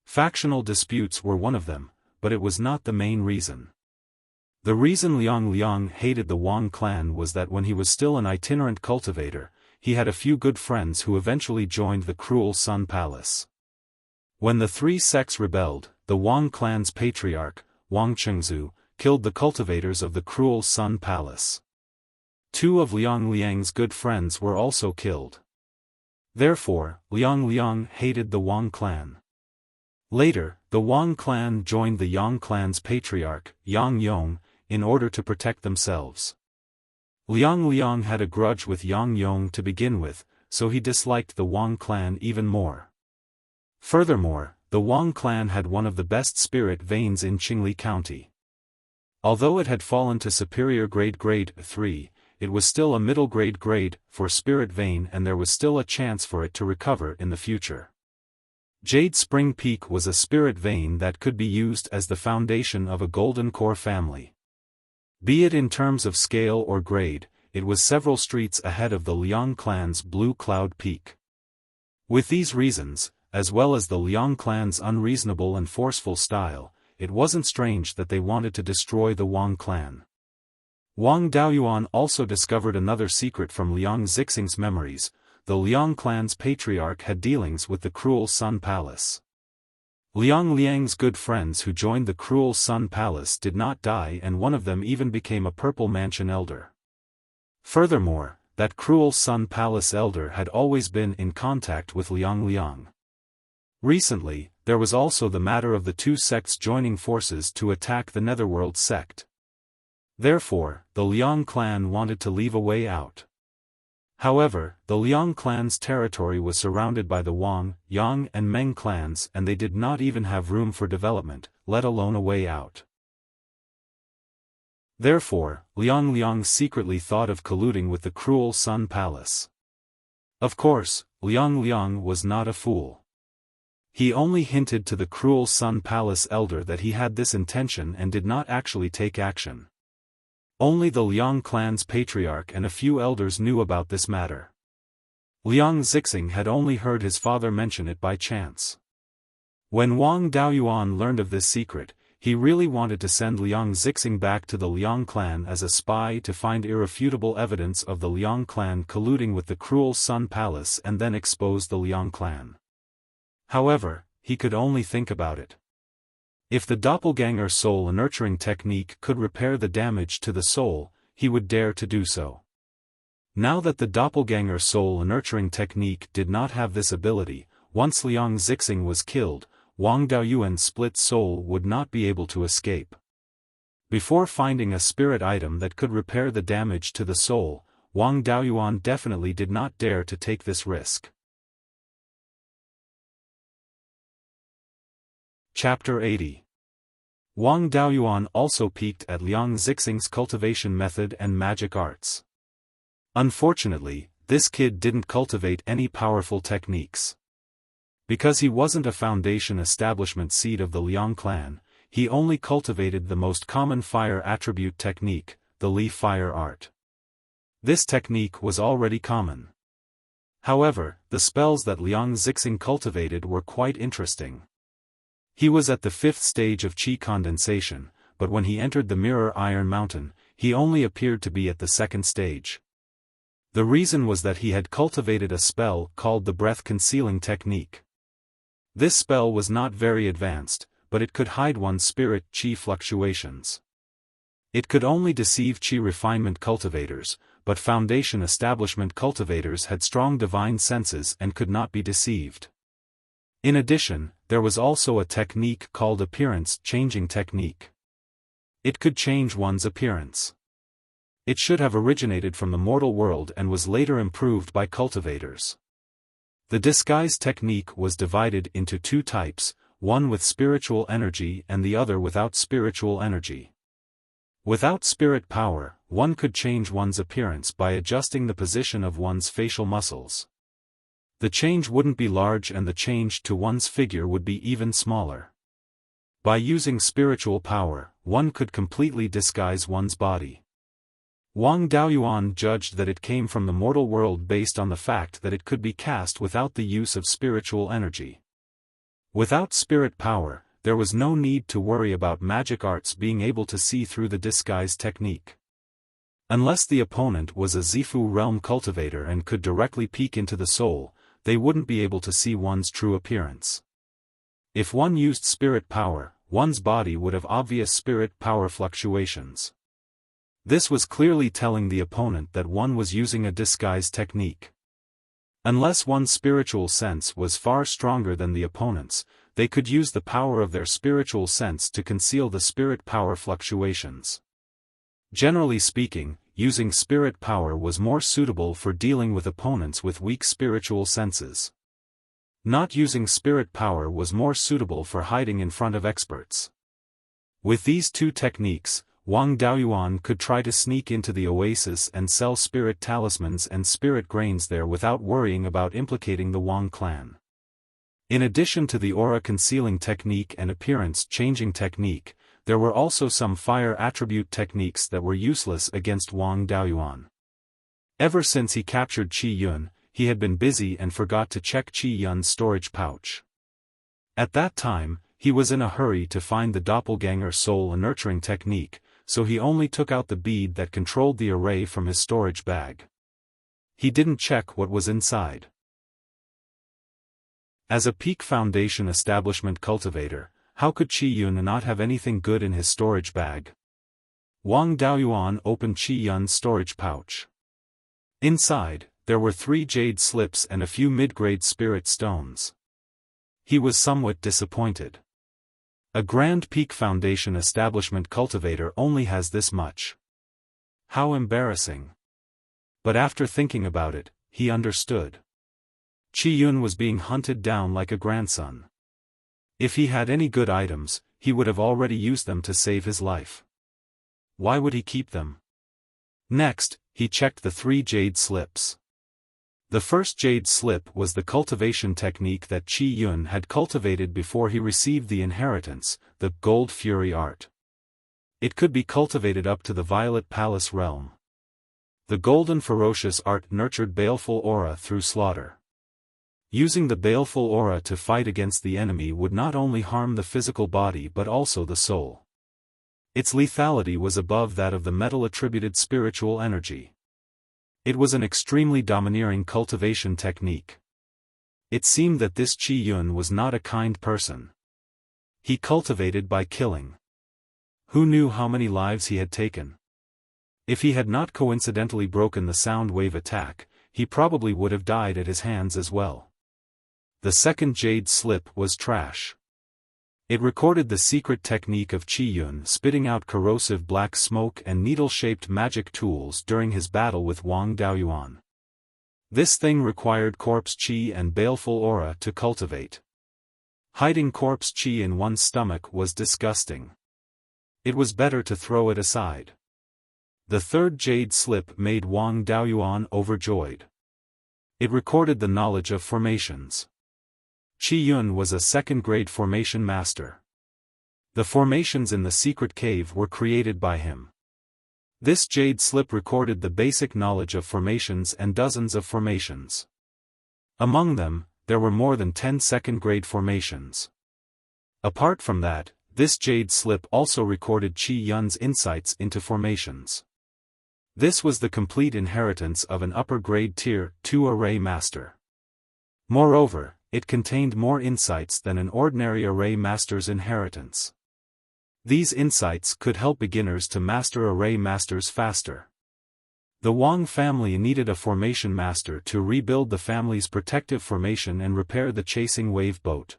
Factional disputes were one of them, but it was not the main reason. The reason Liang hated the Wang clan was that when he was still an itinerant cultivator, he had a few good friends who eventually joined the cruel Sun Palace. When the 3 sects rebelled, the Wang clan's patriarch, Wang Chengzu, killed the cultivators of the cruel Sun Palace. 2 of Liang's good friends were also killed. Therefore, Liang hated the Wang clan. Later, the Wang clan joined the Yang clan's patriarch, Yang Yong, in order to protect themselves. Liang had a grudge with Yang Yong to begin with, so he disliked the Wang clan even more. Furthermore, the Wang clan had one of the best spirit veins in Qingli County. Although it had fallen to superior grade 3, it was still a middle grade for spirit vein, and there was still a chance for it to recover in the future. Jade Spring Peak was a spirit vein that could be used as the foundation of a golden core family. Be it in terms of scale or grade, it was several streets ahead of the Liang clan's Blue Cloud Peak. With these reasons, as well as the Liang clan's unreasonable and forceful style, it wasn't strange that they wanted to destroy the Wang clan. Wang Daoyuan also discovered another secret from Liang Zixing's memories. The Liang clan's patriarch had dealings with the cruel Sun Palace. Liang's good friends who joined the cruel Sun Palace did not die, and one of them even became a Purple Mansion elder. Furthermore, that cruel Sun Palace elder had always been in contact with Liang. Recently, there was also the matter of the 2 sects joining forces to attack the Netherworld sect. Therefore, the Liang clan wanted to leave a way out. However, the Liang clan's territory was surrounded by the Wang, Yang and Meng clans, and they did not even have room for development, let alone a way out. Therefore, Liang secretly thought of colluding with the cruel Sun Palace. Of course, Liang was not a fool. He only hinted to the cruel Sun Palace elder that he had this intention and did not actually take action. Only the Liang clan's patriarch and a few elders knew about this matter. Liang Zixing had only heard his father mention it by chance. When Wang Daoyuan learned of this secret, he really wanted to send Liang Zixing back to the Liang clan as a spy to find irrefutable evidence of the Liang clan colluding with the cruel Sun Palace and then expose the Liang clan. However, he could only think about it. If the doppelganger soul nurturing technique could repair the damage to the soul, he would dare to do so. Now that the doppelganger soul nurturing technique did not have this ability, once Liang Zixing was killed, Wang Daoyuan's split soul would not be able to escape. Before finding a spirit item that could repair the damage to the soul, Wang Daoyuan definitely did not dare to take this risk. Chapter 80. Wang Daoyuan also peeked at Liang Zixing's cultivation method and magic arts. Unfortunately, this kid didn't cultivate any powerful techniques. Because he wasn't a foundation establishment seed of the Liang clan, he only cultivated the most common fire attribute technique, the Li fire art. This technique was already common. However, the spells that Liang Zixing cultivated were quite interesting. He was at the 5th stage of qi condensation, but when he entered the Mirror Iron Mountain, he only appeared to be at the 2nd stage. The reason was that he had cultivated a spell called the Breath Concealing Technique. This spell was not very advanced, but it could hide one's spirit qi fluctuations. It could only deceive qi refinement cultivators, but foundation establishment cultivators had strong divine senses and could not be deceived. In addition, there was also a technique called Appearance Changing Technique. It could change one's appearance. It should have originated from the mortal world and was later improved by cultivators. The disguise technique was divided into 2 types, one with spiritual energy and the other without spiritual energy. Without spirit power, one could change one's appearance by adjusting the position of one's facial muscles. The change wouldn't be large and the change to one's figure would be even smaller. By using spiritual power, one could completely disguise one's body. Wang Daoyuan judged that it came from the mortal world based on the fact that it could be cast without the use of spiritual energy. Without spirit power, there was no need to worry about magic arts being able to see through the disguise technique. Unless the opponent was a Zifu realm cultivator and could directly peek into the soul, they wouldn't be able to see one's true appearance. If one used spirit power, one's body would have obvious spirit power fluctuations. This was clearly telling the opponent that one was using a disguise technique. Unless one's spiritual sense was far stronger than the opponent's, they could use the power of their spiritual sense to conceal the spirit power fluctuations. Generally speaking, using spirit power was more suitable for dealing with opponents with weak spiritual senses. Not using spirit power was more suitable for hiding in front of experts. With these 2 techniques, Wang Daoyuan could try to sneak into the oasis and sell spirit talismans and spirit grains there without worrying about implicating the Wang clan. In addition to the aura concealing technique and appearance changing technique, there were also some fire attribute techniques that were useless against Wang Daoyuan. Ever since he captured Qi Yun, he had been busy and forgot to check Qi Yun's storage pouch. At that time, he was in a hurry to find the doppelganger soul nurturing technique, so he only took out the bead that controlled the array from his storage bag. He didn't check what was inside. As a peak foundation establishment cultivator, how could Qi Yun not have anything good in his storage bag? Wang Daoyuan opened Qi Yun's storage pouch. Inside, there were 3 jade slips and a few mid-grade spirit stones. He was somewhat disappointed. A Grand Peak Foundation establishment cultivator only has this much. How embarrassing. But after thinking about it, he understood. Qi Yun was being hunted down like a grandson. If he had any good items, he would have already used them to save his life. Why would he keep them? Next, he checked the 3 jade slips. The first jade slip was the cultivation technique that Qi Yun had cultivated before he received the inheritance, the Gold Fury art. It could be cultivated up to the Violet Palace realm. The Golden Ferocious art nurtured baleful aura through slaughter. Using the baleful aura to fight against the enemy would not only harm the physical body but also the soul. Its lethality was above that of the metal-attributed spiritual energy. It was an extremely domineering cultivation technique. It seemed that this Qi Yun was not a kind person. He cultivated by killing. Who knew how many lives he had taken? If he had not coincidentally broken the sound wave attack, he probably would have died at his hands as well. The second jade slip was trash. It recorded the secret technique of Qi Yun spitting out corrosive black smoke and needle-shaped magic tools during his battle with Wang Daoyuan. This thing required corpse Qi and baleful aura to cultivate. Hiding corpse Qi in one's stomach was disgusting. It was better to throw it aside. The third jade slip made Wang Daoyuan overjoyed. It recorded the knowledge of formations. Qi Yun was a second-grade formation master. The formations in the secret cave were created by him. This jade slip recorded the basic knowledge of formations and dozens of formations. Among them, there were more than 10 second-grade formations. Apart from that, this jade slip also recorded Qi Yun's insights into formations. This was the complete inheritance of an upper-grade Tier 2 array master. Moreover, it contained more insights than an ordinary array master's inheritance. These insights could help beginners to master array masters faster. The Wang family needed a formation master to rebuild the family's protective formation and repair the chasing wave boat.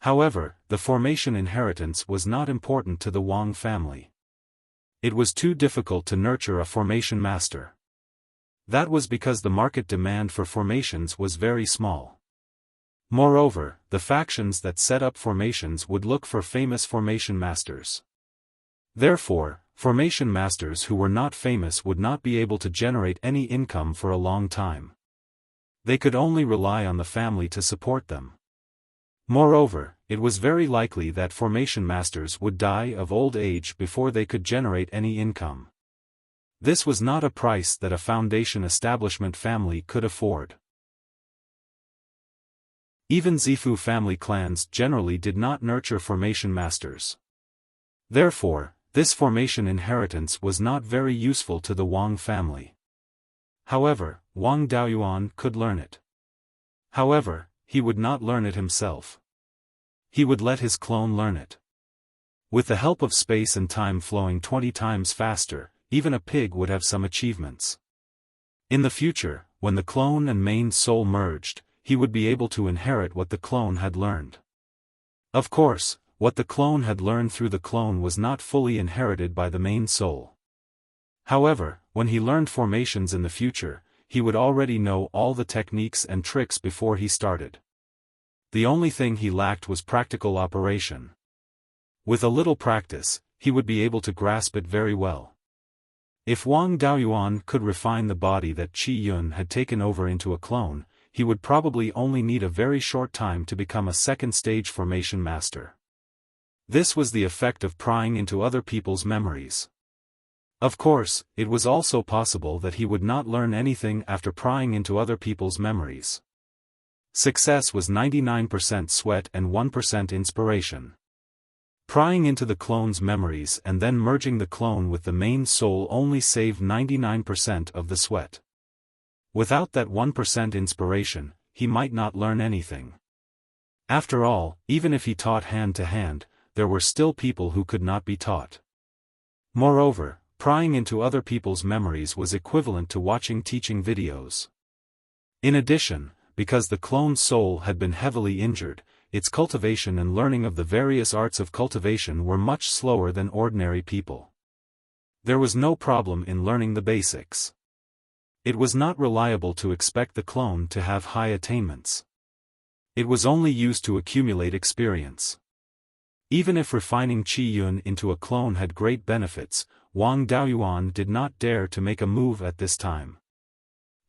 However, the formation inheritance was not important to the Wang family. It was too difficult to nurture a formation master. That was because the market demand for formations was very small. Moreover, the factions that set up formations would look for famous formation masters. Therefore, formation masters who were not famous would not be able to generate any income for a long time. They could only rely on the family to support them. Moreover, it was very likely that formation masters would die of old age before they could generate any income. This was not a price that a foundation establishment family could afford. Even Zifu family clans generally did not nurture formation masters. Therefore, this formation inheritance was not very useful to the Wang family. However, Wang Daoyuan could learn it. However, he would not learn it himself. He would let his clone learn it. With the help of space and time flowing 20 times faster, even a pig would have some achievements. In the future, when the clone and main soul merged, he would be able to inherit what the clone had learned. Of course, what the clone had learned through the clone was not fully inherited by the main soul. However, when he learned formations in the future, he would already know all the techniques and tricks before he started. The only thing he lacked was practical operation. With a little practice, he would be able to grasp it very well. If Wang Daoyuan could refine the body that Qi Yun had taken over into a clone, he would probably only need a very short time to become a second-stage formation master. This was the effect of prying into other people's memories. Of course, it was also possible that he would not learn anything after prying into other people's memories. Success was 99% sweat and 1% inspiration. Prying into the clone's memories and then merging the clone with the main soul only saved 99% of the sweat. Without that 1% inspiration, he might not learn anything. After all, even if he taught hand to hand, there were still people who could not be taught. Moreover, prying into other people's memories was equivalent to watching teaching videos. In addition, because the clone soul had been heavily injured, its cultivation and learning of the various arts of cultivation were much slower than ordinary people. There was no problem in learning the basics. It was not reliable to expect the clone to have high attainments. It was only used to accumulate experience. Even if refining Qi Yun into a clone had great benefits, Wang Daoyuan did not dare to make a move at this time.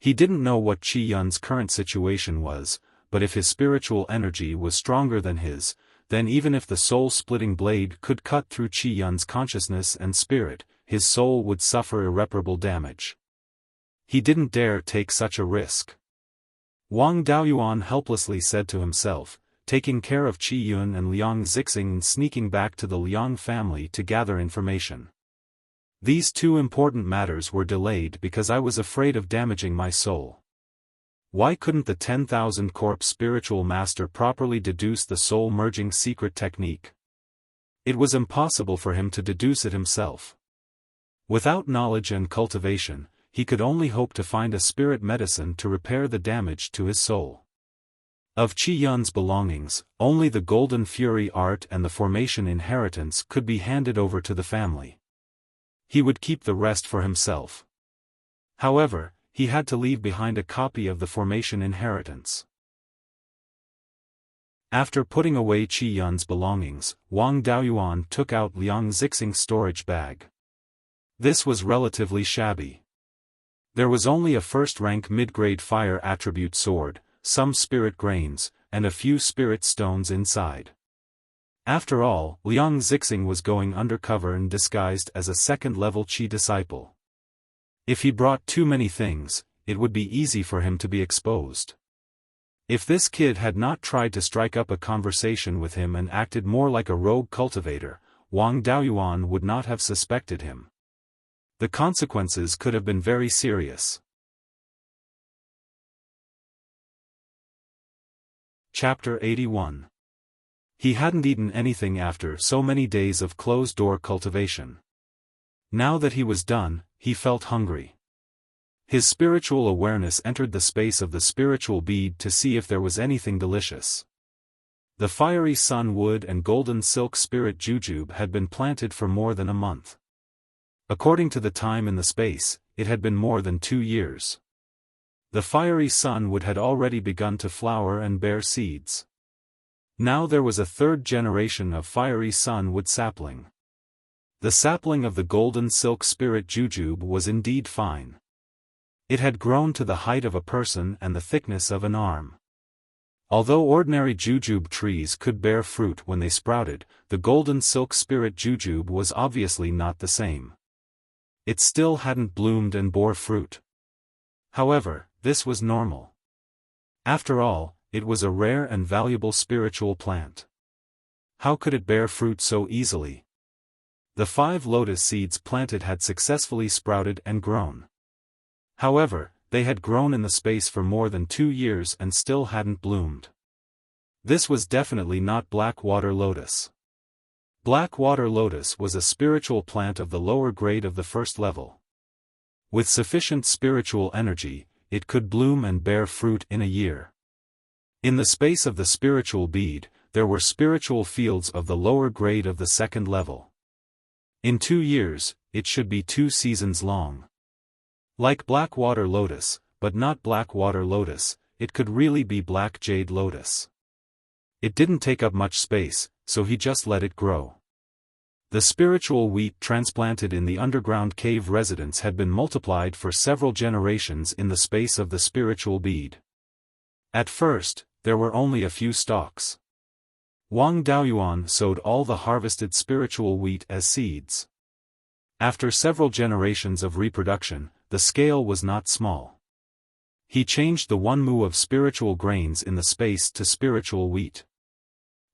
He didn't know what Qi Yun's current situation was, but if his spiritual energy was stronger than his, then even if the soul-splitting blade could cut through Qi Yun's consciousness and spirit, his soul would suffer irreparable damage. He didn't dare take such a risk. Wang Daoyuan helplessly said to himself, taking care of Qi Yun and Liang Zixing and sneaking back to the Liang family to gather information. These two important matters were delayed because I was afraid of damaging my soul. Why couldn't the 10,000 Corpse spiritual master properly deduce the soul-merging secret technique? It was impossible for him to deduce it himself. Without knowledge and cultivation, he could only hope to find a spirit medicine to repair the damage to his soul. Of Qi Yun's belongings, only the Golden Fury art and the formation inheritance could be handed over to the family. He would keep the rest for himself. However, he had to leave behind a copy of the formation inheritance. After putting away Qi Yun's belongings, Wang Daoyuan took out Liang Zixing's storage bag. This was relatively shabby. There was only a first-rank mid-grade fire attribute sword, some spirit grains, and a few spirit stones inside. After all, Liang Zixing was going undercover and disguised as a second-level Qi disciple. If he brought too many things, it would be easy for him to be exposed. If this kid had not tried to strike up a conversation with him and acted more like a rogue cultivator, Wang Daoyuan would not have suspected him. The consequences could have been very serious. Chapter 81. He hadn't eaten anything after so many days of closed-door cultivation. Now that he was done, he felt hungry. His spiritual awareness entered the space of the spiritual bead to see if there was anything delicious. The fiery sun wood and golden silk spirit jujube had been planted for more than a month. According to the time in the space, it had been more than 2 years. The fiery sunwood had already begun to flower and bear seeds. Now there was a third generation of fiery sunwood sapling. The sapling of the golden silk spirit jujube was indeed fine. It had grown to the height of a person and the thickness of an arm. Although ordinary jujube trees could bear fruit when they sprouted, the golden silk spirit jujube was obviously not the same. It still hadn't bloomed and bore fruit. However, this was normal. After all, it was a rare and valuable spiritual plant. How could it bear fruit so easily? The 5 lotus seeds planted had successfully sprouted and grown. However, they had grown in the space for more than 2 years and still hadn't bloomed. This was definitely not black water lotus. Black water lotus was a spiritual plant of the lower grade of the first level. With sufficient spiritual energy, it could bloom and bear fruit in a year. In the space of the spiritual bead, there were spiritual fields of the lower grade of the second level. In 2 years, it should be 2 seasons long. Like black water lotus, but not black water lotus, it could really be black jade lotus. It didn't take up much space, so he just let it grow. The spiritual wheat transplanted in the underground cave residence had been multiplied for several generations in the space of the spiritual bead. At first, there were only a few stalks. Wang Daoyuan sowed all the harvested spiritual wheat as seeds. After several generations of reproduction, the scale was not small. He changed the 1 mu of spiritual grains in the space to spiritual wheat.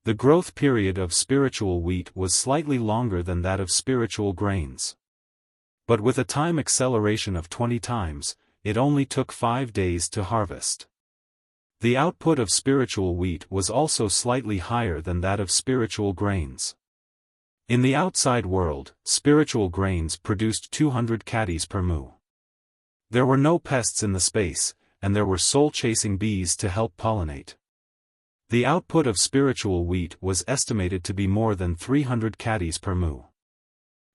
The growth period of spiritual wheat was slightly longer than that of spiritual grains. But with a time acceleration of 20 times, it only took 5 days to harvest. The output of spiritual wheat was also slightly higher than that of spiritual grains. In the outside world, spiritual grains produced 200 caddies per mu. There were no pests in the space, and there were soul-chasing bees to help pollinate. The output of spiritual wheat was estimated to be more than 300 caddies per mu.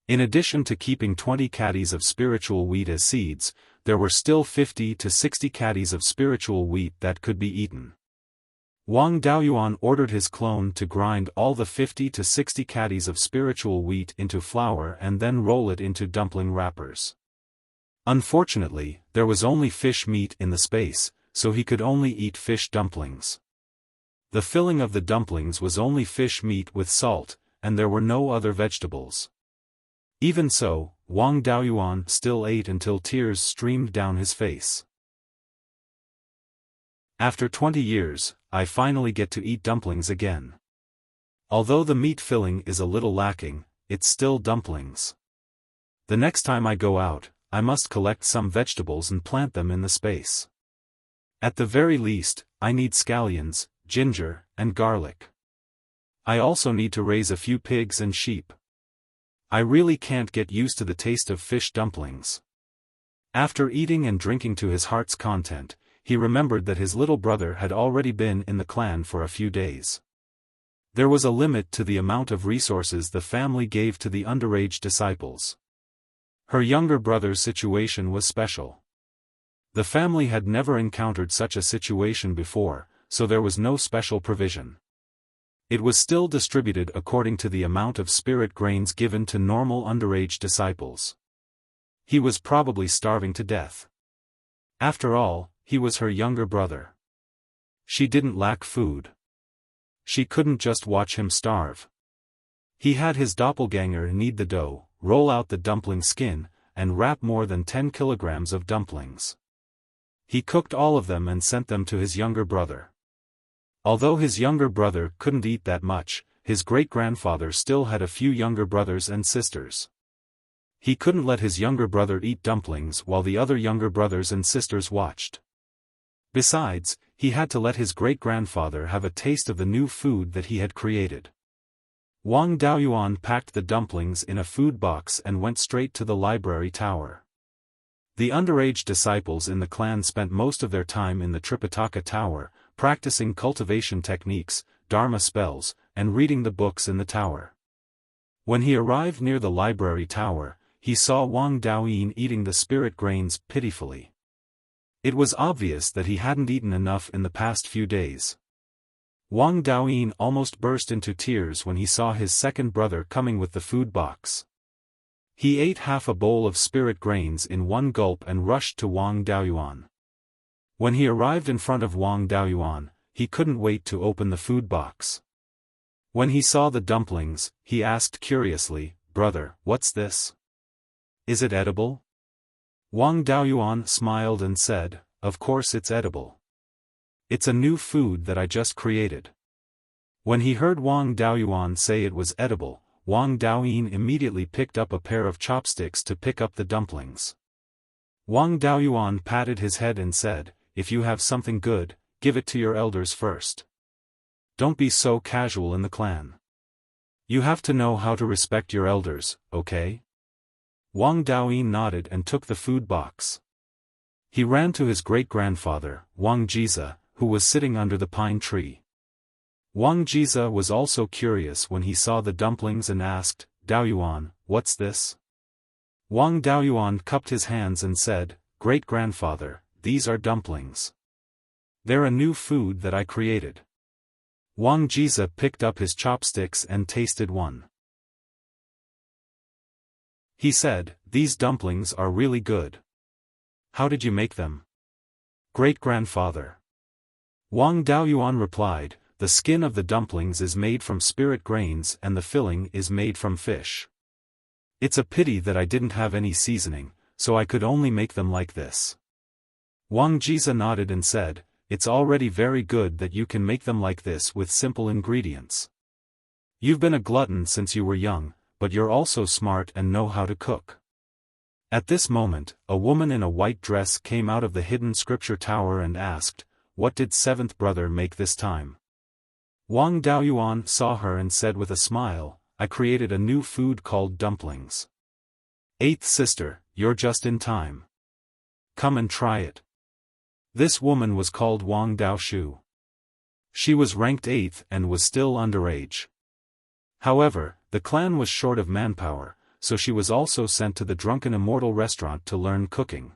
In addition to keeping 20 caddies of spiritual wheat as seeds, there were still 50 to 60 caddies of spiritual wheat that could be eaten. Wang Daoyuan ordered his clone to grind all the 50 to 60 caddies of spiritual wheat into flour and then roll it into dumpling wrappers. Unfortunately, there was only fish meat in the space, so he could only eat fish dumplings. The filling of the dumplings was only fish meat with salt, and there were no other vegetables. Even so, Wang Daoyuan still ate until tears streamed down his face. After 20 years, I finally get to eat dumplings again. Although the meat filling is a little lacking, it's still dumplings. The next time I go out, I must collect some vegetables and plant them in the space. At the very least, I need scallions, ginger, and garlic. I also need to raise a few pigs and sheep. I really can't get used to the taste of fish dumplings. After eating and drinking to his heart's content, he remembered that his little brother had already been in the clan for a few days. There was a limit to the amount of resources the family gave to the underage disciples. Her younger brother's situation was special. The family had never encountered such a situation before, so there was no special provision. It was still distributed according to the amount of spirit grains given to normal underage disciples. He was probably starving to death. After all, he was her younger brother. She didn't lack food. She couldn't just watch him starve. He had his doppelganger knead the dough, roll out the dumpling skin, and wrap more than 10 kilograms of dumplings. He cooked all of them and sent them to his younger brother. Although his younger brother couldn't eat that much, his great-grandfather still had a few younger brothers and sisters. He couldn't let his younger brother eat dumplings while the other younger brothers and sisters watched. Besides, he had to let his great-grandfather have a taste of the new food that he had created. Wang Daoyuan packed the dumplings in a food box and went straight to the library tower. The underage disciples in the clan spent most of their time in the Tripitaka Tower, practicing cultivation techniques, dharma spells, and reading the books in the tower. When he arrived near the library tower, he saw Wang Daoyin eating the spirit grains pitifully. It was obvious that he hadn't eaten enough in the past few days. Wang Daoyin almost burst into tears when he saw his second brother coming with the food box. He ate half a bowl of spirit grains in one gulp and rushed to Wang Daoyuan. When he arrived in front of Wang Daoyuan, he couldn't wait to open the food box. When he saw the dumplings, he asked curiously, "Brother, what's this? Is it edible?" Wang Daoyuan smiled and said, "Of course it's edible. It's a new food that I just created." When he heard Wang Daoyuan say it was edible, Wang Daoyin immediately picked up a pair of chopsticks to pick up the dumplings. Wang Daoyuan patted his head and said, "If you have something good, give it to your elders first. Don't be so casual in the clan. You have to know how to respect your elders, okay?" Wang Daoyin nodded and took the food box. He ran to his great-grandfather, Wang Jiza, who was sitting under the pine tree. Wang Jiza was also curious when he saw the dumplings and asked, "Daoyuan, what's this?" Wang Daoyuan cupped his hands and said, "Great-grandfather, these are dumplings. They're a new food that I created." Wang Jiza picked up his chopsticks and tasted one. He said, "These dumplings are really good. How did you make them?" "Great-grandfather." Wang Daoyuan replied, "The skin of the dumplings is made from spirit grains and the filling is made from fish. It's a pity that I didn't have any seasoning, so I could only make them like this." Wang Jiza nodded and said, "It's already very good that you can make them like this with simple ingredients. You've been a glutton since you were young, but you're also smart and know how to cook." At this moment, a woman in a white dress came out of the hidden scripture tower and asked, "What did seventh brother make this time?" Wang Daoyuan saw her and said with a smile, "I created a new food called dumplings." "Eighth sister, you're just in time. Come and try it." This woman was called Wang Daoshu. She was ranked 8th and was still underage. However, the clan was short of manpower, so she was also sent to the Drunken Immortal restaurant to learn cooking.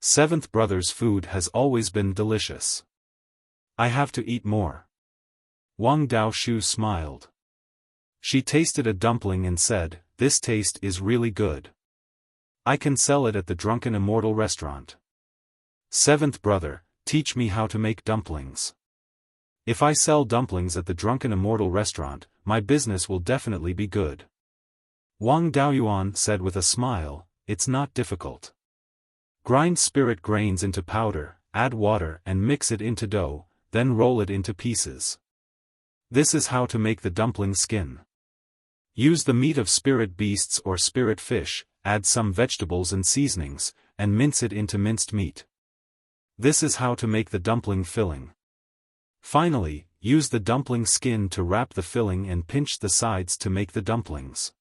Seventh brother's food has always been delicious. I have to eat more. Wang Daoshu smiled. She tasted a dumpling and said, "This taste is really good. I can sell it at the Drunken Immortal restaurant. Seventh brother, teach me how to make dumplings. If I sell dumplings at the Drunken Immortal restaurant, my business will definitely be good." Wang Daoyuan said with a smile, "It's not difficult. Grind spirit grains into powder, add water and mix it into dough, then roll it into pieces. This is how to make the dumpling skin. Use the meat of spirit beasts or spirit fish, add some vegetables and seasonings, and mince it into minced meat. This is how to make the dumpling filling. Finally, use the dumpling skin to wrap the filling and pinch the sides to make the dumplings.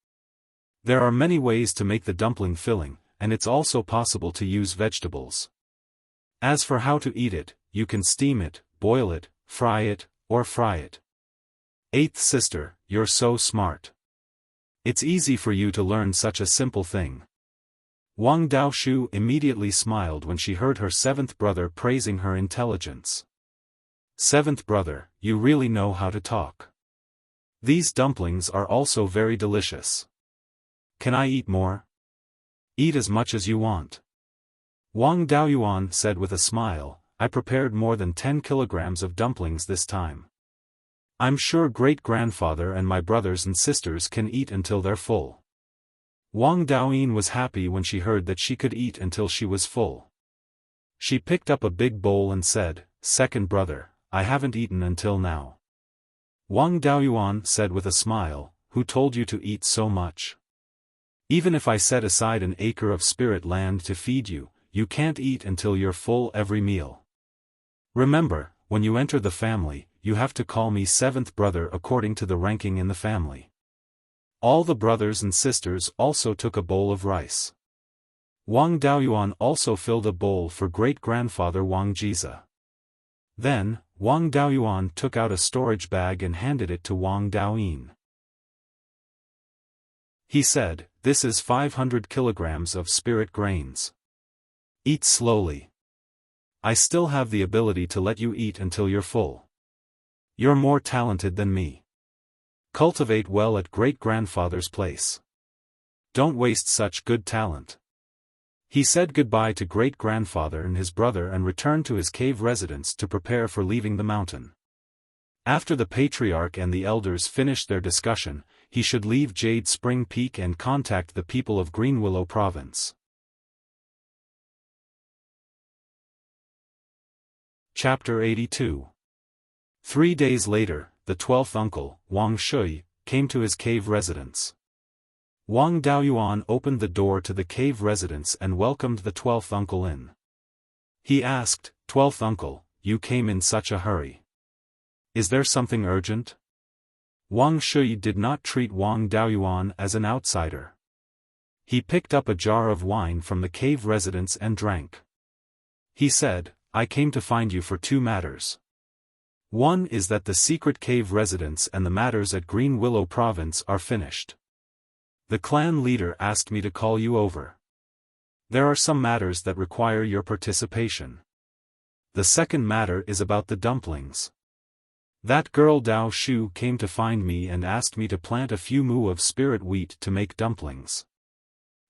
There are many ways to make the dumpling filling, and it's also possible to use vegetables. As for how to eat it, you can steam it, boil it, fry it, or fry it. Eighth sister, you're so smart. It's easy for you to learn such a simple thing. Wang Daoshu immediately smiled when she heard her seventh brother praising her intelligence. Seventh brother, you really know how to talk. These dumplings are also very delicious. Can I eat more? Eat as much as you want. Wang Daoyuan said with a smile, I prepared more than 10 kilograms of dumplings this time. I'm sure great-grandfather and my brothers and sisters can eat until they're full. Wang Daoyin was happy when she heard that she could eat until she was full. She picked up a big bowl and said, Second brother, I haven't eaten until now. Wang Daoyuan said with a smile, Who told you to eat so much? Even if I set aside an acre of spirit land to feed you, you can't eat until you're full every meal. Remember, when you enter the family, you have to call me seventh brother according to the ranking in the family. All the brothers and sisters also took a bowl of rice. Wang Daoyuan also filled a bowl for great-grandfather Wang Jiza. Then, Wang Daoyuan took out a storage bag and handed it to Wang Daoyin. He said, This is 500 kilograms of spirit grains. Eat slowly. I still have the ability to let you eat until you're full. You're more talented than me. Cultivate well at great-grandfather's place. Don't waste such good talent. He said goodbye to great-grandfather and his brother and returned to his cave residence to prepare for leaving the mountain. After the patriarch and the elders finished their discussion, he should leave Jade Spring Peak and contact the people of Green Willow Province. Chapter 82. 3 days later, the 12th uncle, Wang Shui, came to his cave residence. Wang Daoyuan opened the door to the cave residence and welcomed the 12th uncle in. He asked, 12th uncle, you came in such a hurry. Is there something urgent? Wang Shui did not treat Wang Daoyuan as an outsider. He picked up a jar of wine from the cave residence and drank. He said, I came to find you for 2 matters. One is that the secret cave residence and the matters at Green Willow Province are finished. The clan leader asked me to call you over. There are some matters that require your participation. The second matter is about the dumplings. That girl Dao Shu came to find me and asked me to plant a few mu of spirit wheat to make dumplings.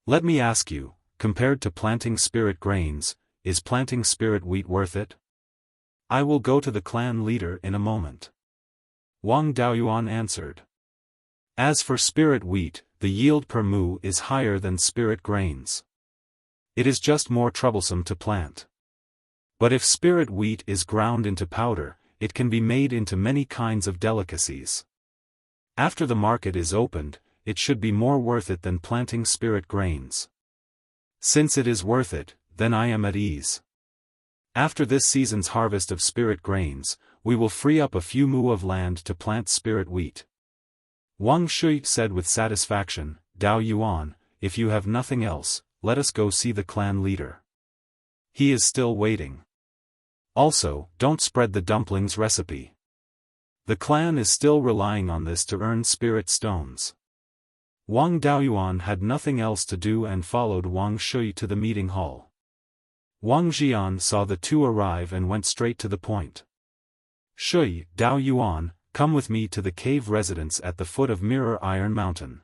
Let me ask you, compared to planting spirit grains, is planting spirit wheat worth it? I will go to the clan leader in a moment. Wang Daoyuan answered. As for spirit wheat, the yield per mu is higher than spirit grains. It is just more troublesome to plant. But if spirit wheat is ground into powder, it can be made into many kinds of delicacies. After the market is opened, it should be more worth it than planting spirit grains. Since it is worth it, then I am at ease. After this season's harvest of spirit grains, we will free up a few mu of land to plant spirit wheat. Wang Shui said with satisfaction, Dao Yuan, if you have nothing else, let us go see the clan leader. He is still waiting. Also, don't spread the dumplings recipe. The clan is still relying on this to earn spirit stones. Wang Daoyuan had nothing else to do and followed Wang Shui to the meeting hall. Wang Jian saw the two arrive and went straight to the point. Shui, Dao Yuan, come with me to the cave residence at the foot of Mirror Iron Mountain.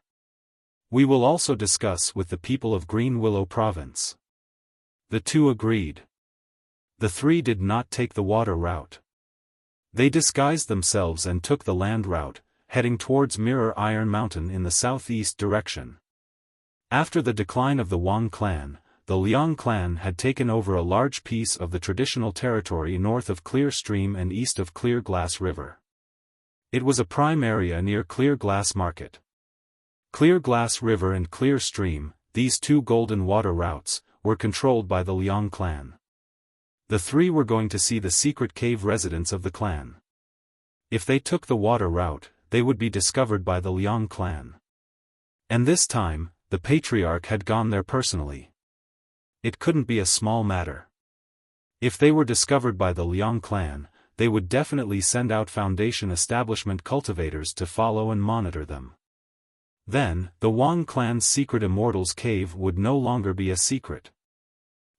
We will also discuss with the people of Green Willow Province. The two agreed. The three did not take the water route. They disguised themselves and took the land route, heading towards Mirror Iron Mountain in the southeast direction. After the decline of the Wang clan, the Liang clan had taken over a large piece of the traditional territory north of Clear Stream and east of Clear Glass River. It was a prime area near Clear Glass Market. Clear Glass River and Clear Stream, these two golden water routes, were controlled by the Liang clan. The three were going to see the secret cave residence of the clan. If they took the water route, they would be discovered by the Liang clan. And this time, the patriarch had gone there personally. It couldn't be a small matter. If they were discovered by the Liang clan, they would definitely send out Foundation establishment cultivators to follow and monitor them. Then, the Wang clan's secret Immortal's cave would no longer be a secret.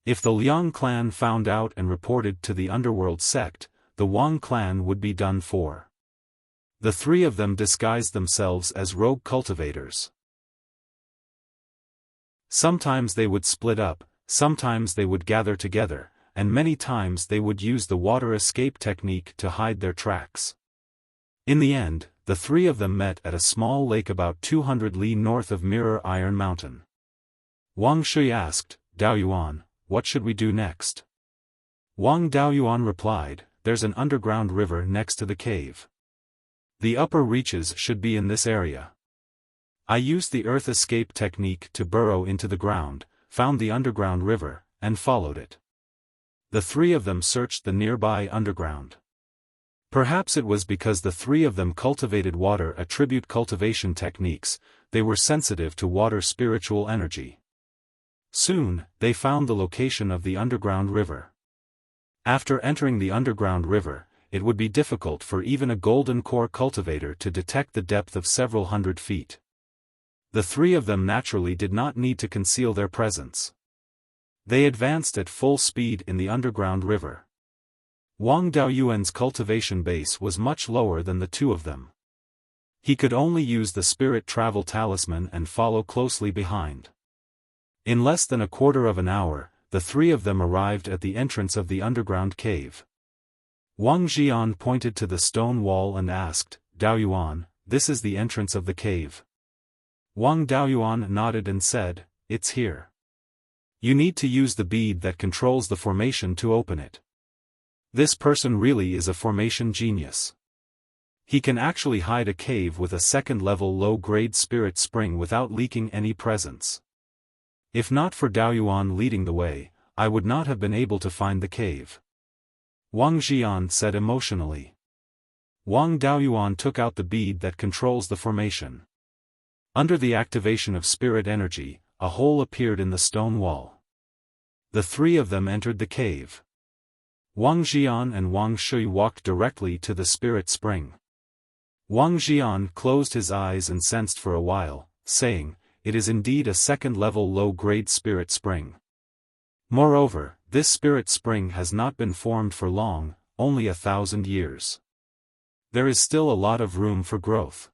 If the Liang clan found out and reported to the underworld sect, the Wang clan would be done for. The three of them disguised themselves as rogue cultivators. Sometimes they would split up, sometimes they would gather together, and many times they would use the water escape technique to hide their tracks. In the end, the three of them met at a small lake about 200 li north of Mirror Iron Mountain. Wang Shui asked, "Daoyuan, what should we do next?" Wang Daoyuan replied, "There's an underground river next to the cave. The upper reaches should be in this area. I used the earth escape technique to burrow into the ground, found the underground river, and followed it." The three of them searched the nearby underground. Perhaps it was because the three of them cultivated water attribute cultivation techniques, they were sensitive to water spiritual energy. Soon, they found the location of the underground river. After entering the underground river, it would be difficult for even a golden core cultivator to detect the depth of several hundred feet. The three of them naturally did not need to conceal their presence. They advanced at full speed in the underground river. Wang Daoyuan's cultivation base was much lower than the two of them. He could only use the spirit travel talisman and follow closely behind. In less than a quarter of an hour, the three of them arrived at the entrance of the underground cave. Wang Jian pointed to the stone wall and asked, "Daoyuan, this is the entrance of the cave." Wang Daoyuan nodded and said, "It's here. You need to use the bead that controls the formation to open it." This person really is a formation genius. He can actually hide a cave with a second-level low-grade spirit spring without leaking any presence. If not for Daoyuan leading the way, I would not have been able to find the cave. Wang Jian said emotionally. Wang Daoyuan took out the bead that controls the formation. Under the activation of spirit energy, a hole appeared in the stone wall. The three of them entered the cave. Wang Jian and Wang Shui walked directly to the spirit spring. Wang Jian closed his eyes and sensed for a while, saying, "It is indeed a second-level low-grade spirit spring." Moreover, this spirit spring has not been formed for long, only 1,000 years. There is still a lot of room for growth.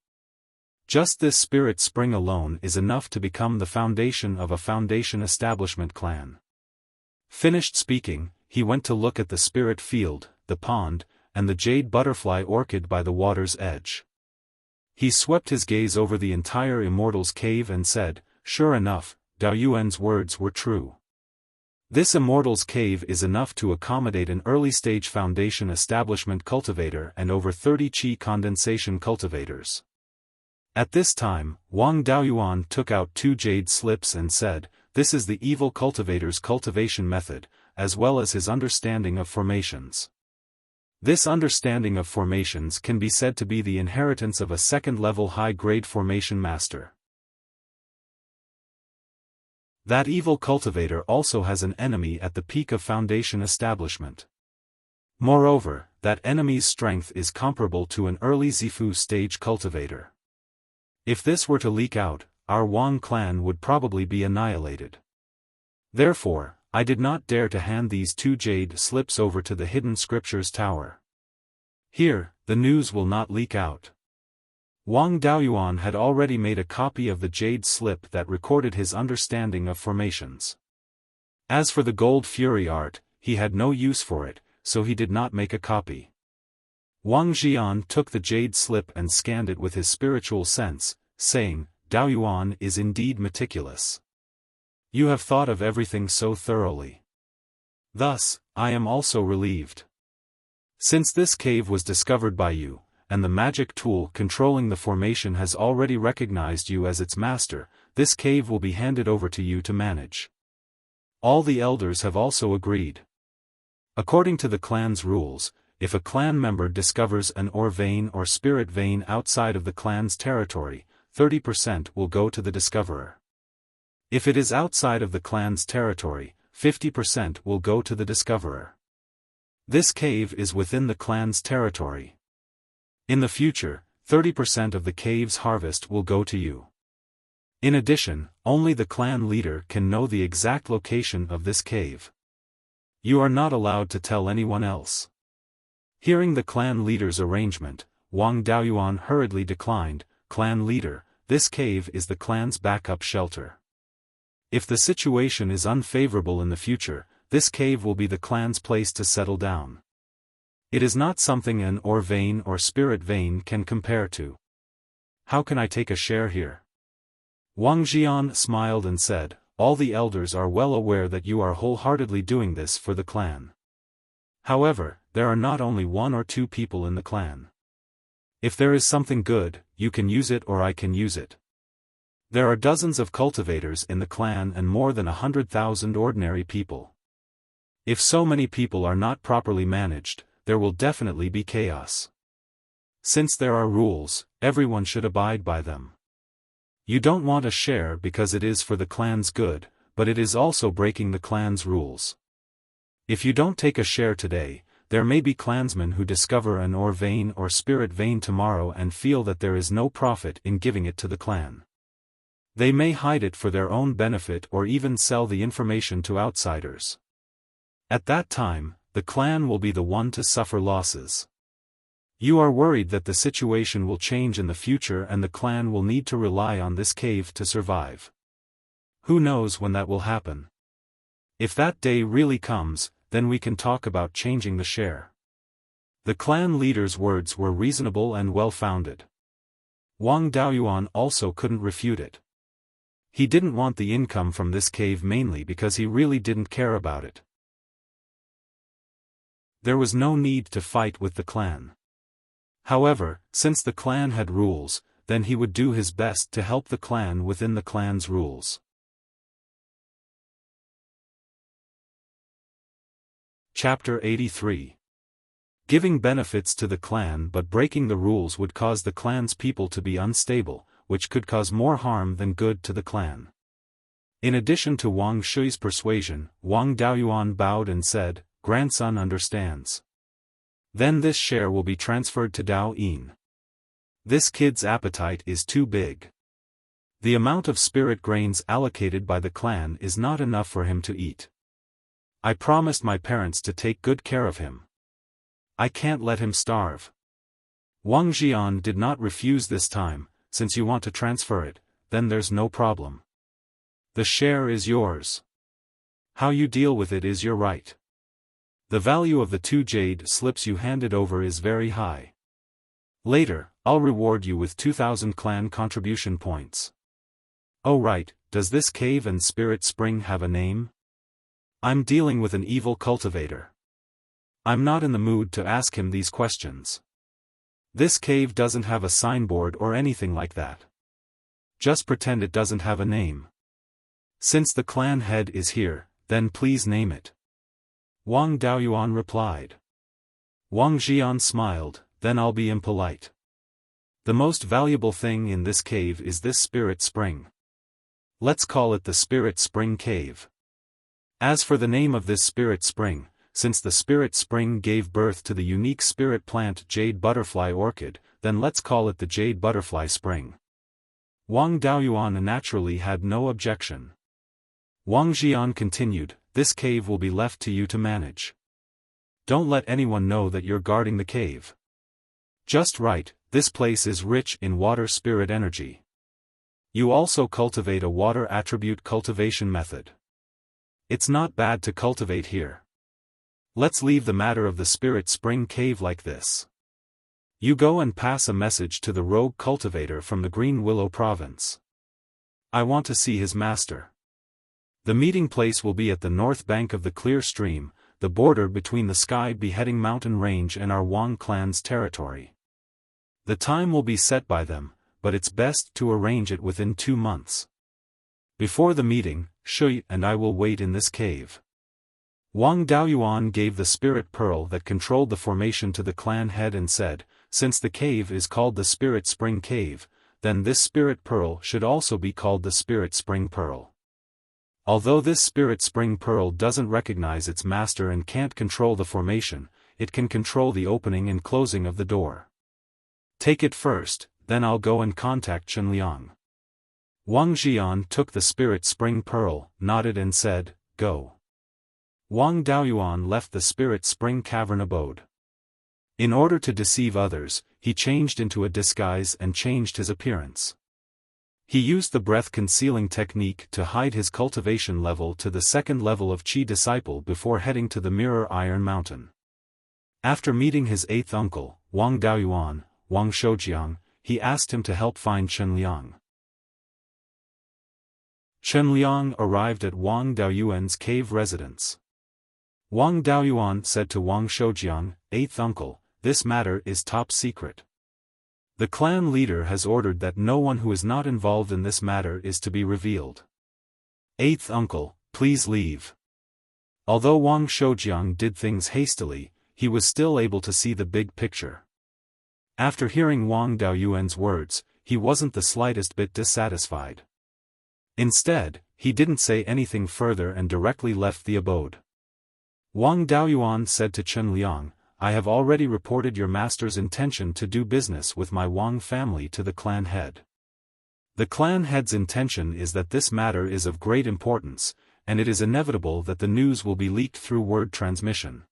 Just this spirit spring alone is enough to become the foundation of a foundation establishment clan. Finished speaking, he went to look at the spirit field, the pond, and the jade butterfly orchid by the water's edge. He swept his gaze over the entire Immortal's cave and said, "Sure enough, Daoyuan's words were true. This Immortal's cave is enough to accommodate an early-stage foundation establishment cultivator and over 30 qi condensation cultivators." At this time, Wang Daoyuan took out 2 jade slips and said, "This is the evil cultivator's cultivation method, as well as his understanding of formations. This understanding of formations can be said to be the inheritance of a second-level high-grade formation master. That evil cultivator also has an enemy at the peak of foundation establishment. Moreover, that enemy's strength is comparable to an early Zifu stage cultivator. If this were to leak out, our Wang clan would probably be annihilated. Therefore, I did not dare to hand these 2 jade slips over to the Hidden Scriptures Tower. Here, the news will not leak out." Wang Daoyuan had already made a copy of the jade slip that recorded his understanding of formations. As for the Gold Fury art, he had no use for it, so he did not make a copy. Wang Jian took the jade slip and scanned it with his spiritual sense, saying, "Daoyuan is indeed meticulous. You have thought of everything so thoroughly. Thus, I am also relieved. Since this cave was discovered by you, and the magic tool controlling the formation has already recognized you as its master, this cave will be handed over to you to manage. All the elders have also agreed." According to the clan's rules, if a clan member discovers an ore vein or spirit vein outside of the clan's territory, 30% will go to the discoverer. If it is outside of the clan's territory, 50% will go to the discoverer. This cave is within the clan's territory. In the future, 30% of the cave's harvest will go to you. In addition, only the clan leader can know the exact location of this cave. You are not allowed to tell anyone else. Hearing the clan leader's arrangement, Wang Daoyuan hurriedly declined. Clan leader, this cave is the clan's backup shelter. If the situation is unfavorable in the future, this cave will be the clan's place to settle down. It is not something an ore vein or spirit vein can compare to. How can I take a share here? Wang Jian smiled and said, all the elders are well aware that you are wholeheartedly doing this for the clan. However, there are not only 1 or 2 people in the clan. If there is something good, you can use it or I can use it. There are dozens of cultivators in the clan and more than 100,000 ordinary people. If so many people are not properly managed, there will definitely be chaos. Since there are rules, everyone should abide by them. You don't want a share because it is for the clan's good, but it is also breaking the clan's rules. If you don't take a share today, there may be clansmen who discover an ore vein or spirit vein tomorrow and feel that there is no profit in giving it to the clan. They may hide it for their own benefit or even sell the information to outsiders. At that time, the clan will be the one to suffer losses. You are worried that the situation will change in the future and the clan will need to rely on this cave to survive. Who knows when that will happen? If that day really comes, then we can talk about changing the share. The clan leader's words were reasonable and well-founded. Wang Daoyuan also couldn't refute it. He didn't want the income from this cave mainly because he really didn't care about it. There was no need to fight with the clan. However, since the clan had rules, then he would do his best to help the clan within the clan's rules. Chapter 83. Giving benefits to the clan but breaking the rules would cause the clan's people to be unstable, which could cause more harm than good to the clan. In addition to Wang Shui's persuasion, Wang Daoyuan bowed and said, "Grandson understands. Then this share will be transferred to Dao Yin. This kid's appetite is too big. The amount of spirit grains allocated by the clan is not enough for him to eat. I promised my parents to take good care of him. I can't let him starve." Wang Jian did not refuse this time. Since you want to transfer it, then there's no problem. The share is yours. How you deal with it is your right. The value of the 2 jade slips you handed over is very high. Later, I'll reward you with 2,000 clan contribution points. Oh right, does this cave and spirit spring have a name? I'm dealing with an evil cultivator. I'm not in the mood to ask him these questions. This cave doesn't have a signboard or anything like that. Just pretend it doesn't have a name. Since the clan head is here, then please name it. Wang Daoyuan replied. Wang Jian smiled, then I'll be impolite. The most valuable thing in this cave is this spirit spring. Let's call it the Spirit Spring Cave. As for the name of this spirit spring, since the spirit spring gave birth to the unique spirit plant Jade Butterfly Orchid, then let's call it the Jade Butterfly Spring. Wang Daoyuan naturally had no objection. Wang Jian continued, this cave will be left to you to manage. Don't let anyone know that you're guarding the cave. Just right, this place is rich in water spirit energy. You also cultivate a water attribute cultivation method. It's not bad to cultivate here. Let's leave the matter of the Spirit Spring Cave like this. You go and pass a message to the rogue cultivator from the Green Willow province. I want to see his master. The meeting place will be at the north bank of the clear stream, the border between the Sky Beheading Mountain Range and our Wang clan's territory. The time will be set by them, but it's best to arrange it within 2 months. Before the meeting, Shui and I will wait in this cave. Wang Daoyuan gave the spirit pearl that controlled the formation to the clan head and said, since the cave is called the Spirit Spring Cave, then this spirit pearl should also be called the Spirit Spring Pearl. Although this Spirit Spring Pearl doesn't recognize its master and can't control the formation, it can control the opening and closing of the door. Take it first, then I'll go and contact Chenliang. Wang Xian took the Spirit Spring Pearl, nodded and said, go. Wang Daoyuan left the Spirit Spring Cavern abode. In order to deceive others, he changed into a disguise and changed his appearance. He used the breath-concealing technique to hide his cultivation level to the second level of Qi disciple before heading to the Mirror Iron Mountain. After meeting his eighth uncle, Wang Daoyuan, Wang Shoujiang, he asked him to help find Chenliang. Chenliang arrived at Wang Daoyuan's cave residence. Wang Daoyuan said to Wang Shoujiang, eighth uncle, this matter is top secret. The clan leader has ordered that no one who is not involved in this matter is to be revealed. Eighth uncle, please leave. Although Wang Shoujiang did things hastily, he was still able to see the big picture. After hearing Wang Daoyuan's words, he wasn't the slightest bit dissatisfied. Instead, he didn't say anything further and directly left the abode. Wang Daoyuan said to Chenliang, I have already reported your master's intention to do business with my Wang family to the clan head. The clan head's intention is that this matter is of great importance, and it is inevitable that the news will be leaked through word transmission.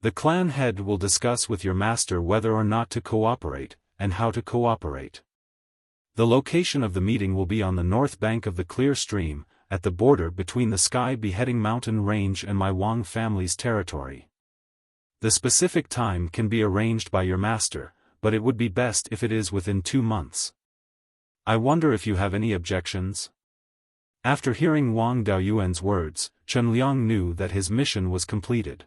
The clan head will discuss with your master whether or not to cooperate, and how to cooperate. The location of the meeting will be on the north bank of the Clear Stream, at the border between the Sky Beheading Mountain Range and my Wang family's territory. The specific time can be arranged by your master, but it would be best if it is within 2 months. I wonder if you have any objections? After hearing Wang Daoyuan's words, Chenliang knew that his mission was completed.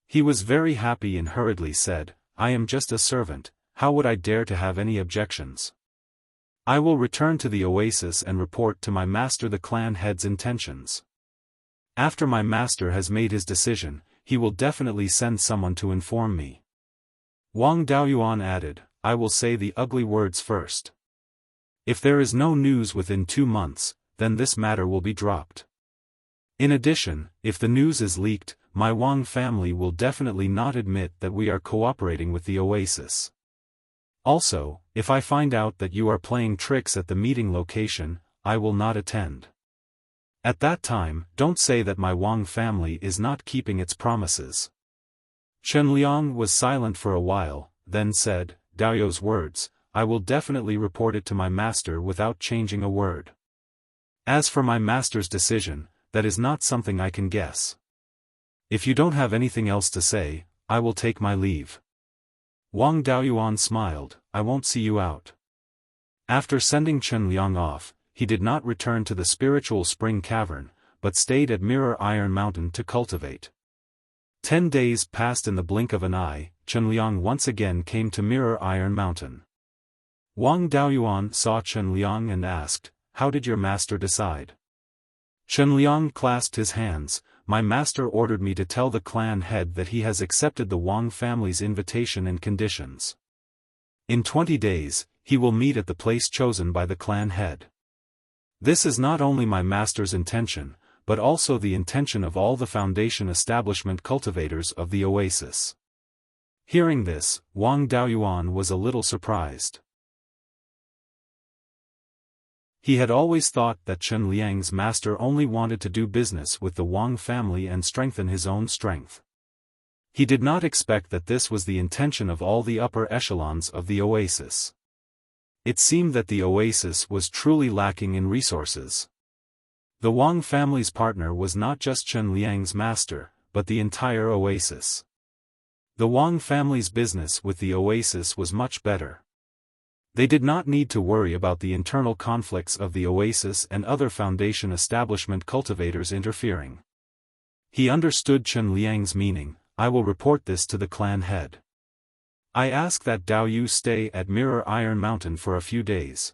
He was very happy and hurriedly said, I am just a servant, how would I dare to have any objections? I will return to the oasis and report to my master the clan head's intentions. After my master has made his decision, he will definitely send someone to inform me. Wang Daoyuan added, I will say the ugly words first. If there is no news within 2 months, then this matter will be dropped. In addition, if the news is leaked, my Wang family will definitely not admit that we are cooperating with the oasis. Also, if I find out that you are playing tricks at the meeting location, I will not attend. At that time, don't say that my Wang family is not keeping its promises. Chenliang was silent for a while, then said, Daoyu's words, I will definitely report it to my master without changing a word. As for my master's decision, that is not something I can guess. If you don't have anything else to say, I will take my leave. Wang Daoyuan smiled, I won't see you out. After sending Chenliang off, he did not return to the spiritual spring cavern, but stayed at Mirror Iron Mountain to cultivate. 10 days passed in the blink of an eye. Chenliang once again came to Mirror Iron Mountain. Wang Daoyuan saw Chenliang and asked, how did your master decide? Chenliang clasped his hands, my master ordered me to tell the clan head that he has accepted the Wang family's invitation and conditions. In 20 days, he will meet at the place chosen by the clan head. This is not only my master's intention, but also the intention of all the foundation establishment cultivators of the oasis. Hearing this, Wang Daoyuan was a little surprised. He had always thought that Chenliang's master only wanted to do business with the Wang family and strengthen his own strength. He did not expect that this was the intention of all the upper echelons of the oasis. It seemed that the oasis was truly lacking in resources. The Wang family's partner was not just Chenliang's master, but the entire oasis. The Wang family's business with the oasis was much better. They did not need to worry about the internal conflicts of the oasis and other foundation establishment cultivators interfering. He understood Chenliang's meaning, I will report this to the clan head. I ask that Daoyu stay at Mirror Iron Mountain for a few days.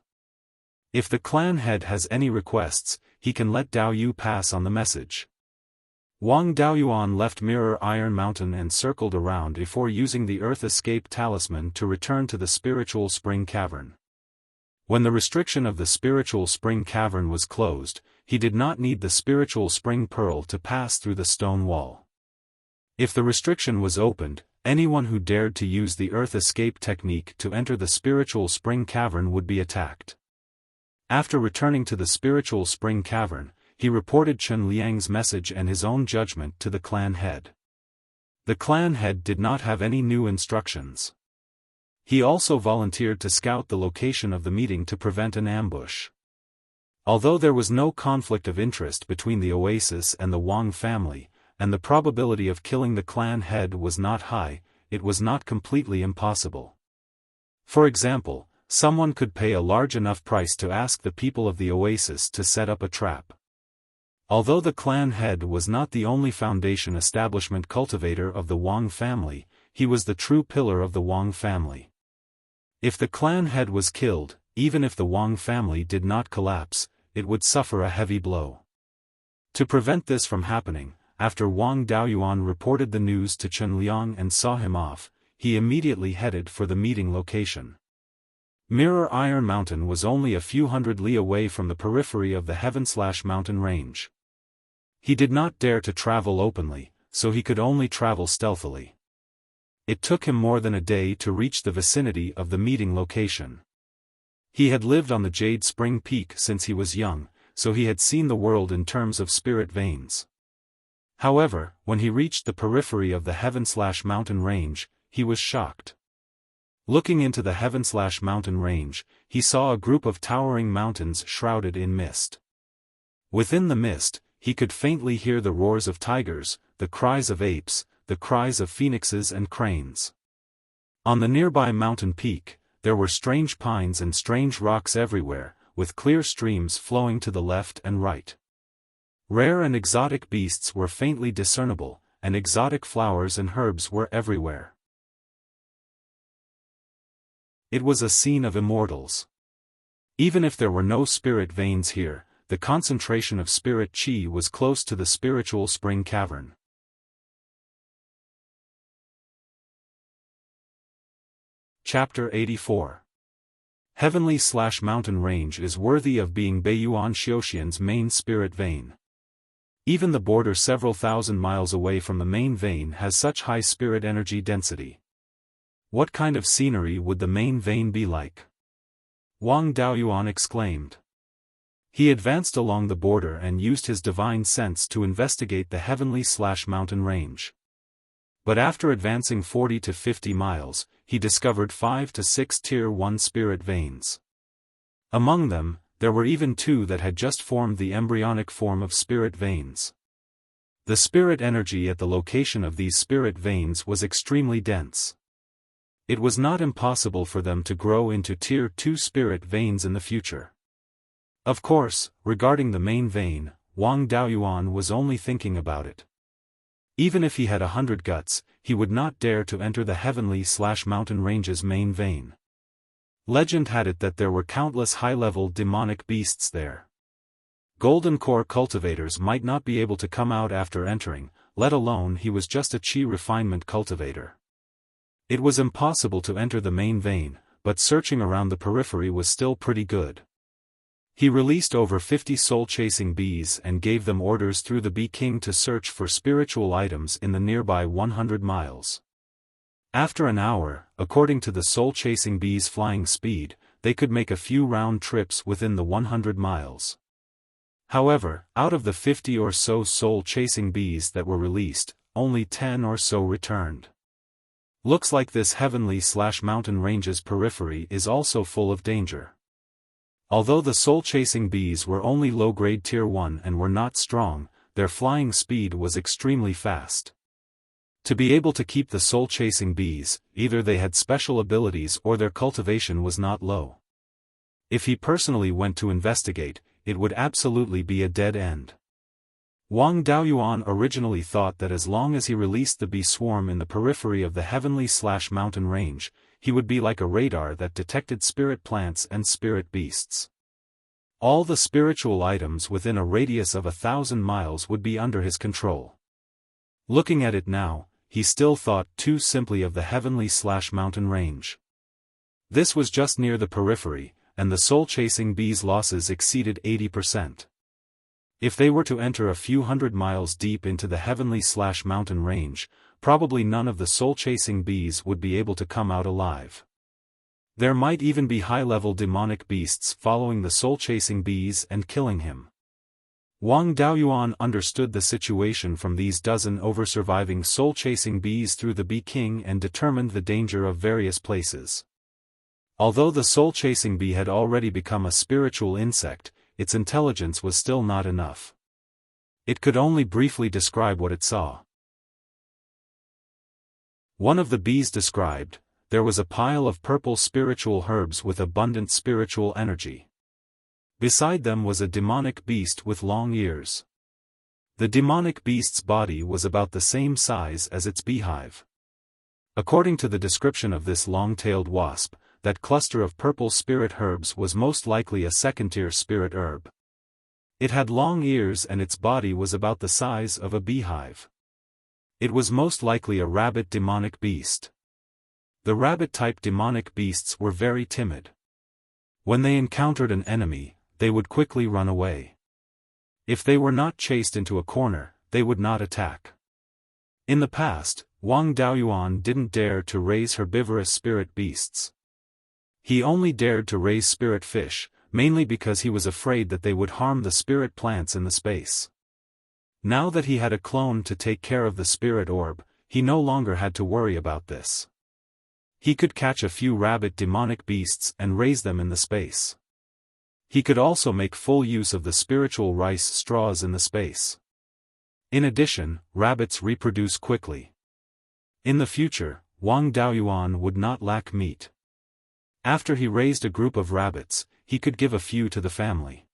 If the clan head has any requests, he can let Daoyu pass on the message. Wang Daoyuan left Mirror Iron Mountain and circled around before using the Earth Escape Talisman to return to the Spiritual Spring Cavern. When the restriction of the Spiritual Spring Cavern was closed, he did not need the Spiritual Spring Pearl to pass through the stone wall. If the restriction was opened, anyone who dared to use the Earth Escape technique to enter the Spiritual Spring Cavern would be attacked. After returning to the Spiritual Spring Cavern, he reported Chen Liang's message and his own judgment to the clan head. The clan head did not have any new instructions. He also volunteered to scout the location of the meeting to prevent an ambush. Although there was no conflict of interest between the Oasis and the Wang family, and the probability of killing the clan head was not high, it was not completely impossible. For example, someone could pay a large enough price to ask the people of the Oasis to set up a trap. Although the clan head was not the only foundation establishment cultivator of the Wang family, he was the true pillar of the Wang family. If the clan head was killed, even if the Wang family did not collapse, it would suffer a heavy blow. To prevent this from happening, after Wang Daoyuan reported the news to Chen Liang and saw him off, he immediately headed for the meeting location. Mirror Iron Mountain was only a few hundred li away from the periphery of the Heaven/Mountain range. He did not dare to travel openly, so he could only travel stealthily. It took him more than a day to reach the vicinity of the meeting location. He had lived on the Jade Spring Peak since he was young, so he had seen the world in terms of spirit veins. However, when he reached the periphery of the Heaven/Mountain range, he was shocked. Looking into the Heaven/Mountain range, he saw a group of towering mountains shrouded in mist. Within the mist, he could faintly hear the roars of tigers, the cries of apes, the cries of phoenixes and cranes. On the nearby mountain peak, there were strange pines and strange rocks everywhere, with clear streams flowing to the left and right. Rare and exotic beasts were faintly discernible, and exotic flowers and herbs were everywhere. It was a scene of immortals. Even if there were no spirit veins here, the concentration of spirit chi was close to the Spiritual Spring Cavern. Chapter 84. Heavenly/Mountain Range is worthy of being Beiyuan Xiaoxian's main spirit vein. Even the border several thousand miles away from the main vein has such high spirit energy density. What kind of scenery would the main vein be like? Wang Daoyuan exclaimed. He advanced along the border and used his divine sense to investigate the Heavenly/Mountain Range. But after advancing 40 to 50 miles, he discovered 5 to 6 Tier 1 spirit veins. Among them, there were even 2 that had just formed the embryonic form of spirit veins. The spirit energy at the location of these spirit veins was extremely dense. It was not impossible for them to grow into Tier 2 spirit veins in the future. Of course, regarding the main vein, Wang Daoyuan was only thinking about it. Even if he had 100 guts, he would not dare to enter the Heavenly/Mountain Range's main vein. Legend had it that there were countless high-level demonic beasts there. Golden Core cultivators might not be able to come out after entering, let alone he was just a chi refinement cultivator. It was impossible to enter the main vein, but searching around the periphery was still pretty good. He released over 50 soul-chasing bees and gave them orders through the Bee King to search for spiritual items in the nearby 100 miles. After an hour, according to the soul-chasing bees' flying speed, they could make a few round trips within the 100 miles. However, out of the 50 or so soul-chasing bees that were released, only 10 or so returned. Looks like this Heavenly/Mountain Range's periphery is also full of danger. Although the soul-chasing bees were only low-grade Tier 1 and were not strong, their flying speed was extremely fast. To be able to keep the soul-chasing bees, either they had special abilities or their cultivation was not low. If he personally went to investigate, it would absolutely be a dead end. Wang Daoyuan originally thought that as long as he released the bee swarm in the periphery of the Heavenly/Mountain Range, he would be like a radar that detected spirit plants and spirit beasts. All the spiritual items within a radius of 1,000 miles would be under his control. Looking at it now, he still thought too simply of the heavenly/mountain range. This was just near the periphery, and the soul-chasing bees' losses exceeded 80%. If they were to enter a few hundred miles deep into the heavenly/mountain range, probably none of the soul-chasing bees would be able to come out alive. There might even be high-level demonic beasts following the soul-chasing bees and killing him. Wang Daoyuan understood the situation from these dozen over-surviving soul-chasing bees through the Bee King and determined the danger of various places. Although the soul-chasing bee had already become a spiritual insect, its intelligence was still not enough. It could only briefly describe what it saw. One of the bees described, there was a pile of purple spiritual herbs with abundant spiritual energy. Beside them was a demonic beast with long ears. The demonic beast's body was about the same size as its beehive. According to the description of this long-tailed wasp, that cluster of purple spirit herbs was most likely a second-tier spirit herb. It had long ears and its body was about the size of a beehive. It was most likely a rabbit demonic beast. The rabbit-type demonic beasts were very timid. When they encountered an enemy, they would quickly run away. If they were not chased into a corner, they would not attack. In the past, Wang Daoyuan didn't dare to raise herbivorous spirit beasts. He only dared to raise spirit fish, mainly because he was afraid that they would harm the spirit plants in the space. Now that he had a clone to take care of the spirit orb, he no longer had to worry about this. He could catch a few rabbit demonic beasts and raise them in the space. He could also make full use of the spiritual rice straws in the space. In addition, rabbits reproduce quickly. In the future, Wang Daoyuan would not lack meat. After he raised a group of rabbits, he could give a few to the family.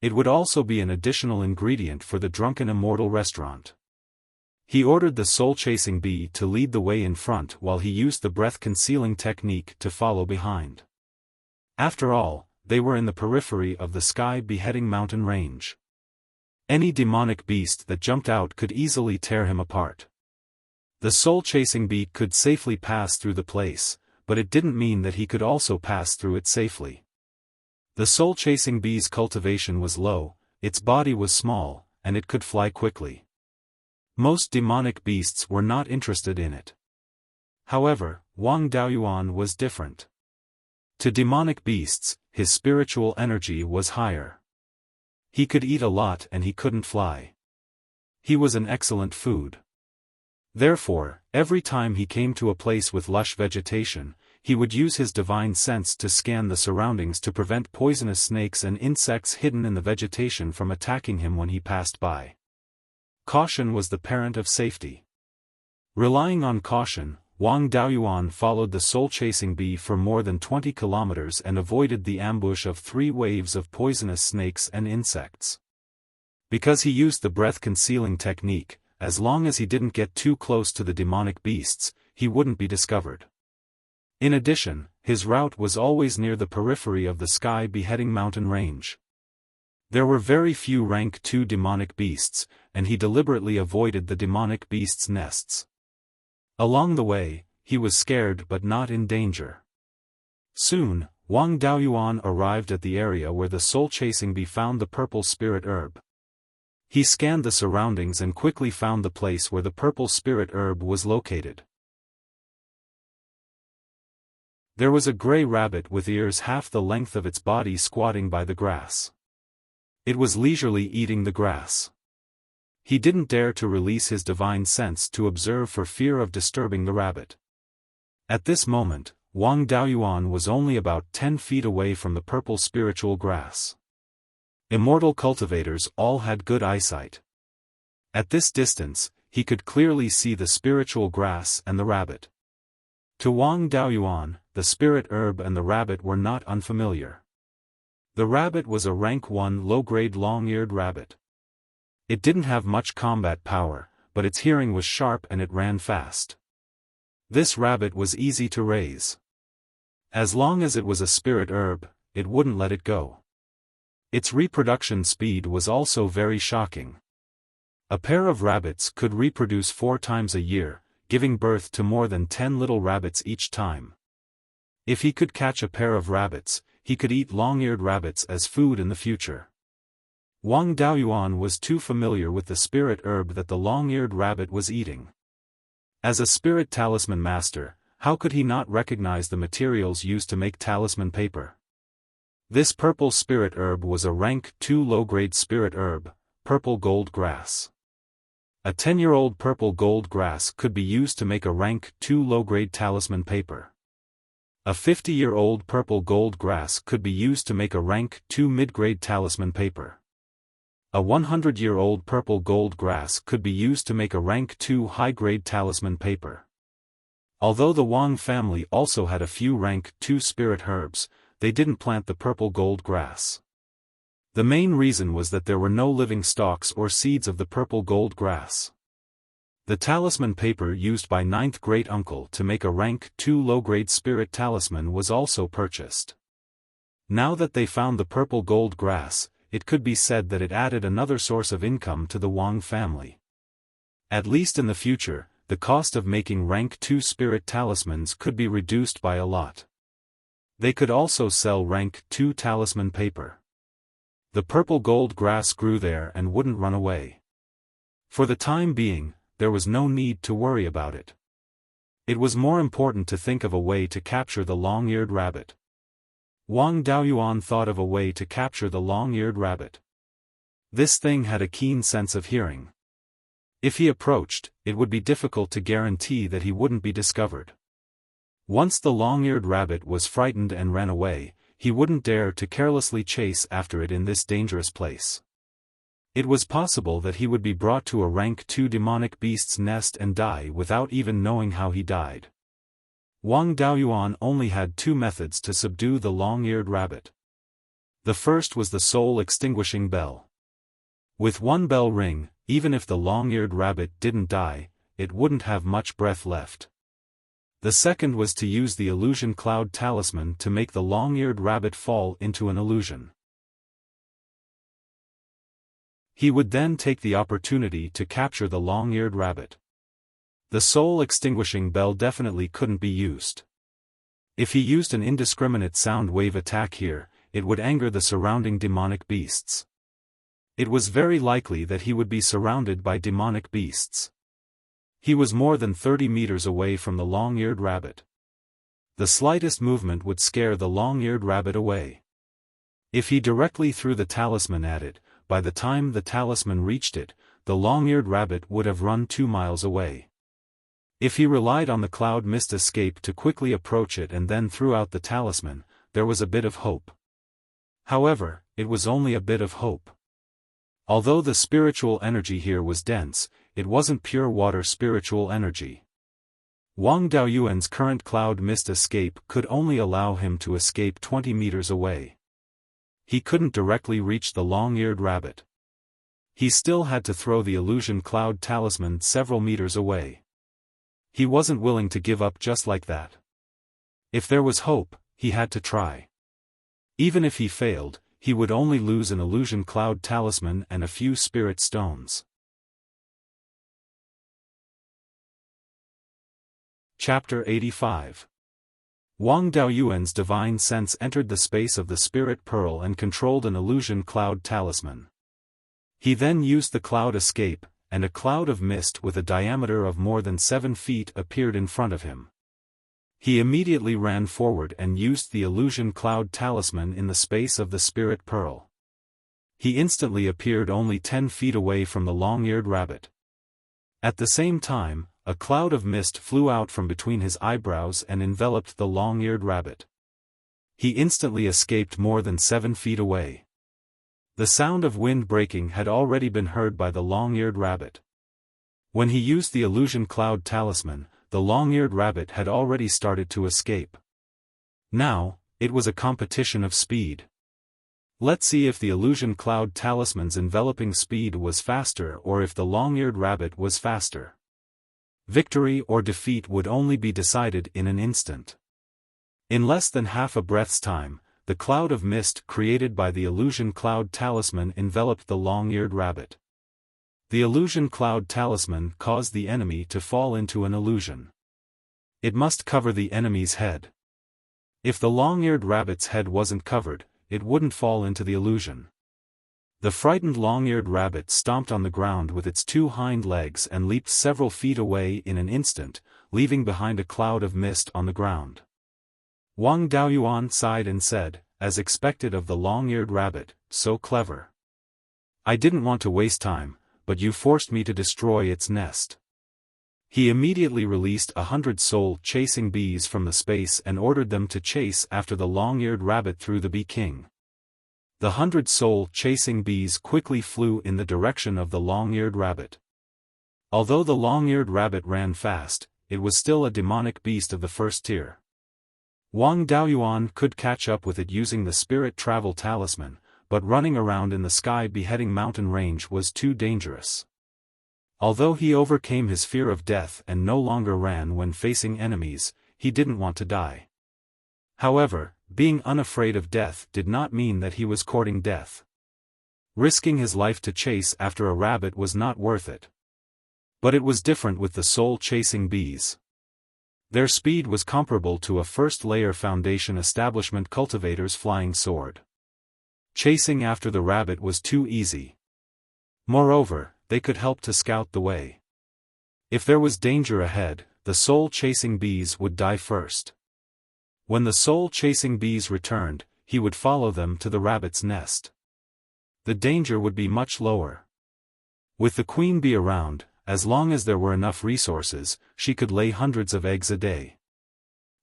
It would also be an additional ingredient for the drunken immortal restaurant. He ordered the soul-chasing bee to lead the way in front while he used the breath-concealing technique to follow behind. After all, they were in the periphery of the sky-beheading mountain range. Any demonic beast that jumped out could easily tear him apart. The soul-chasing bee could safely pass through the place, but it didn't mean that he could also pass through it safely. The soul-chasing bee's cultivation was low, its body was small, and it could fly quickly. Most demonic beasts were not interested in it. However, Wang Daoyuan was different. To demonic beasts, his spiritual energy was higher. He could eat a lot and he couldn't fly. He was an excellent food. Therefore, every time he came to a place with lush vegetation, he would use his divine sense to scan the surroundings to prevent poisonous snakes and insects hidden in the vegetation from attacking him when he passed by. Caution was the parent of safety. Relying on caution, Wang Daoyuan followed the soul-chasing bee for more than 20 kilometers and avoided the ambush of 3 waves of poisonous snakes and insects. Because he used the breath-concealing technique, as long as he didn't get too close to the demonic beasts, he wouldn't be discovered. In addition, his route was always near the periphery of the sky-beheading mountain range. There were very few rank 2 demonic beasts, and he deliberately avoided the demonic beasts' nests. Along the way, he was scared but not in danger. Soon, Wang Daoyuan arrived at the area where the soul-chasing bee found the purple spirit herb. He scanned the surroundings and quickly found the place where the purple spirit herb was located. There was a gray rabbit with ears half the length of its body squatting by the grass. It was leisurely eating the grass. He didn't dare to release his divine sense to observe for fear of disturbing the rabbit. At this moment, Wang Daoyuan was only about 10 feet away from the purple spiritual grass. Immortal cultivators all had good eyesight. At this distance, he could clearly see the spiritual grass and the rabbit. To Wang Daoyuan, the spirit herb and the rabbit were not unfamiliar. The rabbit was a rank 1 low-grade long-eared rabbit. It didn't have much combat power, but its hearing was sharp and it ran fast. This rabbit was easy to raise. As long as it was a spirit herb, it wouldn't let it go. Its reproduction speed was also very shocking. A pair of rabbits could reproduce 4 times a year, giving birth to more than 10 little rabbits each time. If he could catch a pair of rabbits, he could eat long-eared rabbits as food in the future. Wang Daoyuan was too familiar with the spirit herb that the long-eared rabbit was eating. As a spirit talisman master, how could he not recognize the materials used to make talisman paper? This purple spirit herb was a rank 2 low-grade spirit herb, purple gold grass. A 10-year-old purple gold grass could be used to make a rank 2 low-grade talisman paper. A 50-year-old purple gold grass could be used to make a rank 2 mid-grade talisman paper. A 100-year-old purple gold grass could be used to make a rank 2 high-grade talisman paper. Although the Wang family also had a few rank 2 spirit herbs, they didn't plant the purple gold grass. The main reason was that there were no living stalks or seeds of the purple gold grass. The talisman paper used by 9th great-uncle to make a rank 2 low-grade spirit talisman was also purchased. Now that they found the purple gold grass, it could be said that it added another source of income to the Wang family. At least in the future, the cost of making rank 2 spirit talismans could be reduced by a lot. They could also sell rank 2 talisman paper. The purple gold grass grew there and wouldn't run away. For the time being, there was no need to worry about it. It was more important to think of a way to capture the long-eared rabbit. Wang Daoyuan thought of a way to capture the long-eared rabbit. This thing had a keen sense of hearing. If he approached, it would be difficult to guarantee that he wouldn't be discovered. Once the long-eared rabbit was frightened and ran away, he wouldn't dare to carelessly chase after it in this dangerous place. It was possible that he would be brought to a rank 2 demonic beast's nest and die without even knowing how he died. Wang Daoyuan only had 2 methods to subdue the long-eared rabbit. The first was the soul-extinguishing bell. With 1 bell ring, even if the long-eared rabbit didn't die, it wouldn't have much breath left. The second was to use the illusion cloud talisman to make the long-eared rabbit fall into an illusion. He would then take the opportunity to capture the long-eared rabbit. The soul-extinguishing bell definitely couldn't be used. If he used an indiscriminate sound wave attack here, it would anger the surrounding demonic beasts. It was very likely that he would be surrounded by demonic beasts. He was more than 30 meters away from the long-eared rabbit. The slightest movement would scare the long-eared rabbit away. If he directly threw the talisman at it, by the time the talisman reached it, the long-eared rabbit would have run 2 miles away. If he relied on the cloud mist escape to quickly approach it and then threw out the talisman, there was a bit of hope. However, it was only a bit of hope. Although the spiritual energy here was dense, it wasn't pure water spiritual energy. Wang Daoyuan's current cloud mist escape could only allow him to escape 20 meters away. He couldn't directly reach the long-eared rabbit. He still had to throw the illusion cloud talisman several meters away. He wasn't willing to give up just like that. If there was hope, he had to try. Even if he failed, he would only lose an illusion cloud talisman and a few spirit stones. Chapter 85. Wang Daoyuan's divine sense entered the space of the spirit pearl and controlled an illusion cloud talisman. He then used the cloud escape, and a cloud of mist with a diameter of more than 7 feet appeared in front of him. He immediately ran forward and used the illusion cloud talisman in the space of the spirit pearl. He instantly appeared only 10 feet away from the long-eared rabbit. At the same time, a cloud of mist flew out from between his eyebrows and enveloped the long-eared rabbit. He instantly escaped more than 7 feet away. The sound of wind breaking had already been heard by the long-eared rabbit. When he used the illusion cloud talisman, the long-eared rabbit had already started to escape. Now, it was a competition of speed. Let's see if the illusion cloud talisman's enveloping speed was faster or if the long-eared rabbit was faster. Victory or defeat would only be decided in an instant. In less than half a breath's time, the cloud of mist created by the illusion cloud talisman enveloped the long-eared rabbit. The illusion cloud talisman caused the enemy to fall into an illusion. It must cover the enemy's head. If the long-eared rabbit's head wasn't covered, it wouldn't fall into the illusion. The frightened long-eared rabbit stomped on the ground with its 2 hind legs and leaped several feet away in an instant, leaving behind a cloud of mist on the ground. Wang Daoyuan sighed and said, as expected of the long-eared rabbit, so clever. I didn't want to waste time, but you forced me to destroy its nest. He immediately released 100 soul-chasing bees from the space and ordered them to chase after the long-eared rabbit through the Bee King. The 100 soul-chasing bees quickly flew in the direction of the long-eared rabbit. Although the long-eared rabbit ran fast, it was still a demonic beast of the first tier. Wang Daoyuan could catch up with it using the spirit travel talisman, but running around in the sky beheading mountain range was too dangerous. Although he overcame his fear of death and no longer ran when facing enemies, he didn't want to die. However, being unafraid of death did not mean that he was courting death. Risking his life to chase after a rabbit was not worth it. But it was different with the soul-chasing bees. Their speed was comparable to a first-layer foundation establishment cultivator's flying sword. Chasing after the rabbit was too easy. Moreover, they could help to scout the way. If there was danger ahead, the soul-chasing bees would die first. When the soul-chasing bees returned, he would follow them to the rabbit's nest. The danger would be much lower. With the queen bee around, as long as there were enough resources, she could lay hundreds of eggs a day.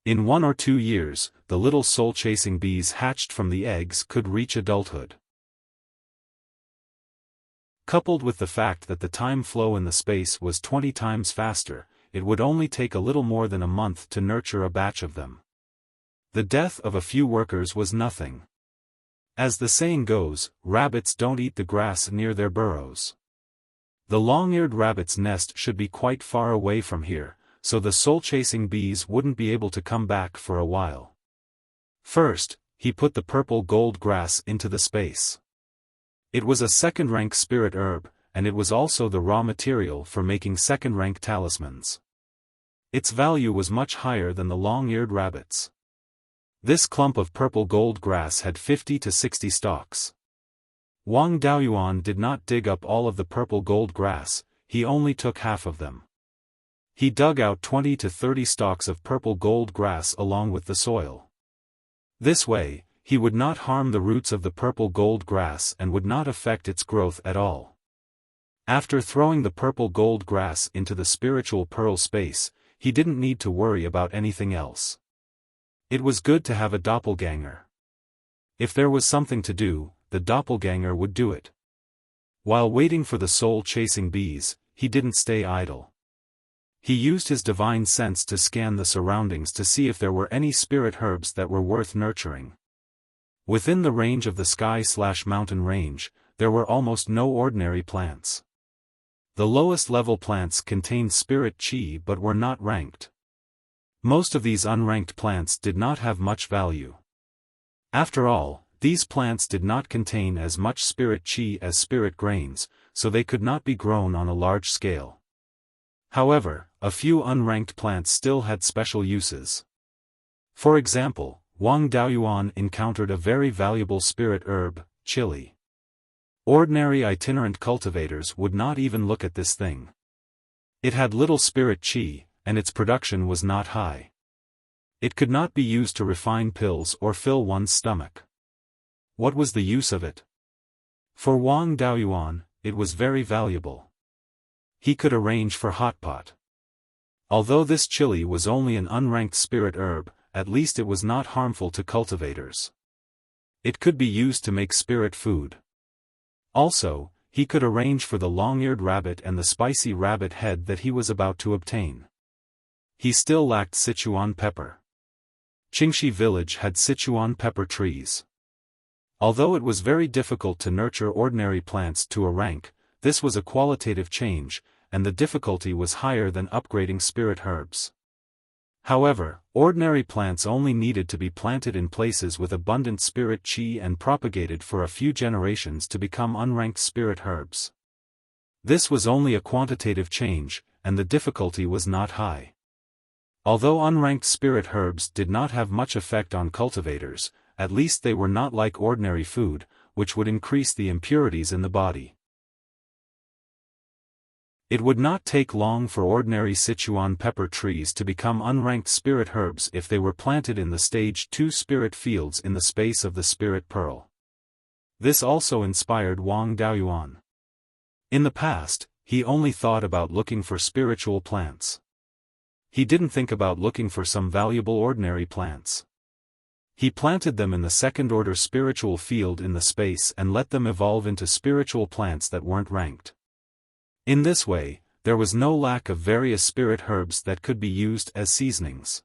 In 1 or 2 years, the little soul-chasing bees hatched from the eggs could reach adulthood. Coupled with the fact that the time flow in the space was 20 times faster, it would only take a little more than a month to nurture a batch of them. The death of a few workers was nothing. As the saying goes, rabbits don't eat the grass near their burrows. The long-eared rabbit's nest should be quite far away from here, so the soul-chasing bees wouldn't be able to come back for a while. First, he put the purple gold grass into the space. It was a second-rank spirit herb, and it was also the raw material for making second-rank talismans. Its value was much higher than the long-eared rabbit's. This clump of purple gold grass had 50 to 60 stalks. Wang Daoyuan did not dig up all of the purple gold grass, he only took half of them. He dug out 20 to 30 stalks of purple gold grass along with the soil. This way, he would not harm the roots of the purple gold grass and would not affect its growth at all. After throwing the purple gold grass into the spiritual pearl space, he didn't need to worry about anything else. It was good to have a doppelganger. If there was something to do, the doppelganger would do it. While waiting for the soul-chasing bees, he didn't stay idle. He used his divine sense to scan the surroundings to see if there were any spirit herbs that were worth nurturing. Within the range of the sky/mountain range, there were almost no ordinary plants. The lowest level plants contained spirit chi but were not ranked. Most of these unranked plants did not have much value. After all, these plants did not contain as much spirit chi as spirit grains, so they could not be grown on a large scale. However, a few unranked plants still had special uses. For example, Wang Daoyuan encountered a very valuable spirit herb, chili. Ordinary itinerant cultivators would not even look at this thing. It had little spirit chi, and its production was not high. It could not be used to refine pills or fill one's stomach. What was the use of it? For Wang Daoyuan, it was very valuable. He could arrange for hot pot. Although this chili was only an unranked spirit herb, at least it was not harmful to cultivators. It could be used to make spirit food. Also, he could arrange for the long-eared rabbit and the spicy rabbit head that he was about to obtain. He still lacked Sichuan pepper. Qingxi village had Sichuan pepper trees. Although it was very difficult to nurture ordinary plants to a rank, this was a qualitative change, and the difficulty was higher than upgrading spirit herbs. However, ordinary plants only needed to be planted in places with abundant spirit chi and propagated for a few generations to become unranked spirit herbs. This was only a quantitative change, and the difficulty was not high. Although unranked spirit herbs did not have much effect on cultivators, at least they were not like ordinary food, which would increase the impurities in the body. It would not take long for ordinary Sichuan pepper trees to become unranked spirit herbs if they were planted in the stage 2 spirit fields in the space of the spirit pearl. This also inspired Wang Daoyuan. In the past, he only thought about looking for spiritual plants. He didn't think about looking for some valuable ordinary plants. He planted them in the second-order spiritual field in the space and let them evolve into spiritual plants that weren't ranked. In this way, there was no lack of various spirit herbs that could be used as seasonings.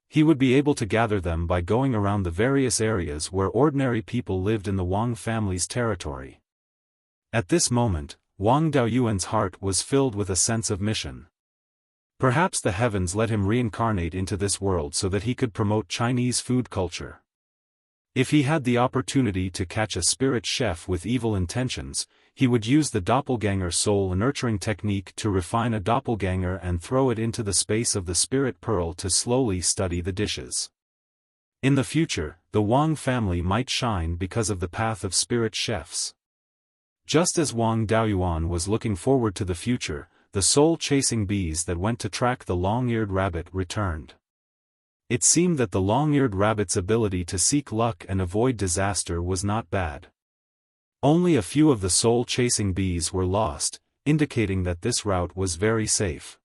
He would be able to gather them by going around the various areas where ordinary people lived in the Wang family's territory. At this moment, Wang Daoyuan's heart was filled with a sense of mission. Perhaps the heavens let him reincarnate into this world so that he could promote Chinese food culture. If he had the opportunity to catch a spirit chef with evil intentions, he would use the doppelganger soul nurturing technique to refine a doppelganger and throw it into the space of the spirit pearl to slowly study the dishes. In the future, the Wang family might shine because of the path of spirit chefs. Just as Wang Daoyuan was looking forward to the future, the soul-chasing bees that went to track the long-eared rabbit returned. It seemed that the long-eared rabbit's ability to seek luck and avoid disaster was not bad. Only a few of the soul-chasing bees were lost, indicating that this route was very safe.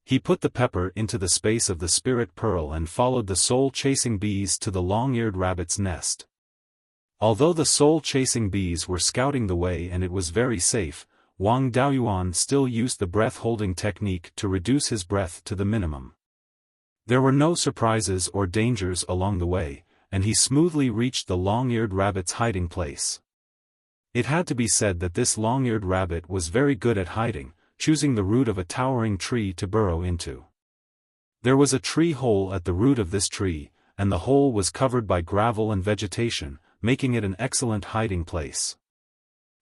He put the pepper into the space of the spirit pearl and followed the soul-chasing bees to the long-eared rabbit's nest. Although the soul-chasing bees were scouting the way and it was very safe, Wang Daoyuan still used the breath-holding technique to reduce his breath to the minimum. There were no surprises or dangers along the way, and he smoothly reached the long-eared rabbit's hiding place. It had to be said that this long-eared rabbit was very good at hiding, choosing the root of a towering tree to burrow into. There was a tree hole at the root of this tree, and the hole was covered by gravel and vegetation, making it an excellent hiding place.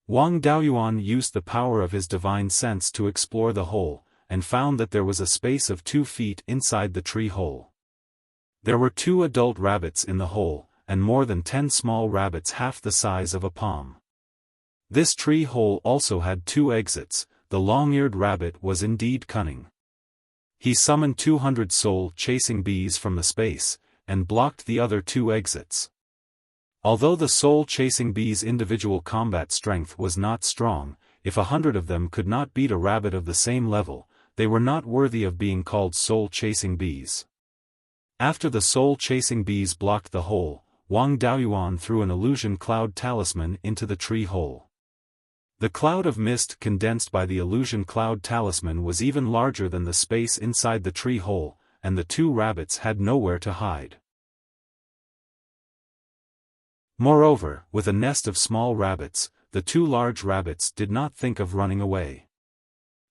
Wang Daoyuan used the power of his divine sense to explore the hole, and found that there was a space of 2 feet inside the tree hole. There were 2 adult rabbits in the hole, and more than 10 small rabbits half the size of a palm. This tree hole also had 2 exits. The long-eared rabbit was indeed cunning. He summoned 200 soul-chasing bees from the space, and blocked the other 2 exits. Although the soul-chasing bees' individual combat strength was not strong, if 100 of them could not beat a rabbit of the same level, they were not worthy of being called soul-chasing bees. After the soul-chasing bees blocked the hole, Wang Daoyuan threw an illusion cloud talisman into the tree hole. The cloud of mist condensed by the illusion cloud talisman was even larger than the space inside the tree hole, and the 2 rabbits had nowhere to hide. Moreover, with a nest of small rabbits, the 2 large rabbits did not think of running away.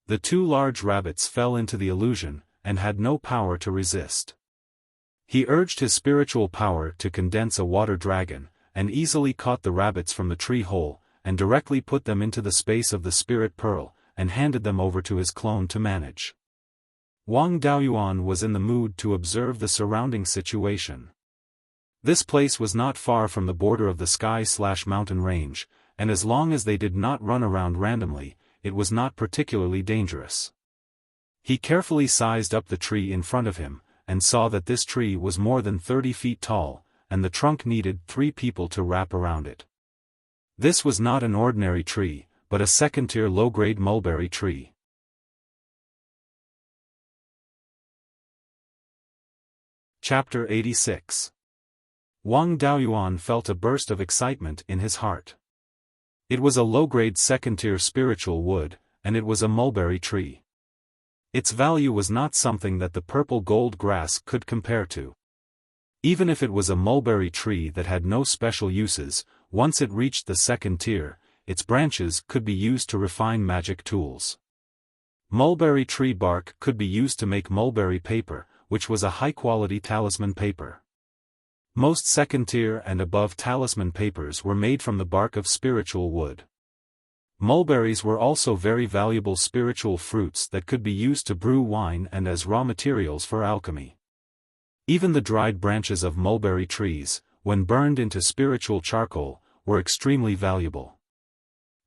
The 2 large rabbits fell into the illusion, and had no power to resist. He urged his spiritual power to condense a water dragon, and easily caught the rabbits from the tree hole, and directly put them into the space of the spirit pearl, and handed them over to his clone to manage. Wang Daoyuan was in the mood to observe the surrounding situation. This place was not far from the border of the sky/mountain range, and as long as they did not run around randomly, it was not particularly dangerous. He carefully sized up the tree in front of him, and saw that this tree was more than 30 feet tall, and the trunk needed 3 people to wrap around it. This was not an ordinary tree, but a second-tier low-grade mulberry tree. Chapter 86. Wang Daoyuan felt a burst of excitement in his heart. It was a low-grade second-tier spiritual wood, and it was a mulberry tree. Its value was not something that the purple gold grass could compare to. Even if it was a mulberry tree that had no special uses, once it reached the second tier, its branches could be used to refine magic tools. Mulberry tree bark could be used to make mulberry paper, which was a high-quality talisman paper. Most second-tier and above talisman papers were made from the bark of spiritual wood. Mulberries were also very valuable spiritual fruits that could be used to brew wine and as raw materials for alchemy. Even the dried branches of mulberry trees, when burned into spiritual charcoal, were extremely valuable.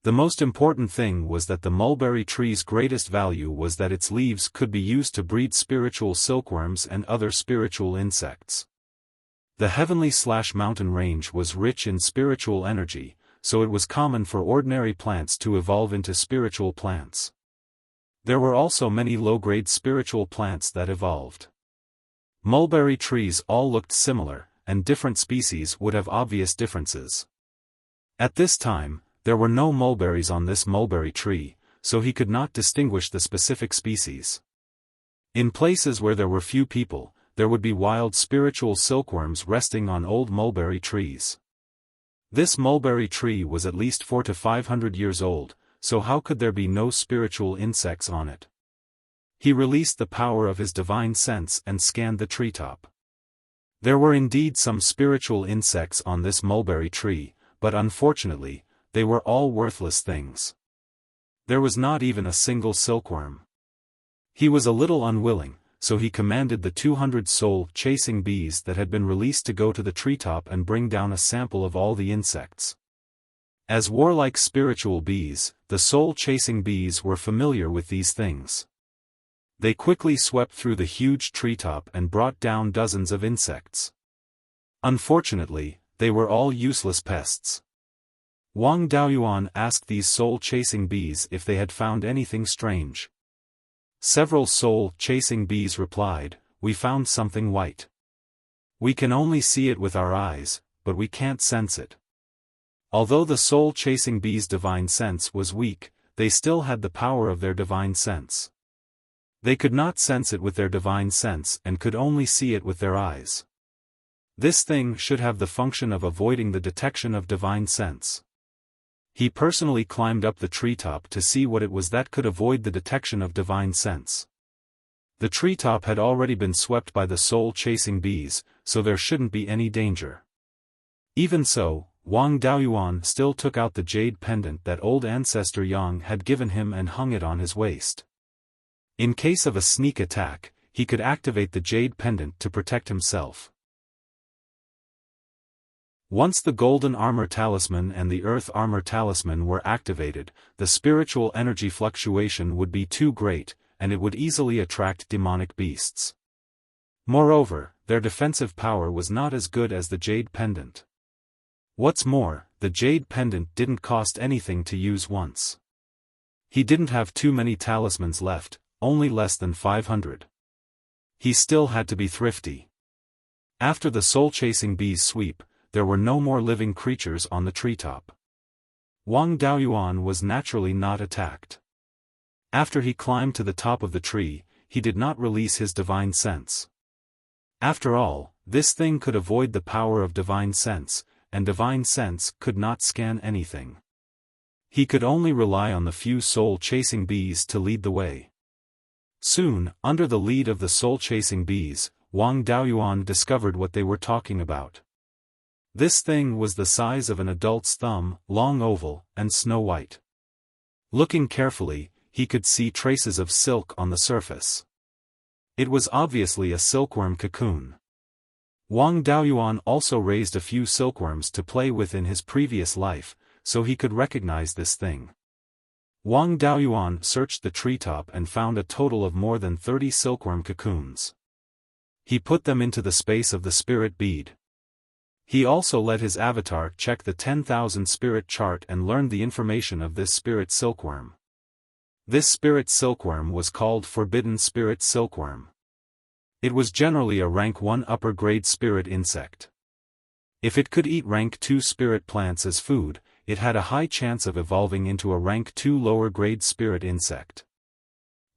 The most important thing was that the mulberry tree's greatest value was that its leaves could be used to breed spiritual silkworms and other spiritual insects. The heavenly/mountain range was rich in spiritual energy, so it was common for ordinary plants to evolve into spiritual plants. There were also many low-grade spiritual plants that evolved. Mulberry trees all looked similar, and different species would have obvious differences. At this time, there were no mulberries on this mulberry tree, so he could not distinguish the specific species. In places where there were few people, there would be wild spiritual silkworms resting on old mulberry trees. This mulberry tree was at least 400 to 500 years old, so how could there be no spiritual insects on it? He released the power of his divine sense and scanned the treetop. There were indeed some spiritual insects on this mulberry tree, but unfortunately, they were all worthless things. There was not even a single silkworm. He was a little unwilling, so he commanded the 200 soul-chasing bees that had been released to go to the treetop and bring down a sample of all the insects. As warlike spiritual bees, the soul-chasing bees were familiar with these things. They quickly swept through the huge treetop and brought down dozens of insects. Unfortunately, they were all useless pests. Wang Daoyuan asked these soul-chasing bees if they had found anything strange. Several soul-chasing bees replied, "We found something white. We can only see it with our eyes, but we can't sense it." Although the soul-chasing bees' divine sense was weak, they still had the power of their divine sense. They could not sense it with their divine sense and could only see it with their eyes. This thing should have the function of avoiding the detection of divine sense. He personally climbed up the treetop to see what it was that could avoid the detection of divine sense. The treetop had already been swept by the soul-chasing bees, so there shouldn't be any danger. Even so, Wang Daoyuan still took out the jade pendant that old ancestor Yang had given him and hung it on his waist. In case of a sneak attack, he could activate the jade pendant to protect himself. Once the golden armor talisman and the earth armor talisman were activated, the spiritual energy fluctuation would be too great, and it would easily attract demonic beasts. Moreover, their defensive power was not as good as the jade pendant. What's more, the jade pendant didn't cost anything to use once. He didn't have too many talismans left, only less than 500. He still had to be thrifty. After the soul-chasing bees sweep, there were no more living creatures on the treetop. Wang Daoyuan was naturally not attacked. After he climbed to the top of the tree, he did not release his divine sense. After all, this thing could avoid the power of divine sense, and divine sense could not scan anything. He could only rely on the few soul-chasing bees to lead the way. Soon, under the lead of the soul-chasing bees, Wang Daoyuan discovered what they were talking about. This thing was the size of an adult's thumb, long oval, and snow-white. Looking carefully, he could see traces of silk on the surface. It was obviously a silkworm cocoon. Wang Daoyuan also raised a few silkworms to play with in his previous life, so he could recognize this thing. Wang Daoyuan searched the treetop and found a total of more than 30 silkworm cocoons. He put them into the space of the spirit bead. He also let his avatar check the 10,000 spirit chart and learned the information of this spirit silkworm. This spirit silkworm was called Forbidden Spirit Silkworm. It was generally a rank 1 upper grade spirit insect. If it could eat rank 2 spirit plants as food, it had a high chance of evolving into a rank 2 lower grade spirit insect.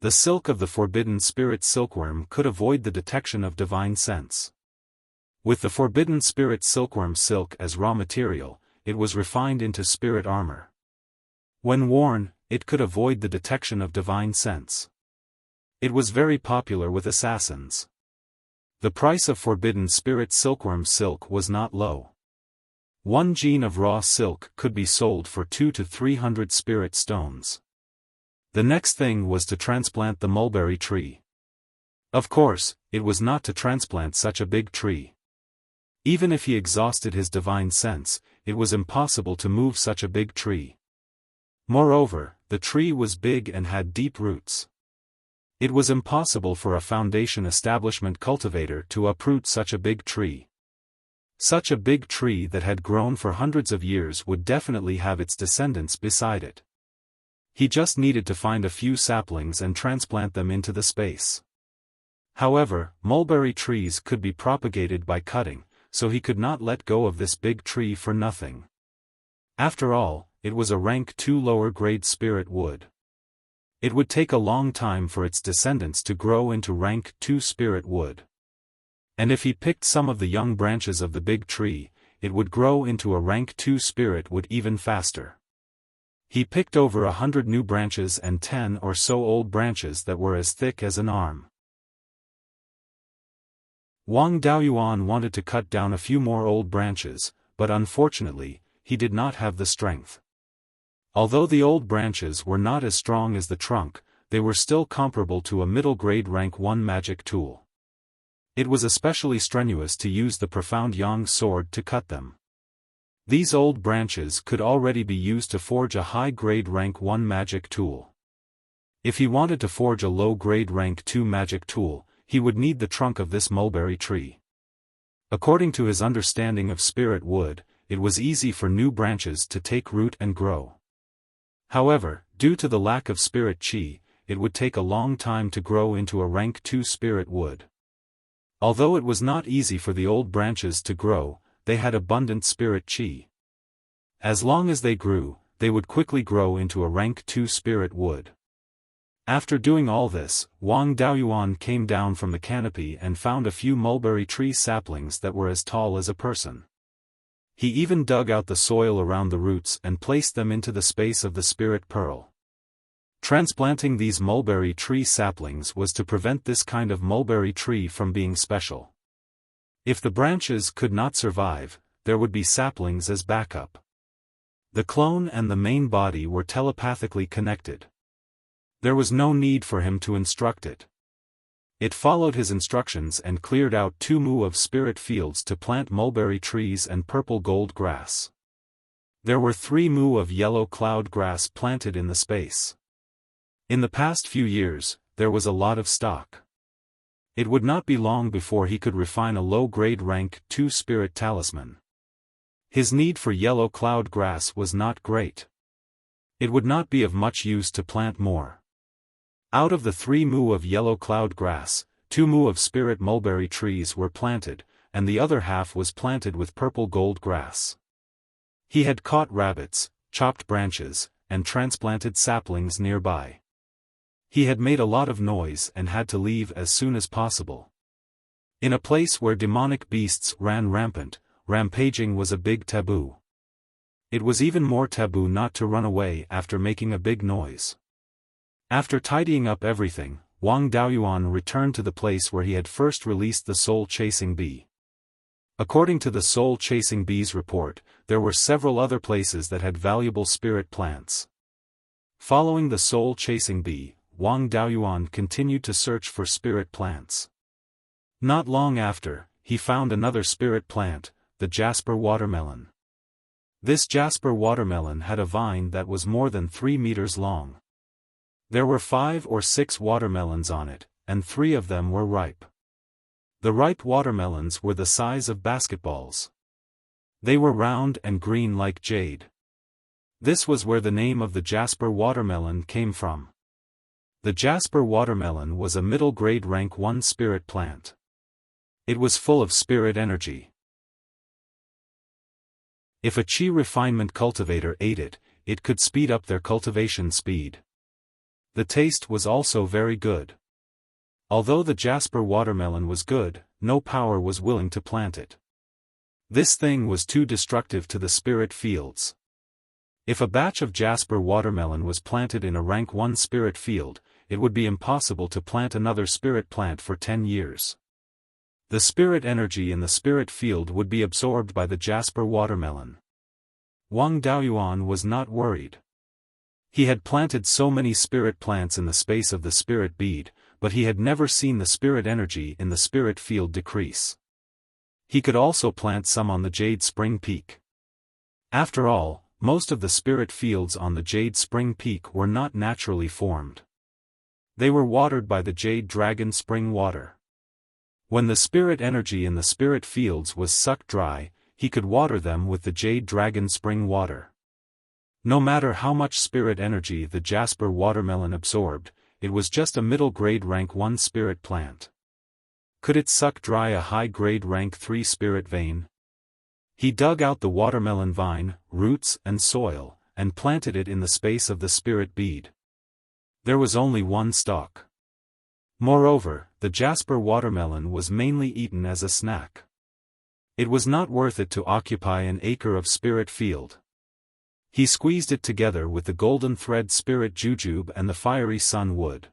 The silk of the Forbidden Spirit Silkworm could avoid the detection of divine sense. With the Forbidden Spirit Silkworm silk as raw material, it was refined into spirit armor. When worn, it could avoid the detection of divine sense. It was very popular with assassins. The price of Forbidden Spirit Silkworm silk was not low. One jean of raw silk could be sold for 200 to 300 spirit stones. The next thing was to transplant the mulberry tree. Of course, it was not to transplant such a big tree. Even if he exhausted his divine sense, it was impossible to move such a big tree. Moreover, the tree was big and had deep roots. It was impossible for a foundation establishment cultivator to uproot such a big tree. Such a big tree that had grown for hundreds of years would definitely have its descendants beside it. He just needed to find a few saplings and transplant them into the space. However, mulberry trees could be propagated by cutting, so he could not let go of this big tree for nothing. After all, it was a rank 2 lower grade spirit wood. It would take a long time for its descendants to grow into rank 2 spirit wood. And if he picked some of the young branches of the big tree, it would grow into a rank 2 spirit wood even faster. He picked over 100 new branches and 10 or so old branches that were as thick as an arm. Wang Daoyuan wanted to cut down a few more old branches, but unfortunately, he did not have the strength. Although the old branches were not as strong as the trunk, they were still comparable to a middle-grade rank 1 magic tool. It was especially strenuous to use the profound yang sword to cut them. These old branches could already be used to forge a high-grade rank 1 magic tool. If he wanted to forge a low-grade rank 2 magic tool, he would need the trunk of this mulberry tree. According to his understanding of spirit wood, it was easy for new branches to take root and grow. However, due to the lack of spirit chi, it would take a long time to grow into a rank 2 spirit wood. Although it was not easy for the old branches to grow, they had abundant spirit chi. As long as they grew, they would quickly grow into a rank 2 spirit wood. After doing all this, Wang Daoyuan came down from the canopy and found a few mulberry tree saplings that were as tall as a person. He even dug out the soil around the roots and placed them into the space of the spirit pearl. Transplanting these mulberry tree saplings was to prevent this kind of mulberry tree from being special. If the branches could not survive, there would be saplings as backup. The clone and the main body were telepathically connected. There was no need for him to instruct it. It followed his instructions and cleared out 2 mu of spirit fields to plant mulberry trees and purple gold grass. There were 3 mu of yellow cloud grass planted in the space. In the past few years, there was a lot of stock. It would not be long before he could refine a low-grade rank 2 spirit talisman. His need for yellow cloud grass was not great. It would not be of much use to plant more. Out of the 3 mu of yellow cloud grass, 2 mu of spirit mulberry trees were planted, and the other half was planted with purple gold grass. He had caught rabbits, chopped branches, and transplanted saplings nearby. He had made a lot of noise and had to leave as soon as possible. In a place where demonic beasts ran rampant, rampaging was a big taboo. It was even more taboo not to run away after making a big noise. After tidying up everything, Wang Daoyuan returned to the place where he had first released the soul-chasing bee. According to the soul-chasing bee's report, there were several other places that had valuable spirit plants. Following the soul-chasing bee, Wang Daoyuan continued to search for spirit plants. Not long after, he found another spirit plant, the jasper watermelon. This jasper watermelon had a vine that was more than 3 meters long. There were 5 or 6 watermelons on it, and 3 of them were ripe. The ripe watermelons were the size of basketballs. They were round and green like jade. This was where the name of the jasper watermelon came from. The jasper watermelon was a middle-grade rank 1 spirit plant. It was full of spirit energy. If a chi refinement cultivator ate it, it could speed up their cultivation speed. The taste was also very good. Although the jasper watermelon was good, no power was willing to plant it. This thing was too destructive to the spirit fields. If a batch of jasper watermelon was planted in a rank 1 spirit field, it would be impossible to plant another spirit plant for 10 years. The spirit energy in the spirit field would be absorbed by the jasper watermelon. Wang Daoyuan was not worried. He had planted so many spirit plants in the space of the spirit bead, but he had never seen the spirit energy in the spirit field decrease. He could also plant some on the Jade Spring Peak. After all, most of the spirit fields on the Jade Spring Peak were not naturally formed. They were watered by the Jade Dragon Spring water. When the spirit energy in the spirit fields was sucked dry, he could water them with the Jade Dragon Spring water. No matter how much spirit energy the jasper watermelon absorbed, it was just a middle-grade rank 1 spirit plant. Could it suck dry a high-grade rank 3 spirit vein? He dug out the watermelon vine, roots and soil, and planted it in the space of the spirit bead. There was only one stalk. Moreover, the jasper watermelon was mainly eaten as a snack. It was not worth it to occupy an acre of spirit field. He squeezed it together with the golden thread spirit jujube and the fiery sun wood.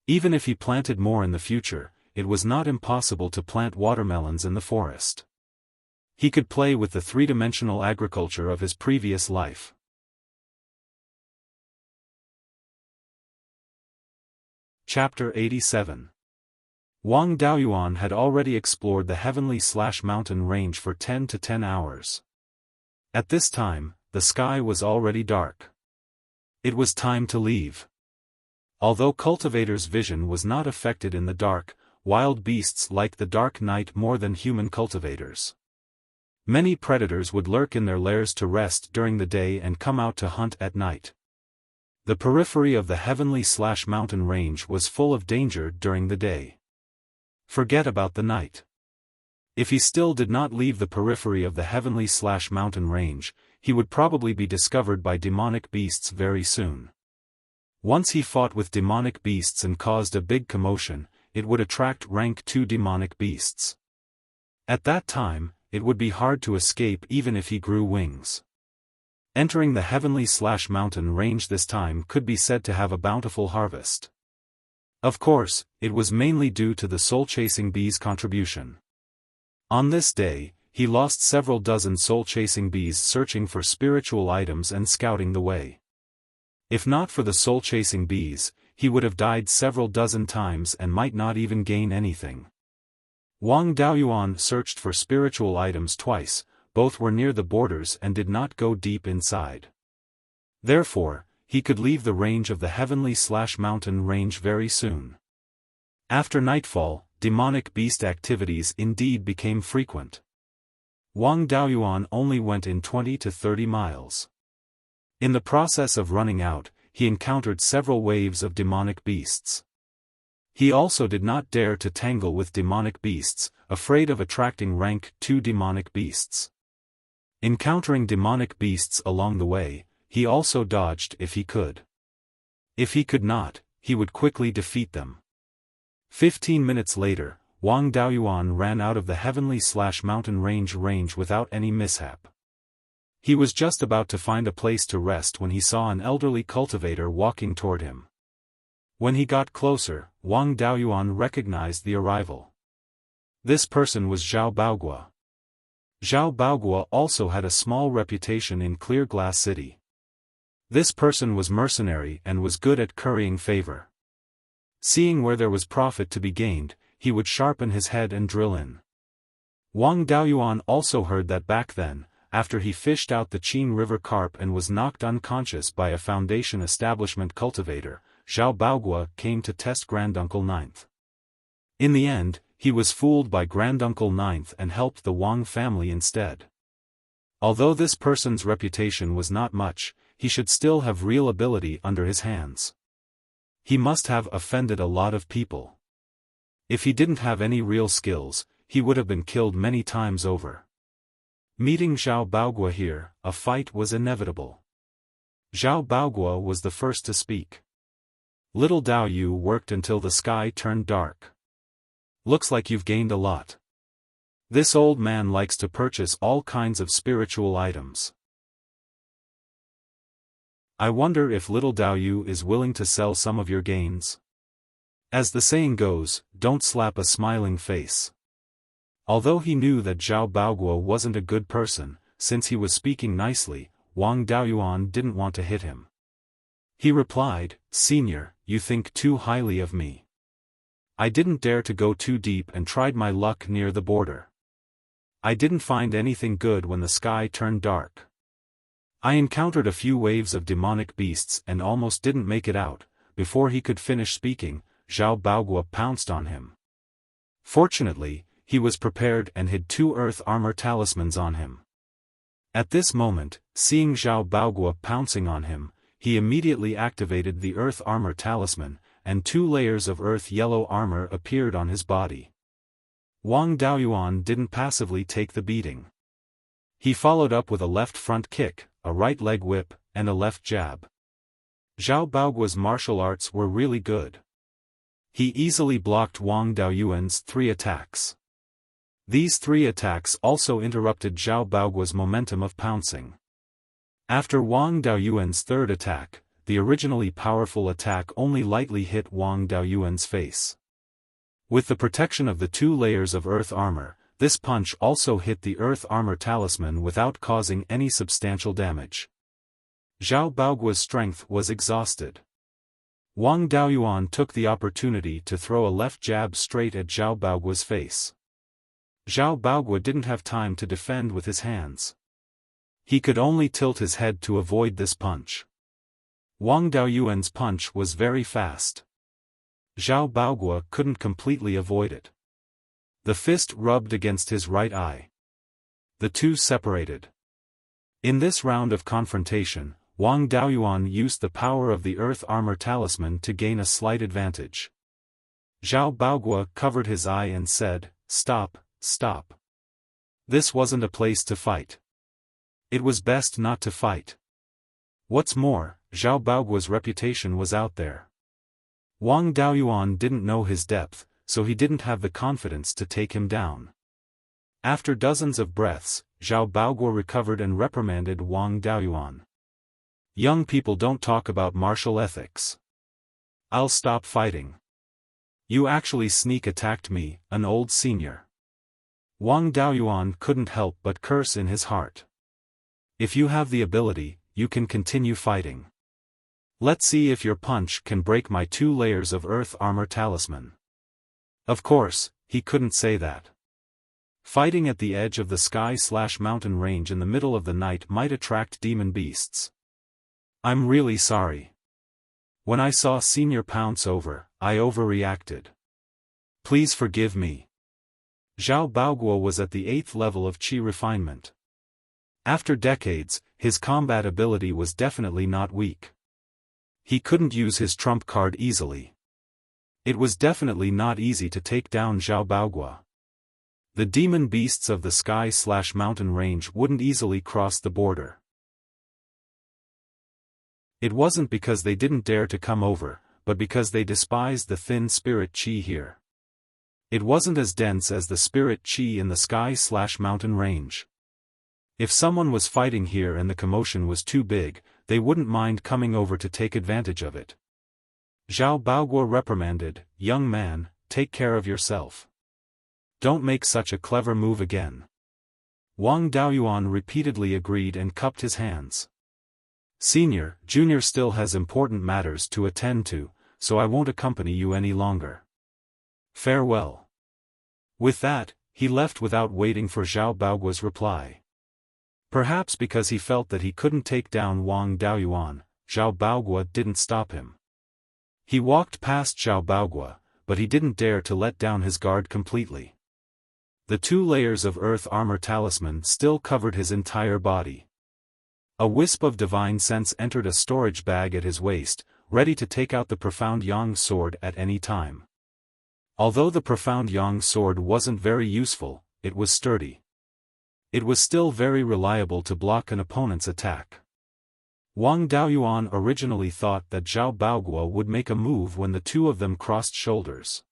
Even if he planted more in the future, it was not impossible to plant watermelons in the forest. He could play with the three-dimensional agriculture of his previous life. Chapter 87. Wang Daoyuan had already explored the heavenly/mountain range for 10 to 10 hours. At this time, the sky was already dark. It was time to leave. Although cultivators' vision was not affected in the dark, wild beasts liked the dark night more than human cultivators. Many predators would lurk in their lairs to rest during the day and come out to hunt at night. The periphery of the heavenly/mountain range was full of danger during the day. Forget about the night. If he still did not leave the periphery of the heavenly/mountain range, he would probably be discovered by demonic beasts very soon. Once he fought with demonic beasts and caused a big commotion, it would attract rank 2 demonic beasts. At that time, it would be hard to escape even if he grew wings. Entering the heavenly/mountain range this time could be said to have a bountiful harvest. Of course, it was mainly due to the soul-chasing bees' contribution. On this day, he lost several dozen soul-chasing bees searching for spiritual items and scouting the way. If not for the soul-chasing bees, he would have died several dozen times and might not even gain anything. Wang Daoyuan searched for spiritual items twice, both were near the borders and did not go deep inside. Therefore, he could leave the range of the heavenly/mountain range very soon. After nightfall, demonic beast activities indeed became frequent. Wang Daoyuan only went in 20 to 30 miles. In the process of running out, he encountered several waves of demonic beasts. He also did not dare to tangle with demonic beasts, afraid of attracting rank 2 demonic beasts. Encountering demonic beasts along the way, he also dodged if he could. If he could not, he would quickly defeat them. 15 minutes later, Wang Daoyuan ran out of the heavenly/mountain range without any mishap. He was just about to find a place to rest when he saw an elderly cultivator walking toward him. When he got closer, Wang Daoyuan recognized the arrival. This person was Zhao Baogua. Zhao Baogua also had a small reputation in Clear Glass City. This person was mercenary and was good at currying favor. Seeing where there was profit to be gained, he would sharpen his head and drill in. Wang Daoyuan also heard that back then, after he fished out the Qin River carp and was knocked unconscious by a Foundation establishment cultivator, Zhao Baogua came to test Granduncle Ninth. In the end, he was fooled by Granduncle Ninth and helped the Wang family instead. Although this person's reputation was not much, he should still have real ability under his hands. He must have offended a lot of people. If he didn't have any real skills, he would have been killed many times over. Meeting Zhao Baogua here, a fight was inevitable. Zhao Baogua was the first to speak. Little Dao Yu worked until the sky turned dark. Looks like you've gained a lot. This old man likes to purchase all kinds of spiritual items. I wonder if little Dao Yu is willing to sell some of your gains. As the saying goes, don't slap a smiling face. Although he knew that Zhao Baoguo wasn't a good person, since he was speaking nicely, Wang Daoyuan didn't want to hit him. He replied, "Senior, you think too highly of me. I didn't dare to go too deep and tried my luck near the border. I didn't find anything good when the sky turned dark. I encountered a few waves of demonic beasts and almost didn't make it out." Before he could finish speaking, Zhao Baoguo pounced on him. Fortunately, he was prepared and hid 2 earth armor talismans on him. At this moment, seeing Zhao Baoguo pouncing on him, he immediately activated the earth armor talisman, and 2 layers of earth yellow armor appeared on his body. Wang Daoyuan didn't passively take the beating. He followed up with a left front kick, a right leg whip, and a left jab. Zhao Baoguo's martial arts were really good. He easily blocked Wang Daoyuan's 3 attacks. These 3 attacks also interrupted Zhao Baoguo's momentum of pouncing. After Wang Daoyuan's 3rd attack, the originally powerful attack only lightly hit Wang Daoyuan's face. With the protection of the 2 layers of earth armor, this punch also hit the earth armor talisman without causing any substantial damage. Zhao Baoguo's strength was exhausted. Wang Daoyuan took the opportunity to throw a left jab straight at Zhao Baoguo's face. Zhao Baoguo didn't have time to defend with his hands. He could only tilt his head to avoid this punch. Wang Daoyuan's punch was very fast. Zhao Baoguo couldn't completely avoid it. The fist rubbed against his right eye. The two separated. In this round of confrontation, Wang Daoyuan used the power of the earth armor talisman to gain a slight advantage. Zhao Baoguo covered his eye and said, "Stop, stop. This wasn't a place to fight. It was best not to fight." What's more, Zhao Baoguo's reputation was out there. Wang Daoyuan didn't know his depth, so he didn't have the confidence to take him down. After dozens of breaths, Zhao Baoguo recovered and reprimanded Wang Daoyuan. "Young people don't talk about martial ethics. I'll stop fighting. You actually sneak attacked me, an old senior." Wang Daoyuan couldn't help but curse in his heart. "If you have the ability, you can continue fighting. Let's see if your punch can break my 2 layers of earth armor talisman." Of course, he couldn't say that. Fighting at the edge of the sky/mountain range in the middle of the night might attract demon beasts. "I'm really sorry. When I saw Senior pounce over, I overreacted. Please forgive me." Zhao Baoguo was at the 8th level of Qi refinement. After decades, his combat ability was definitely not weak. He couldn't use his trump card easily. It was definitely not easy to take down Zhao Baoguo. The demon beasts of the sky/mountain range wouldn't easily cross the border. It wasn't because they didn't dare to come over, but because they despised the thin spirit Qi here. It wasn't as dense as the spirit Qi in the sky/mountain range. If someone was fighting here and the commotion was too big, they wouldn't mind coming over to take advantage of it. Zhao Baoguo reprimanded, "Young man, take care of yourself. Don't make such a clever move again." Wang Daoyuan repeatedly agreed and cupped his hands. "Senior, Junior still has important matters to attend to, so I won't accompany you any longer. Farewell." With that, he left without waiting for Zhao Baoguo's reply. Perhaps because he felt that he couldn't take down Wang Daoyuan, Zhao Baoguo didn't stop him. He walked past Zhao Baoguo, but he didn't dare to let down his guard completely. The 2 layers of earth armor talisman still covered his entire body. A wisp of divine sense entered a storage bag at his waist, ready to take out the profound Yang sword at any time. Although the profound Yang sword wasn't very useful, it was sturdy. It was still very reliable to block an opponent's attack. Wang Daoyuan originally thought that Zhao Baoguo would make a move when the 2 of them crossed shoulders.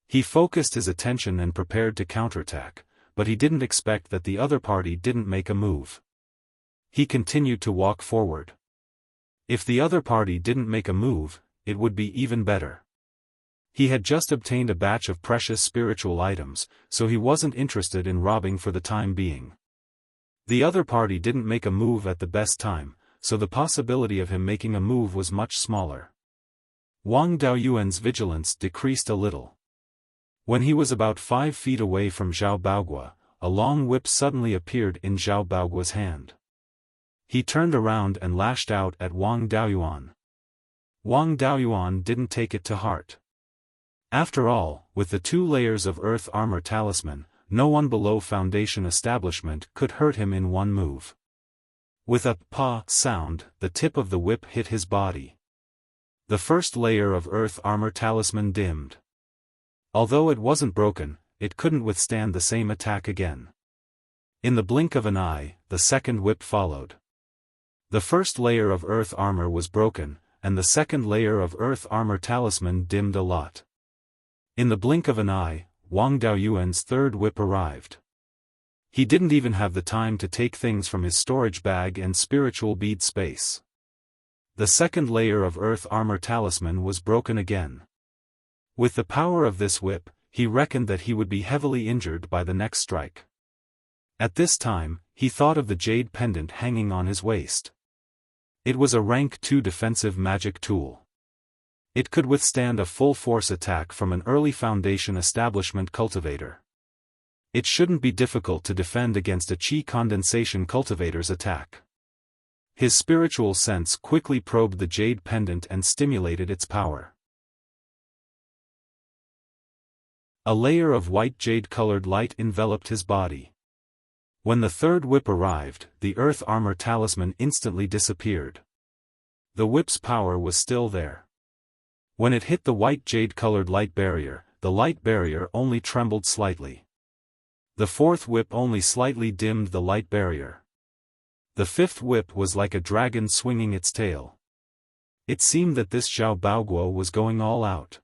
He focused his attention and prepared to counterattack, but he didn't expect that the other party didn't make a move. He continued to walk forward. If the other party didn't make a move, it would be even better. He had just obtained a batch of precious spiritual items, so he wasn't interested in robbing for the time being. The other party didn't make a move at the best time, so the possibility of him making a move was much smaller. Wang Daoyuan's vigilance decreased a little. When he was about 5 feet away from Zhao Baogua, a long whip suddenly appeared in Zhao Baogua's hand. He turned around and lashed out at Wang Daoyuan. Wang Daoyuan didn't take it to heart. After all, with the 2 layers of earth armor talisman, no one below Foundation establishment could hurt him in one move. With a "pa" sound, the tip of the whip hit his body. The first layer of earth armor talisman dimmed. Although it wasn't broken, it couldn't withstand the same attack again. In the blink of an eye, the second whip followed. The first layer of earth armor was broken, and the second layer of earth armor talisman dimmed a lot. In the blink of an eye, Wang Daoyuan's third whip arrived. He didn't even have the time to take things from his storage bag and spiritual bead space. The second layer of earth armor talisman was broken again. With the power of this whip, he reckoned that he would be heavily injured by the next strike. At this time, he thought of the jade pendant hanging on his waist. It was a rank 2 defensive magic tool. It could withstand a full-force attack from an early Foundation establishment cultivator. It shouldn't be difficult to defend against a chi condensation cultivator's attack. His spiritual sense quickly probed the jade pendant and stimulated its power. A layer of white jade-colored light enveloped his body. When the third whip arrived, the earth armor talisman instantly disappeared. The whip's power was still there. When it hit the white jade-colored light barrier, the light barrier only trembled slightly. The fourth whip only slightly dimmed the light barrier. The fifth whip was like a dragon swinging its tail. It seemed that this Zhao Baogua was going all out.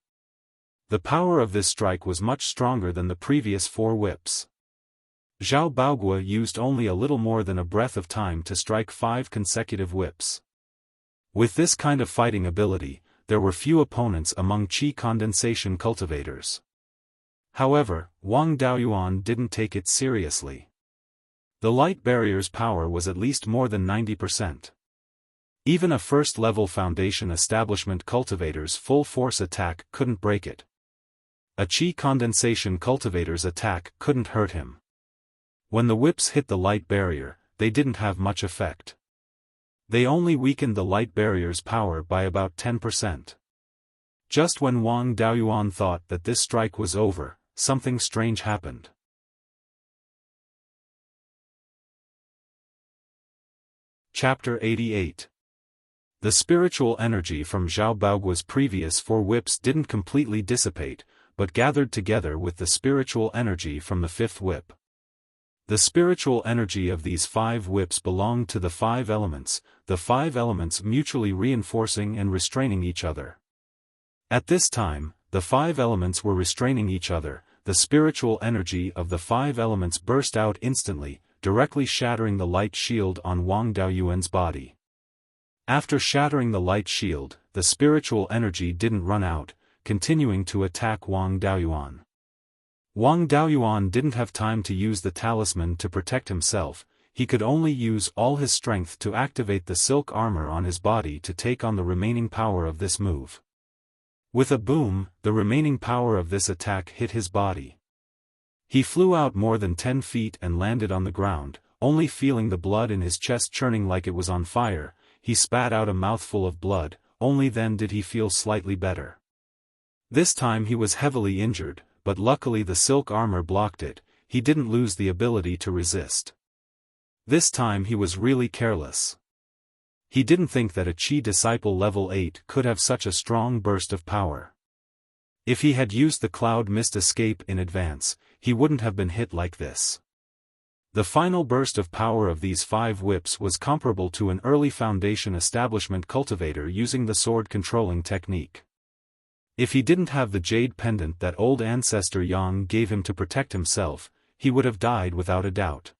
The power of this strike was much stronger than the previous 4 whips. Zhao Baogua used only a little more than a breath of time to strike 5 consecutive whips. With this kind of fighting ability, there were few opponents among chi condensation cultivators. However, Wang Daoyuan didn't take it seriously. The light barrier's power was at least more than 90%. Even a first-level Foundation establishment cultivator's full-force attack couldn't break it. A chi condensation cultivator's attack couldn't hurt him. When the whips hit the light barrier, they didn't have much effect. They only weakened the light barrier's power by about 10%. Just when Wang Daoyuan thought that this strike was over, something strange happened. Chapter 88. The spiritual energy from Zhao Baogua's previous 4 whips didn't completely dissipate, but gathered together with the spiritual energy from the 5th whip. The spiritual energy of these 5 whips belonged to the 5 elements, the 5 elements mutually reinforcing and restraining each other. At this time, the 5 elements were restraining each other. The spiritual energy of the 5 elements burst out instantly, directly shattering the light shield on Wang Daoyuan's body. After shattering the light shield, the spiritual energy didn't run out, continuing to attack Wang Daoyuan. Wang Daoyuan didn't have time to use the talisman to protect himself. He could only use all his strength to activate the silk armor on his body to take on the remaining power of this move. With a boom, the remaining power of this attack hit his body. He flew out more than 10 feet and landed on the ground, only feeling the blood in his chest churning like it was on fire. He spat out a mouthful of blood, only then did he feel slightly better. This time he was heavily injured, but luckily the silk armor blocked it. He didn't lose the ability to resist. This time he was really careless. He didn't think that a Chi Disciple level 8 could have such a strong burst of power. If he had used the Cloud Mist escape in advance, he wouldn't have been hit like this. The final burst of power of these 5 whips was comparable to an early Foundation establishment cultivator using the sword controlling technique. If he didn't have the jade pendant that old ancestor Yang gave him to protect himself, he would have died without a doubt.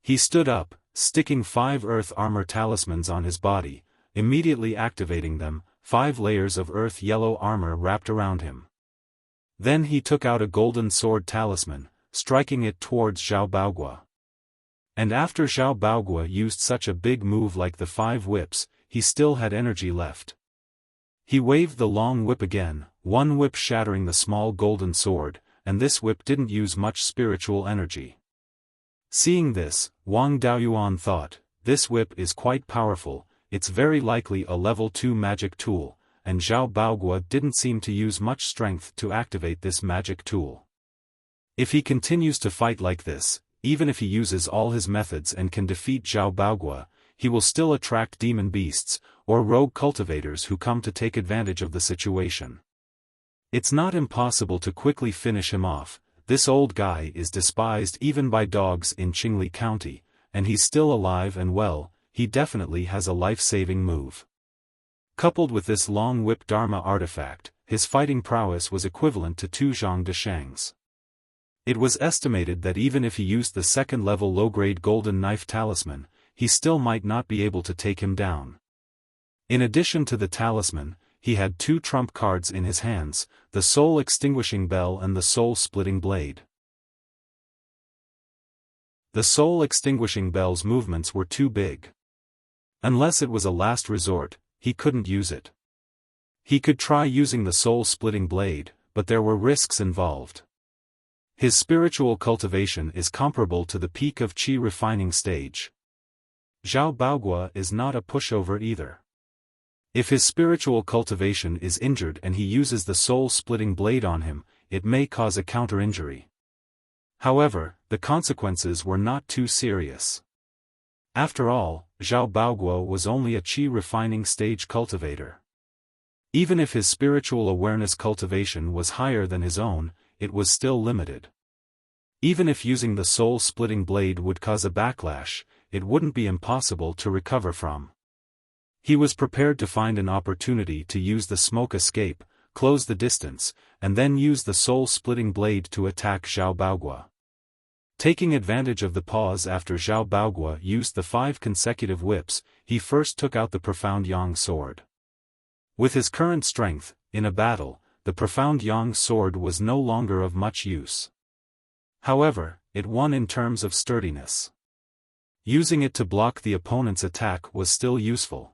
He stood up, sticking 5 earth armor talismans on his body, immediately activating them. 5 layers of earth yellow armor wrapped around him. Then he took out a golden sword talisman, striking it towards Xiao Baogua. And after Xiao Baogua used such a big move like the 5 whips, he still had energy left. He waved the long whip again, one whip shattering the small golden sword, and this whip didn't use much spiritual energy. Seeing this, Wang Daoyuan thought, this whip is quite powerful, it's very likely a level 2 magic tool, and Xiao Baogua didn't seem to use much strength to activate this magic tool. If he continues to fight like this, even if he uses all his methods and can defeat Xiao Baogua, he will still attract demon beasts, or rogue cultivators who come to take advantage of the situation. It's not impossible to quickly finish him off. This old guy is despised even by dogs in Qingli County, and he's still alive and well, he definitely has a life-saving move. Coupled with this long whip Dharma artifact, his fighting prowess was equivalent to 2 zhang de shangs. It was estimated that even if he used the second-level low-grade golden knife talisman, he still might not be able to take him down. In addition to the talisman, he had 2 trump cards in his hands, the soul-extinguishing bell and the soul-splitting blade. The soul-extinguishing bell's movements were too big. Unless it was a last resort, he couldn't use it. He could try using the soul-splitting blade, but there were risks involved. His spiritual cultivation is comparable to the peak of qi refining stage. Xiao Baogua is not a pushover either. If his spiritual cultivation is injured and he uses the soul-splitting blade on him, it may cause a counter-injury. However, the consequences were not too serious. After all, Xiao Baogua was only a qi refining stage cultivator. Even if his spiritual awareness cultivation was higher than his own, it was still limited. Even if using the soul-splitting blade would cause a backlash, it wouldn't be impossible to recover from. He was prepared to find an opportunity to use the smoke escape, close the distance, and then use the soul-splitting blade to attack Xiao Baogua. Taking advantage of the pause after Xiao Baogua used the 5 consecutive whips, he first took out the profound yang sword. With his current strength, in a battle, the profound yang sword was no longer of much use. However, it won in terms of sturdiness. Using it to block the opponent's attack was still useful.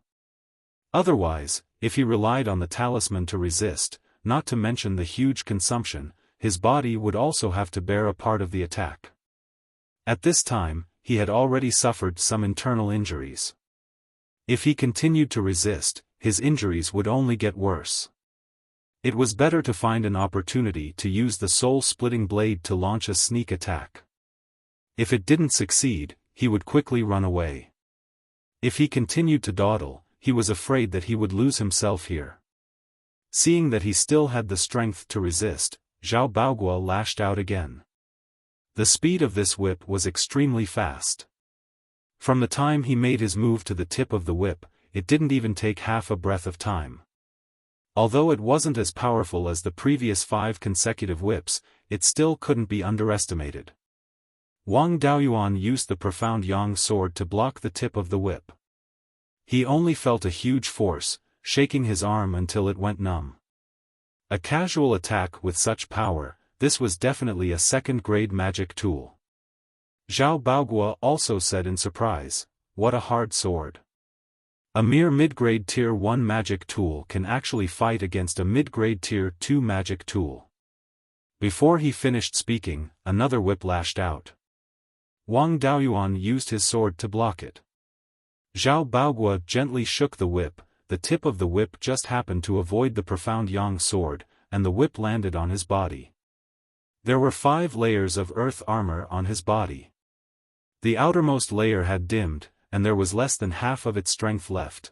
Otherwise, if he relied on the talisman to resist, not to mention the huge consumption, his body would also have to bear a part of the attack. At this time, he had already suffered some internal injuries. If he continued to resist, his injuries would only get worse. It was better to find an opportunity to use the soul-splitting blade to launch a sneak attack. If it didn't succeed, he would quickly run away. If he continued to dawdle, he was afraid that he would lose himself here. Seeing that he still had the strength to resist, Xiao Baogua lashed out again. The speed of this whip was extremely fast. From the time he made his move to the tip of the whip, it didn't even take half a breath of time. Although it wasn't as powerful as the previous 5 consecutive whips, it still couldn't be underestimated. Wang Daoyuan used the profound yang sword to block the tip of the whip. He only felt a huge force, shaking his arm until it went numb. A casual attack with such power, this was definitely a second-grade magic tool. Xiao Baogua also said in surprise, "What a hard sword." A mere mid-grade tier 1 magic tool can actually fight against a mid-grade tier 2 magic tool. Before he finished speaking, another whip lashed out. Wang Daoyuan used his sword to block it. Xiao Baogua gently shook the whip, the tip of the whip just happened to avoid the profound yang sword, and the whip landed on his body. There were 5 layers of earth armor on his body. The outermost layer had dimmed, and there was less than half of its strength left.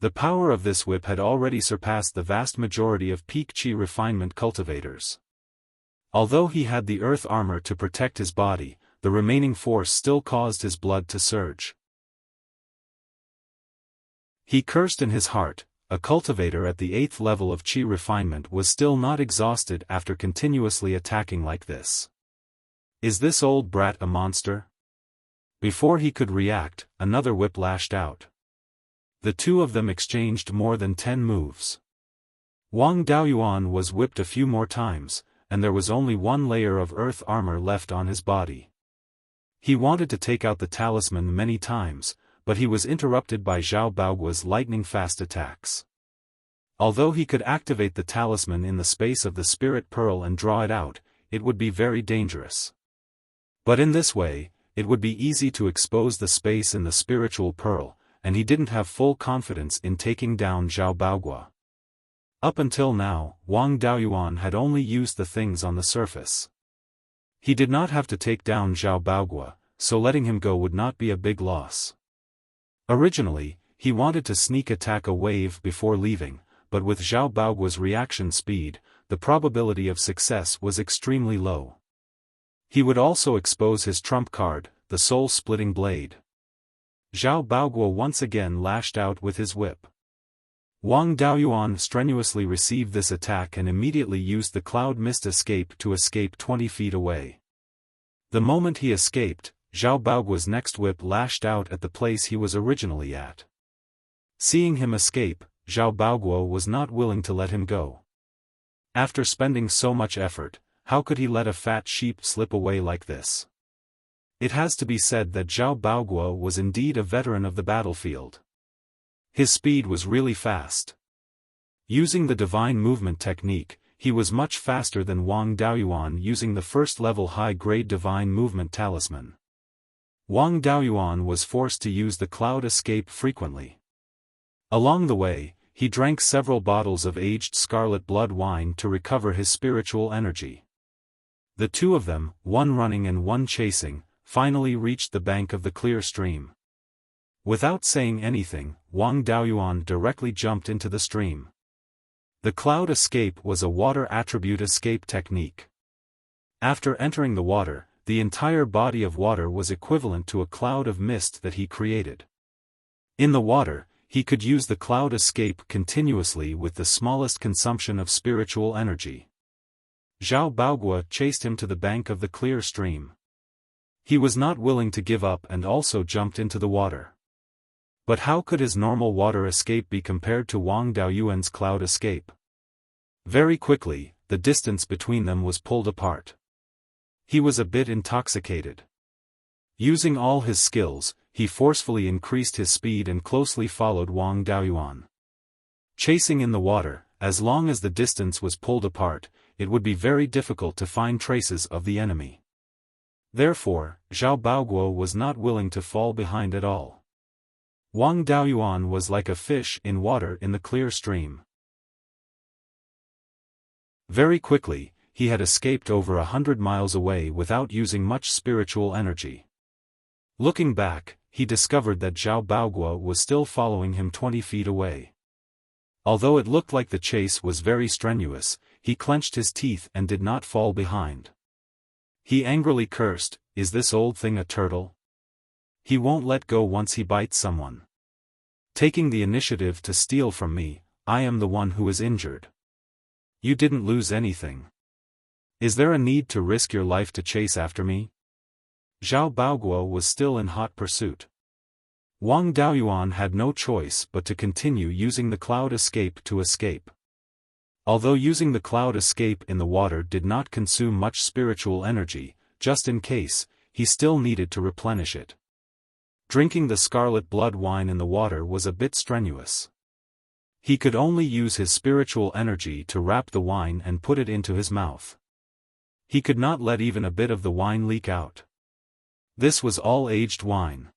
The power of this whip had already surpassed the vast majority of peak qi refinement cultivators. Although he had the earth armor to protect his body, the remaining force still caused his blood to surge. He cursed in his heart. A cultivator at the 8th level of qi refinement was still not exhausted after continuously attacking like this. Is this old brat a monster? Before he could react, another whip lashed out. The two of them exchanged more than 10 moves. Wang Daoyuan was whipped a few more times, and there was only one layer of earth armor left on his body. He wanted to take out the talisman many times, but he was interrupted by Zhao Baoguo's lightning-fast attacks. Although he could activate the talisman in the space of the spirit pearl and draw it out, it would be very dangerous. But in this way, it would be easy to expose the space in the spiritual pearl, and he didn't have full confidence in taking down Zhao Baoguo. Up until now, Wang Daoyuan had only used the things on the surface. He did not have to take down Zhao Baoguo, so letting him go would not be a big loss. Originally, he wanted to sneak attack a wave before leaving, but with Zhao Baoguo's reaction speed, the probability of success was extremely low. He would also expose his trump card, the soul-splitting blade. Zhao Baoguo once again lashed out with his whip. Wang Daoyuan strenuously received this attack and immediately used the cloud mist escape to escape 20 feet away. The moment he escaped, Zhao Baoguo's next whip lashed out at the place he was originally at. Seeing him escape, Zhao Baoguo was not willing to let him go. After spending so much effort, how could he let a fat sheep slip away like this? It has to be said that Zhao Baoguo was indeed a veteran of the battlefield. His speed was really fast. Using the divine movement technique, he was much faster than Wang Daoyuan using the first-level high-grade divine movement talisman. Wang Daoyuan was forced to use the cloud escape frequently. Along the way, he drank several bottles of aged scarlet blood wine to recover his spiritual energy. The two of them, one running and one chasing, finally reached the bank of the clear stream. Without saying anything, Wang Daoyuan directly jumped into the stream. The cloud escape was a water attribute escape technique. After entering the water, the entire body of water was equivalent to a cloud of mist that he created. In the water, he could use the cloud escape continuously with the smallest consumption of spiritual energy. Zhao Baoguo chased him to the bank of the clear stream. He was not willing to give up and also jumped into the water. But how could his normal water escape be compared to Wang Daoyuan's cloud escape? Very quickly, the distance between them was pulled apart. He was a bit intoxicated. Using all his skills, he forcefully increased his speed and closely followed Wang Daoyuan. Chasing in the water, as long as the distance was pulled apart, it would be very difficult to find traces of the enemy. Therefore, Zhao Baoguo was not willing to fall behind at all. Wang Daoyuan was like a fish in water in the clear stream. Very quickly, he had escaped over 100 miles away without using much spiritual energy. Looking back, he discovered that Zhao Baoguo was still following him 20 feet away. Although it looked like the chase was very strenuous, he clenched his teeth and did not fall behind. He angrily cursed, "Is this old thing a turtle? He won't let go once he bites someone. Taking the initiative to steal from me, I am the one who is injured. You didn't lose anything. Is there a need to risk your life to chase after me?" Zhao Baoguo was still in hot pursuit. Wang Daoyuan had no choice but to continue using the cloud escape to escape. Although using the cloud escape in the water did not consume much spiritual energy, just in case, he still needed to replenish it. Drinking the scarlet blood wine in the water was a bit strenuous. He could only use his spiritual energy to wrap the wine and put it into his mouth. He could not let even a bit of the wine leak out. This was all aged wine.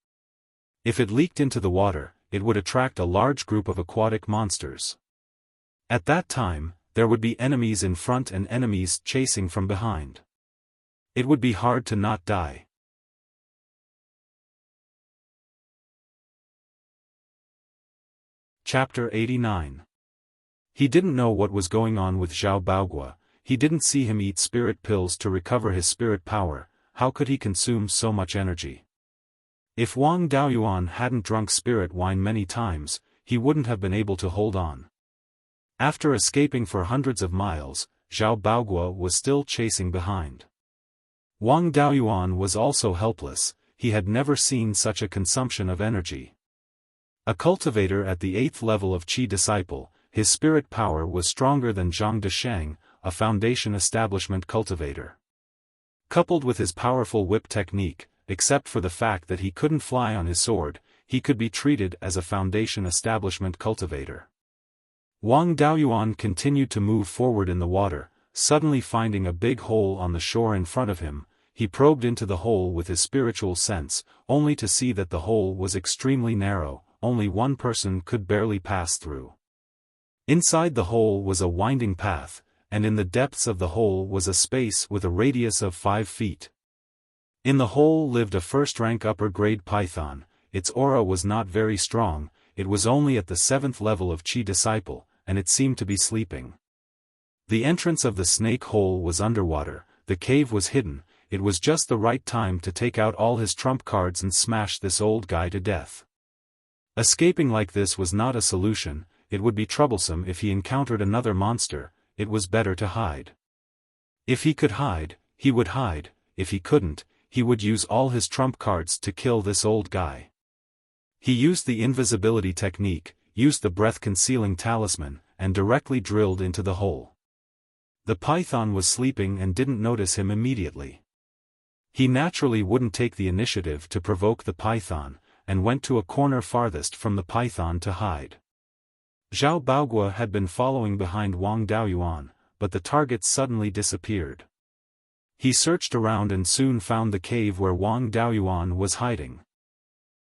If it leaked into the water, it would attract a large group of aquatic monsters. At that time, there would be enemies in front and enemies chasing from behind. It would be hard to not die. Chapter 89. He didn't know what was going on with Zhao Baoguo. He didn't see him eat spirit pills to recover his spirit power. How could he consume so much energy? If Wang Daoyuan hadn't drunk spirit wine many times, he wouldn't have been able to hold on. After escaping for hundreds of miles, Zhao Baoguo was still chasing behind. Wang Daoyuan was also helpless. He had never seen such a consumption of energy. A cultivator at the 8th level of Qi disciple, his spirit power was stronger than Zhang Desheng, a foundation establishment cultivator. Coupled with his powerful whip technique, except for the fact that he couldn't fly on his sword, he could be treated as a foundation establishment cultivator. Wang Daoyuan continued to move forward in the water, suddenly finding a big hole on the shore in front of him. He probed into the hole with his spiritual sense, only to see that the hole was extremely narrow, only one person could barely pass through. Inside the hole was a winding path, and in the depths of the hole was a space with a radius of 5 feet. In the hole lived a first-rank upper-grade python. Its aura was not very strong, it was only at the 7th level of Qi disciple, and it seemed to be sleeping. The entrance of the snake hole was underwater, the cave was hidden. It was just the right time to take out all his trump cards and smash this old guy to death. Escaping like this was not a solution, it would be troublesome if he encountered another monster. It was better to hide. If he could hide, he would hide. If he couldn't, he would use all his trump cards to kill this old guy. He used the invisibility technique, used the breath-concealing talisman, and directly drilled into the hole. The python was sleeping and didn't notice him immediately. He naturally wouldn't take the initiative to provoke the python, and went to a corner farthest from the python to hide. Zhao Baogua had been following behind Wang Daoyuan, but the target suddenly disappeared. He searched around and soon found the cave where Wang Daoyuan was hiding.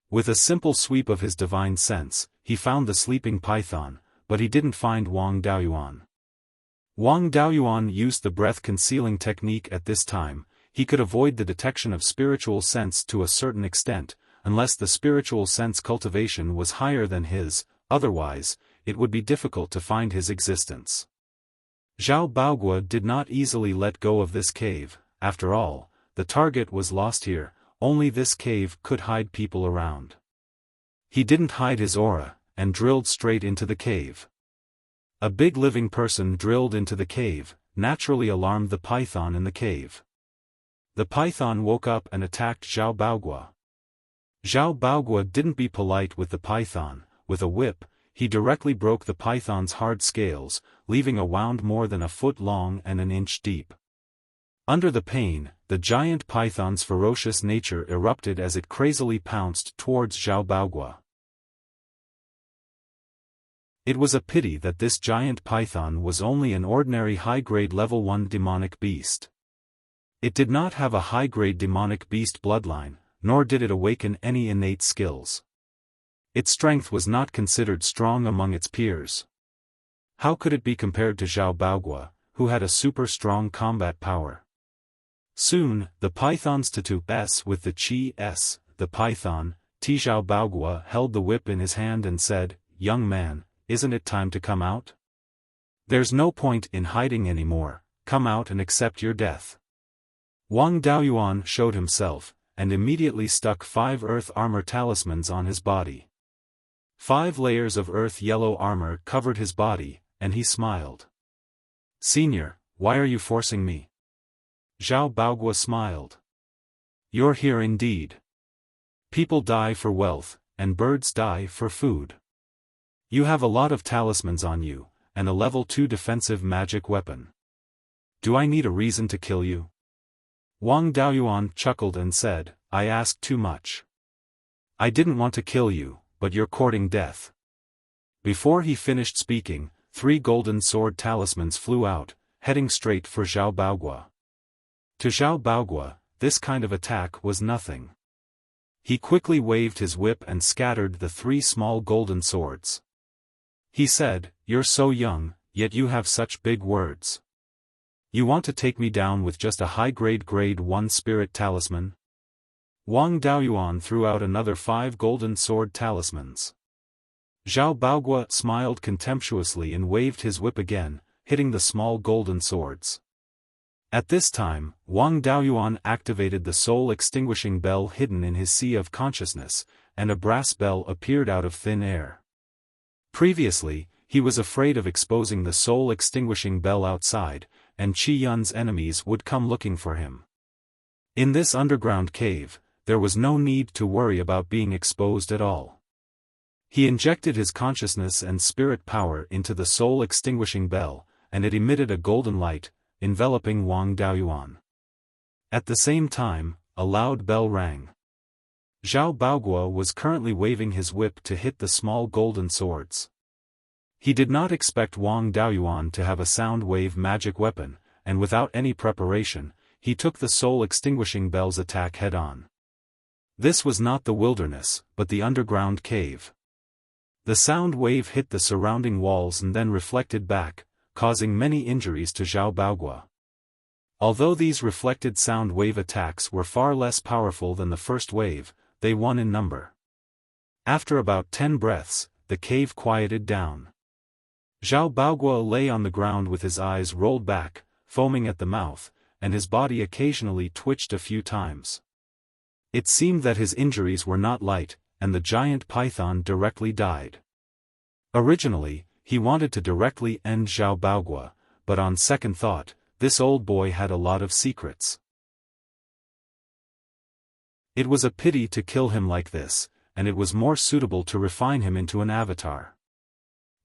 With a simple sweep of his divine sense, he found the sleeping python, but he didn't find Wang Daoyuan. Wang Daoyuan used the breath-concealing technique at this time. He could avoid the detection of spiritual sense to a certain extent, unless the spiritual sense cultivation was higher than his, otherwise, it would be difficult to find his existence. Zhao Baogua did not easily let go of this cave. After all, the target was lost here, only this cave could hide people around. He didn't hide his aura, and drilled straight into the cave. A big living person drilled into the cave, naturally alarmed the python in the cave. The python woke up and attacked Zhao Baogua. Zhao Baogua didn't be polite with the python. With a whip, he directly broke the python's hard scales, leaving a wound more than a foot long and an inch deep. Under the pain, the giant python's ferocious nature erupted as it crazily pounced towards Zhao Baogua. It was a pity that this giant python was only an ordinary high-grade level 1 demonic beast. It did not have a high-grade demonic beast bloodline, nor did it awaken any innate skills. Its strength was not considered strong among its peers. How could it be compared to Zhao Baogua, who had a super-strong combat power? Soon, the python's tattoo S with the Qi S, the python, Zhao Baogua held the whip in his hand and said, "Young man, isn't it time to come out? There's no point in hiding anymore, come out and accept your death." Wang Daoyuan showed himself, and immediately stuck 5 earth armor talismans on his body. 5 layers of earth yellow armor covered his body, and he smiled. "Senior, why are you forcing me?" Zhao Baogua smiled. "You're here indeed. People die for wealth, and birds die for food. You have a lot of talismans on you, and a level 2 defensive magic weapon. Do I need a reason to kill you?" Wang Daoyuan chuckled and said, "I asked too much. I didn't want to kill you, but you're courting death." Before he finished speaking, 3 golden sword talismans flew out, heading straight for Zhao Baogua. To Zhao Baogua, this kind of attack was nothing. He quickly waved his whip and scattered the 3 small golden swords. He said, "You're so young, yet you have such big words. You want to take me down with just a high-grade grade 1 spirit talisman?" Wang Daoyuan threw out another 5 golden sword talismans. Zhao Baogua smiled contemptuously and waved his whip again, hitting the small golden swords. At this time, Wang Daoyuan activated the soul-extinguishing bell hidden in his sea of consciousness, and a brass bell appeared out of thin air. Previously, he was afraid of exposing the soul-extinguishing bell outside, and Qi Yun's enemies would come looking for him. In this underground cave, there was no need to worry about being exposed at all. He injected his consciousness and spirit power into the soul-extinguishing bell, and it emitted a golden light, enveloping Wang Daoyuan. At the same time, a loud bell rang. Zhao Baoguo was currently waving his whip to hit the small golden swords. He did not expect Wang Daoyuan to have a sound wave magic weapon, and without any preparation, he took the soul-extinguishing bell's attack head-on. This was not the wilderness, but the underground cave. The sound wave hit the surrounding walls and then reflected back, causing many injuries to Zhao Baoguo. Although these reflected sound wave attacks were far less powerful than the first wave, they won in number. After about 10 breaths, the cave quieted down. Zhao Baoguo lay on the ground with his eyes rolled back, foaming at the mouth, and his body occasionally twitched a few times. It seemed that his injuries were not light, and the giant python directly died. Originally, he wanted to directly end Zhao Baoguo, but on second thought, this old boy had a lot of secrets. It was a pity to kill him like this, and it was more suitable to refine him into an avatar.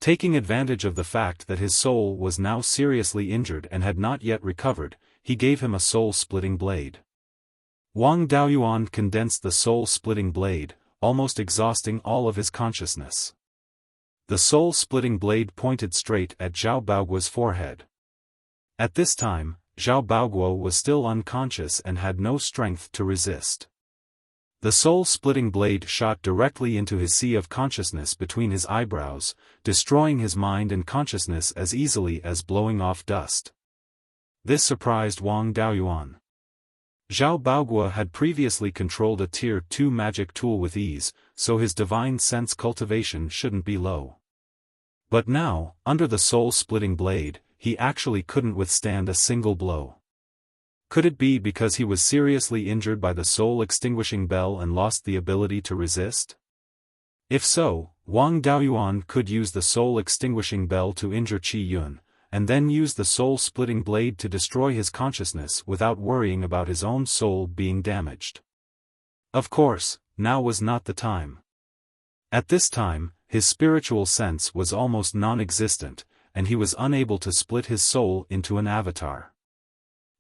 Taking advantage of the fact that his soul was now seriously injured and had not yet recovered, he gave him a soul-splitting blade. Wang Daoyuan condensed the soul-splitting blade, almost exhausting all of his consciousness. The soul-splitting blade pointed straight at Zhao Baoguo's forehead. At this time, Zhao Baoguo was still unconscious and had no strength to resist. The soul-splitting blade shot directly into his sea of consciousness between his eyebrows, destroying his mind and consciousness as easily as blowing off dust. This surprised Wang Daoyuan. Zhao Baoguo had previously controlled a Tier 2 magic tool with ease, so his divine sense cultivation shouldn't be low. But now, under the soul-splitting blade, he actually couldn't withstand a single blow. Could it be because he was seriously injured by the soul-extinguishing bell and lost the ability to resist? If so, Wang Daoyuan could use the soul-extinguishing bell to injure Qi Yun, and then use the soul-splitting blade to destroy his consciousness without worrying about his own soul being damaged. Of course, now was not the time. At this time, his spiritual sense was almost non-existent, and he was unable to split his soul into an avatar.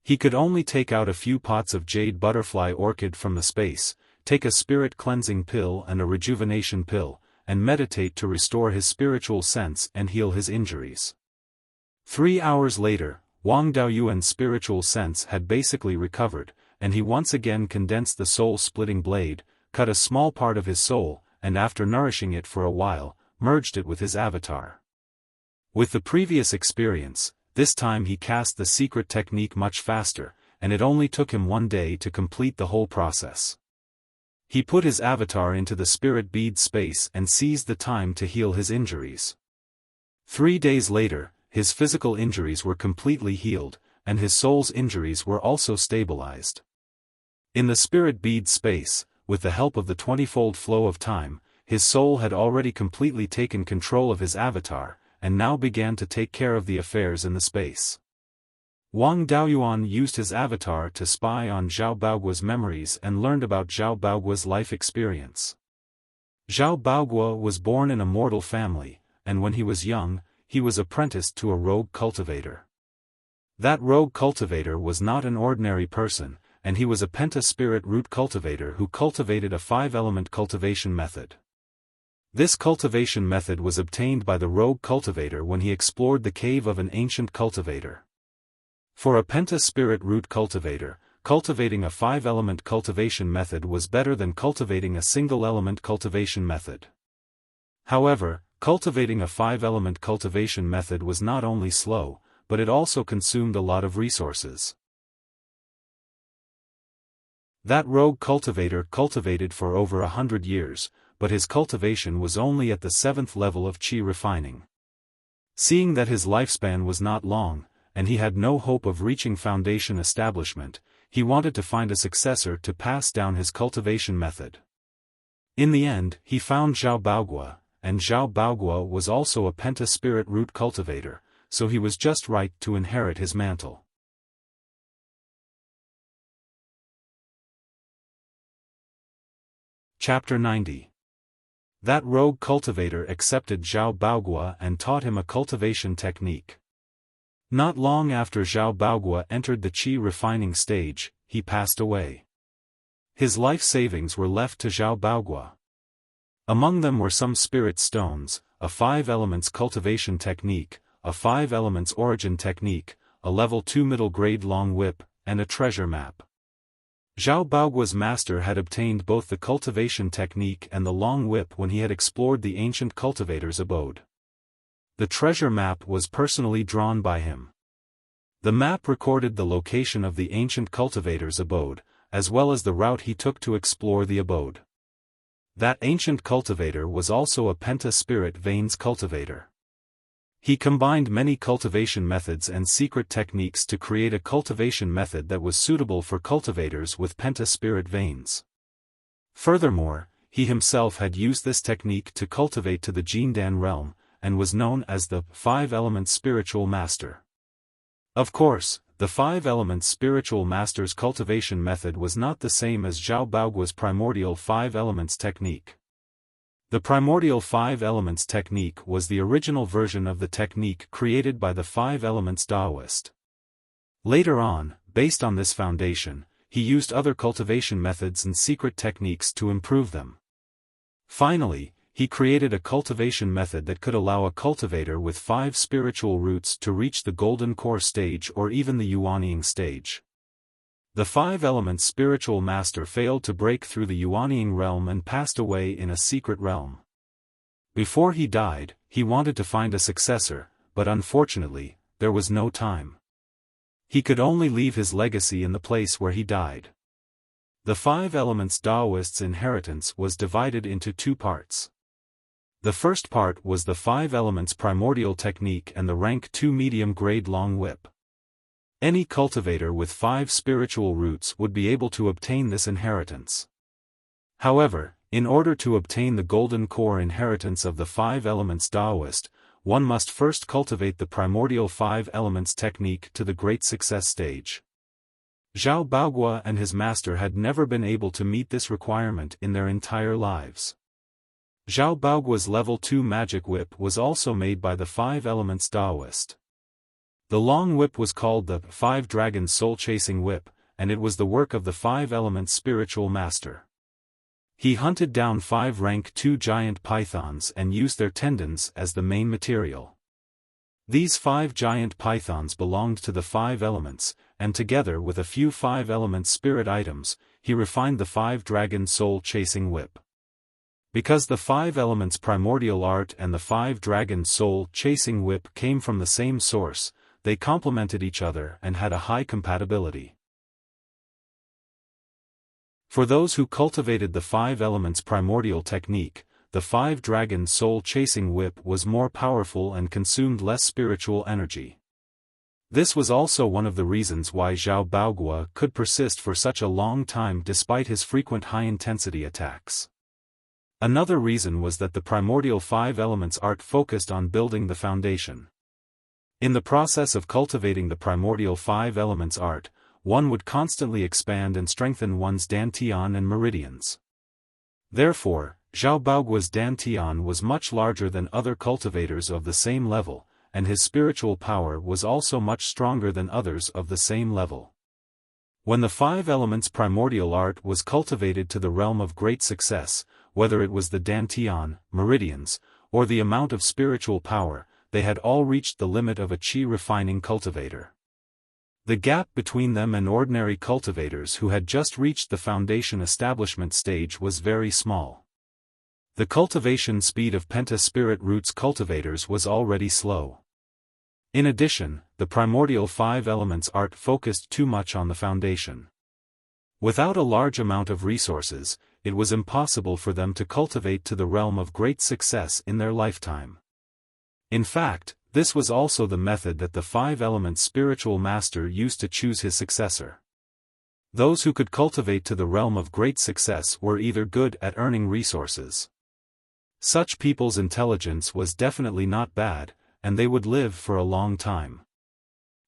He could only take out a few pots of jade butterfly orchid from the space, take a spirit cleansing pill and a rejuvenation pill, and meditate to restore his spiritual sense and heal his injuries. 3 hours later, Wang Daoyuan's spiritual sense had basically recovered, and he once again condensed the soul-splitting blade, cut a small part of his soul, and after nourishing it for a while, merged it with his avatar. With the previous experience, this time he cast the secret technique much faster, and it only took him 1 day to complete the whole process. He put his avatar into the spirit bead space and seized the time to heal his injuries. 3 days later, his physical injuries were completely healed, and his soul's injuries were also stabilized. In the spirit bead space, with the help of the 20-fold flow of time, his soul had already completely taken control of his avatar, and now began to take care of the affairs in the space. Wang Daoyuan used his avatar to spy on Zhao Baoguo's memories and learned about Zhao Baoguo's life experience. Zhao Baoguo was born in a mortal family, and when he was young, he was apprenticed to a rogue cultivator. That rogue cultivator was not an ordinary person, and he was a penta-spirit root cultivator who cultivated a 5-element cultivation method. This cultivation method was obtained by the rogue cultivator when he explored the cave of an ancient cultivator. For a penta-spirit root cultivator, cultivating a 5-element cultivation method was better than cultivating a single-element cultivation method. However, cultivating a 5-element cultivation method was not only slow, but it also consumed a lot of resources. That rogue cultivator cultivated for over 100 years, but his cultivation was only at the 7th level of qi refining. Seeing that his lifespan was not long, and he had no hope of reaching foundation establishment, he wanted to find a successor to pass down his cultivation method. In the end, he found Zhao Baoguo, and Zhao Baoguo was also a penta-spirit root cultivator, so he was just right to inherit his mantle. Chapter 90. That rogue cultivator accepted Zhao Baogua and taught him a cultivation technique. Not long after Zhao Baogua entered the qi refining stage, he passed away. His life savings were left to Zhao Baogua. Among them were some spirit stones, a 5 elements cultivation technique, a 5 elements origin technique, a level 2 middle grade long whip, and a treasure map. Zhao Baogua's master had obtained both the cultivation technique and the long whip when he had explored the ancient cultivator's abode. The treasure map was personally drawn by him. The map recorded the location of the ancient cultivator's abode, as well as the route he took to explore the abode. That ancient cultivator was also a penta-spirit veins cultivator. He combined many cultivation methods and secret techniques to create a cultivation method that was suitable for cultivators with penta-spirit veins. Furthermore, he himself had used this technique to cultivate to the Jindan realm, and was known as the 5 elements spiritual master. Of course, the 5 elements spiritual master's cultivation method was not the same as Zhao Baogua's primordial 5 elements technique. The primordial 5 elements technique was the original version of the technique created by the 5 elements Taoist. Later on, based on this foundation, he used other cultivation methods and secret techniques to improve them. Finally, he created a cultivation method that could allow a cultivator with 5 spiritual roots to reach the golden core stage or even the Yuanying stage. The 5 elements spiritual master failed to break through the Yuanying realm and passed away in a secret realm. Before he died, he wanted to find a successor, but unfortunately, there was no time. He could only leave his legacy in the place where he died. The 5 elements Taoist's inheritance was divided into 2 parts. The first part was the 5 elements primordial technique and the rank 2 medium grade long whip. Any cultivator with 5 spiritual roots would be able to obtain this inheritance. However, in order to obtain the golden core inheritance of the 5 elements Taoist, one must first cultivate the primordial 5 elements technique to the great success stage. Zhao Baogua and his master had never been able to meet this requirement in their entire lives. Zhao Baogua's level 2 magic whip was also made by the 5 elements Taoist. The long whip was called the 5 Dragon Soul Chasing Whip, and it was the work of the 5 elements spiritual master. He hunted down 5 rank 2 giant pythons and used their tendons as the main material. These 5 giant pythons belonged to the 5 elements, and together with a few 5 elements spirit items, he refined the 5 Dragon Soul Chasing Whip. Because the 5 elements primordial art and the 5 Dragon Soul Chasing Whip came from the same source, they complemented each other and had a high compatibility. For those who cultivated the 5 elements primordial technique, the 5 Dragon Soul Chasing Whip was more powerful and consumed less spiritual energy. This was also one of the reasons why Zhao Baogua could persist for such a long time despite his frequent high-intensity attacks. Another reason was that the primordial 5 elements art focused on building the foundation. In the process of cultivating the primordial 5 elements art, one would constantly expand and strengthen one's dantian and meridians. Therefore, Zhao Baogua's dantian was much larger than other cultivators of the same level, and his spiritual power was also much stronger than others of the same level. When the 5 elements primordial art was cultivated to the realm of great success, whether it was the dantian, meridians, or the amount of spiritual power, they had all reached the limit of a qi refining cultivator. The gap between them and ordinary cultivators who had just reached the foundation establishment stage was very small. The cultivation speed of penta-spirit roots cultivators was already slow. In addition, the primordial 5 elements art focused too much on the foundation. Without a large amount of resources, it was impossible for them to cultivate to the realm of great success in their lifetime. In fact, this was also the method that the 5 elements spiritual master used to choose his successor. Those who could cultivate to the realm of great success were either good at earning resources. Such people's intelligence was definitely not bad, and they would live for a long time.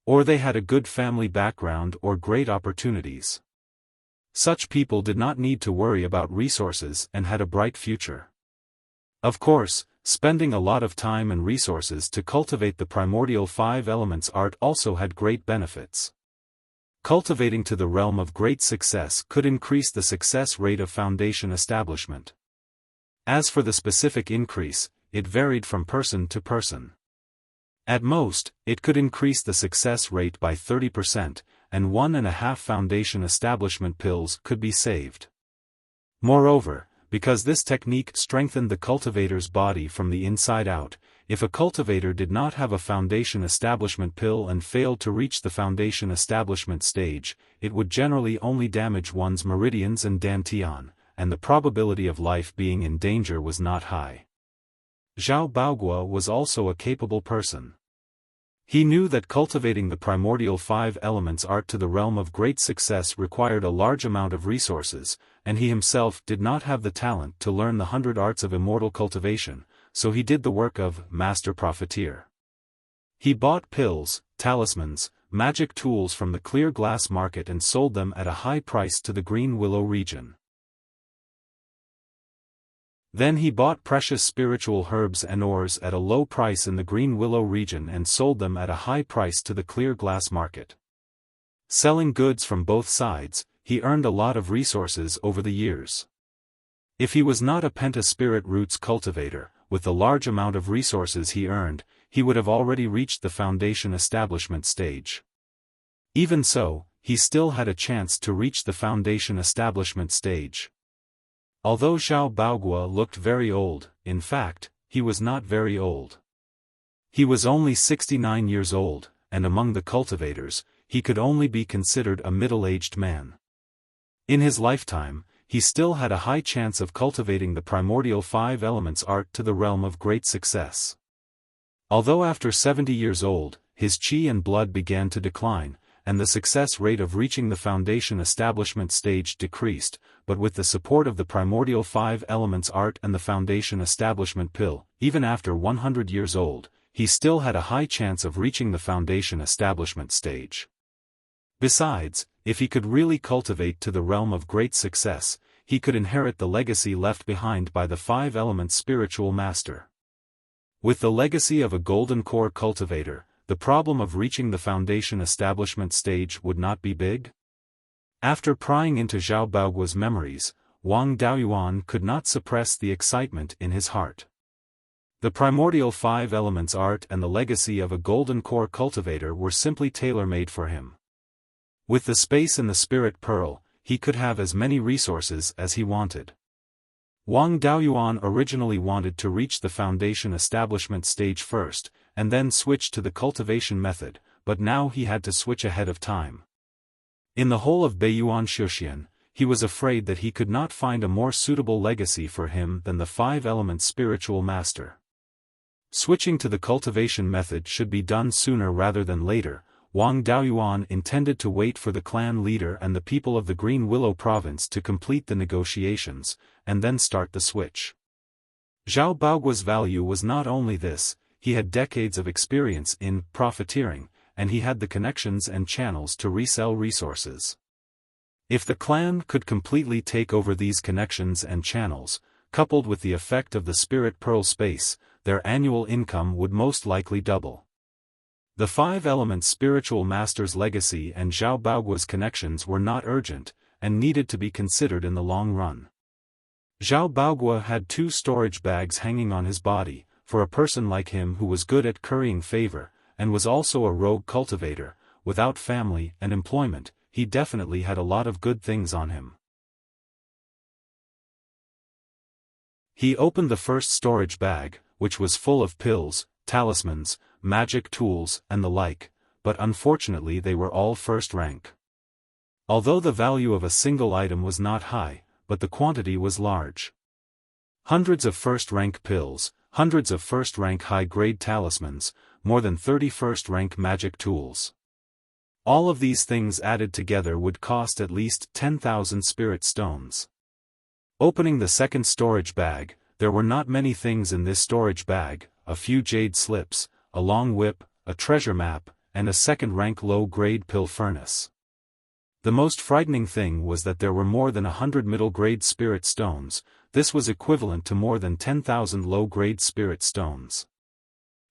Or they had a good family background or great opportunities. Such people did not need to worry about resources and had a bright future. Of course, spending a lot of time and resources to cultivate the primordial 5 elements art also had great benefits. Cultivating to the realm of great success could increase the success rate of foundation establishment. As for the specific increase, it varied from person to person. At most, it could increase the success rate by 30%, and 1.5 foundation establishment pills could be saved. Moreover, because this technique strengthened the cultivator's body from the inside out, if a cultivator did not have a foundation establishment pill and failed to reach the foundation establishment stage, it would generally only damage one's meridians and dantian, and the probability of life being in danger was not high. Zhao Baoguo was also a capable person. He knew that cultivating the primordial 5 elements art to the realm of great success required a large amount of resources, and he himself did not have the talent to learn the 100 arts of immortal cultivation, so he did the work of master profiteer. He bought pills, talismans, magic tools from the clear glass market and sold them at a high price to the Green Willow region. Then he bought precious spiritual herbs and ores at a low price in the Green Willow region and sold them at a high price to the clear glass market. Selling goods from both sides, he earned a lot of resources over the years. If he was not a penta-spirit roots cultivator, with the large amount of resources he earned, he would have already reached the foundation establishment stage. Even so, he still had a chance to reach the foundation establishment stage. Although Zhao Baoguo looked very old, in fact, he was not very old. He was only 69 years old, and among the cultivators, he could only be considered a middle-aged man. In his lifetime, he still had a high chance of cultivating the primordial 5 elements art to the realm of great success. Although after 70 years old, his qi and blood began to decline, and the success rate of reaching the foundation establishment stage decreased, but with the support of the primordial 5 elements art and the foundation establishment pill, even after 100 years old, he still had a high chance of reaching the foundation establishment stage. Besides, if he could really cultivate to the realm of great success, he could inherit the legacy left behind by the 5 elements spiritual master. With the legacy of a golden core cultivator, the problem of reaching the foundation establishment stage would not be big. After prying into Zhao Baoguo's memories, Wang Daoyuan could not suppress the excitement in his heart. The primordial 5 elements art and the legacy of a golden core cultivator were simply tailor-made for him. With the space in the spirit pearl, he could have as many resources as he wanted. Wang Daoyuan originally wanted to reach the foundation establishment stage first, and then switch to the cultivation method, but now he had to switch ahead of time. In the whole of Beiyuan Xiuxian, he was afraid that he could not find a more suitable legacy for him than the 5 elements spiritual master. Switching to the cultivation method should be done sooner rather than later. Wang Daoyuan intended to wait for the clan leader and the people of the Green Willow province to complete the negotiations, and then start the switch. Zhao Baoguo's value was not only this, he had decades of experience in profiteering, and he had the connections and channels to resell resources. If the clan could completely take over these connections and channels, coupled with the effect of the spirit pearl space, their annual income would most likely double. The 5 elements spiritual master's legacy and Zhao Baoguo's connections were not urgent, and needed to be considered in the long run. Zhao Baoguo had 2 storage bags hanging on his body. For a person like him who was good at currying favor, and was also a rogue cultivator, without family and employment, he definitely had a lot of good things on him. He opened the first storage bag, which was full of pills, talismans, magic tools and the like, but unfortunately they were all first rank. Although the value of a single item was not high, but the quantity was large. Hundreds of first-rank pills, hundreds of first-rank high-grade talismans, more than 30 first-rank magic tools. All of these things added together would cost at least 10,000 spirit stones. Opening the second storage bag, there were not many things in this storage bag: a few jade slips, a long whip, a treasure map, and a second-rank low-grade pill furnace. The most frightening thing was that there were more than 100 middle-grade spirit stones, this was equivalent to more than 10,000 low-grade spirit stones.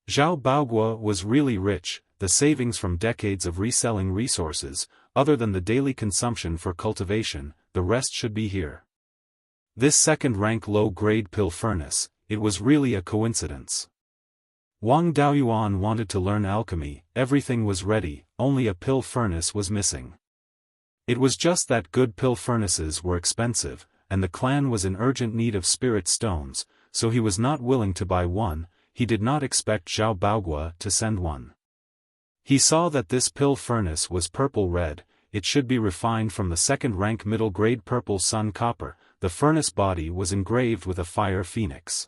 Zhao Baoguo was really rich, the savings from decades of reselling resources, other than the daily consumption for cultivation, the rest should be here. This second-rank low-grade pill furnace, it was really a coincidence. Wang Daoyuan wanted to learn alchemy, everything was ready, only a pill furnace was missing. It was just that good pill furnaces were expensive, and the clan was in urgent need of spirit stones, so he was not willing to buy one. He did not expect Zhao Baoguo to send one. He saw that this pill furnace was purple-red, it should be refined from the second-rank middle-grade purple sun copper, the furnace body was engraved with a fire phoenix.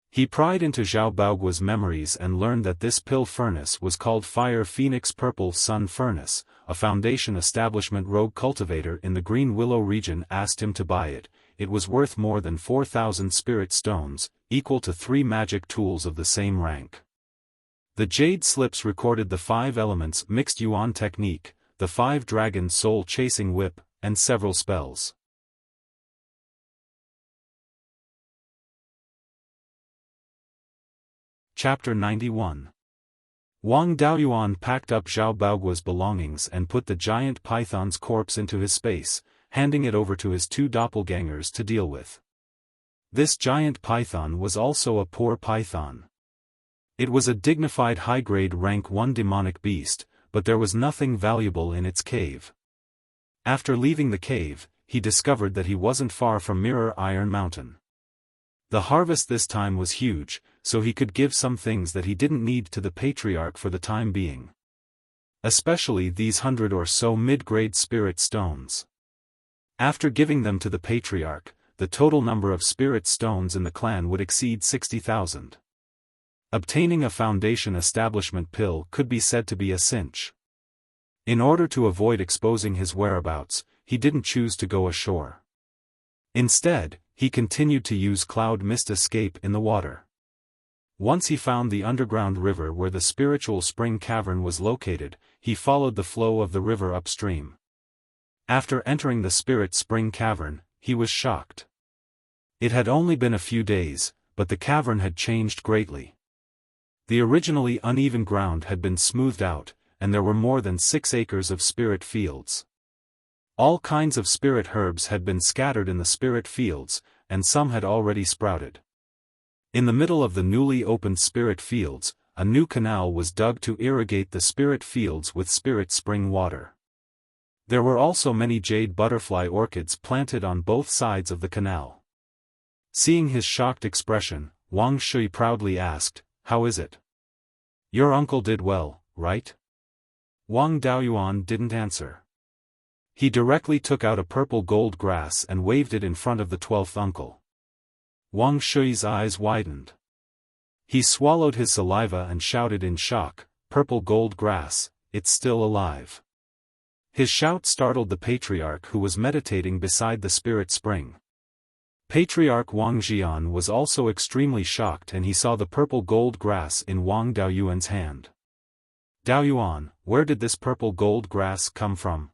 He pried into Zhao Baoguo's memories and learned that this pill furnace was called Fire Phoenix Purple Sun Furnace. A Foundation establishment rogue cultivator in the Green Willow region asked him to buy it. It was worth more than 4,000 spirit stones, equal to 3 magic tools of the same rank. The jade slips recorded the 5 elements mixed yuan technique, the 5 dragon soul chasing whip, and several spells. Chapter 91. Wang Daoyuan packed up Zhao Baoguo's belongings and put the giant python's corpse into his space, handing it over to his 2 doppelgangers to deal with. This giant python was also a poor python. It was a dignified high-grade rank 1 demonic beast, but there was nothing valuable in its cave. After leaving the cave, he discovered that he wasn't far from Mirror Iron Mountain. The harvest this time was huge, so he could give some things that he didn't need to the patriarch for the time being. Especially these 100 or so mid-grade spirit stones. After giving them to the patriarch, the total number of spirit stones in the clan would exceed 60,000. Obtaining a Foundation establishment pill could be said to be a cinch. In order to avoid exposing his whereabouts, he didn't choose to go ashore. Instead, he continued to use cloud mist escape in the water. Once he found the underground river where the spiritual spring cavern was located, he followed the flow of the river upstream. After entering the spirit spring cavern, he was shocked. It had only been a few days, but the cavern had changed greatly. The originally uneven ground had been smoothed out, and there were more than 6 acres of spirit fields. All kinds of spirit herbs had been scattered in the spirit fields, and some had already sprouted. In the middle of the newly opened spirit fields, a new canal was dug to irrigate the spirit fields with spirit spring water. There were also many jade butterfly orchids planted on both sides of the canal. Seeing his shocked expression, Wang Shui proudly asked, "How is it? Your uncle did well, right?" Wang Daoyuan didn't answer. He directly took out a purple gold grass and waved it in front of the 12th uncle. Wang Shui's eyes widened. He swallowed his saliva and shouted in shock, "Purple gold grass, it's still alive." His shout startled the patriarch who was meditating beside the spirit spring. Patriarch Wang Jian was also extremely shocked and he saw the purple gold grass in Wang Daoyuan's hand. "Daoyuan, where did this purple gold grass come from?"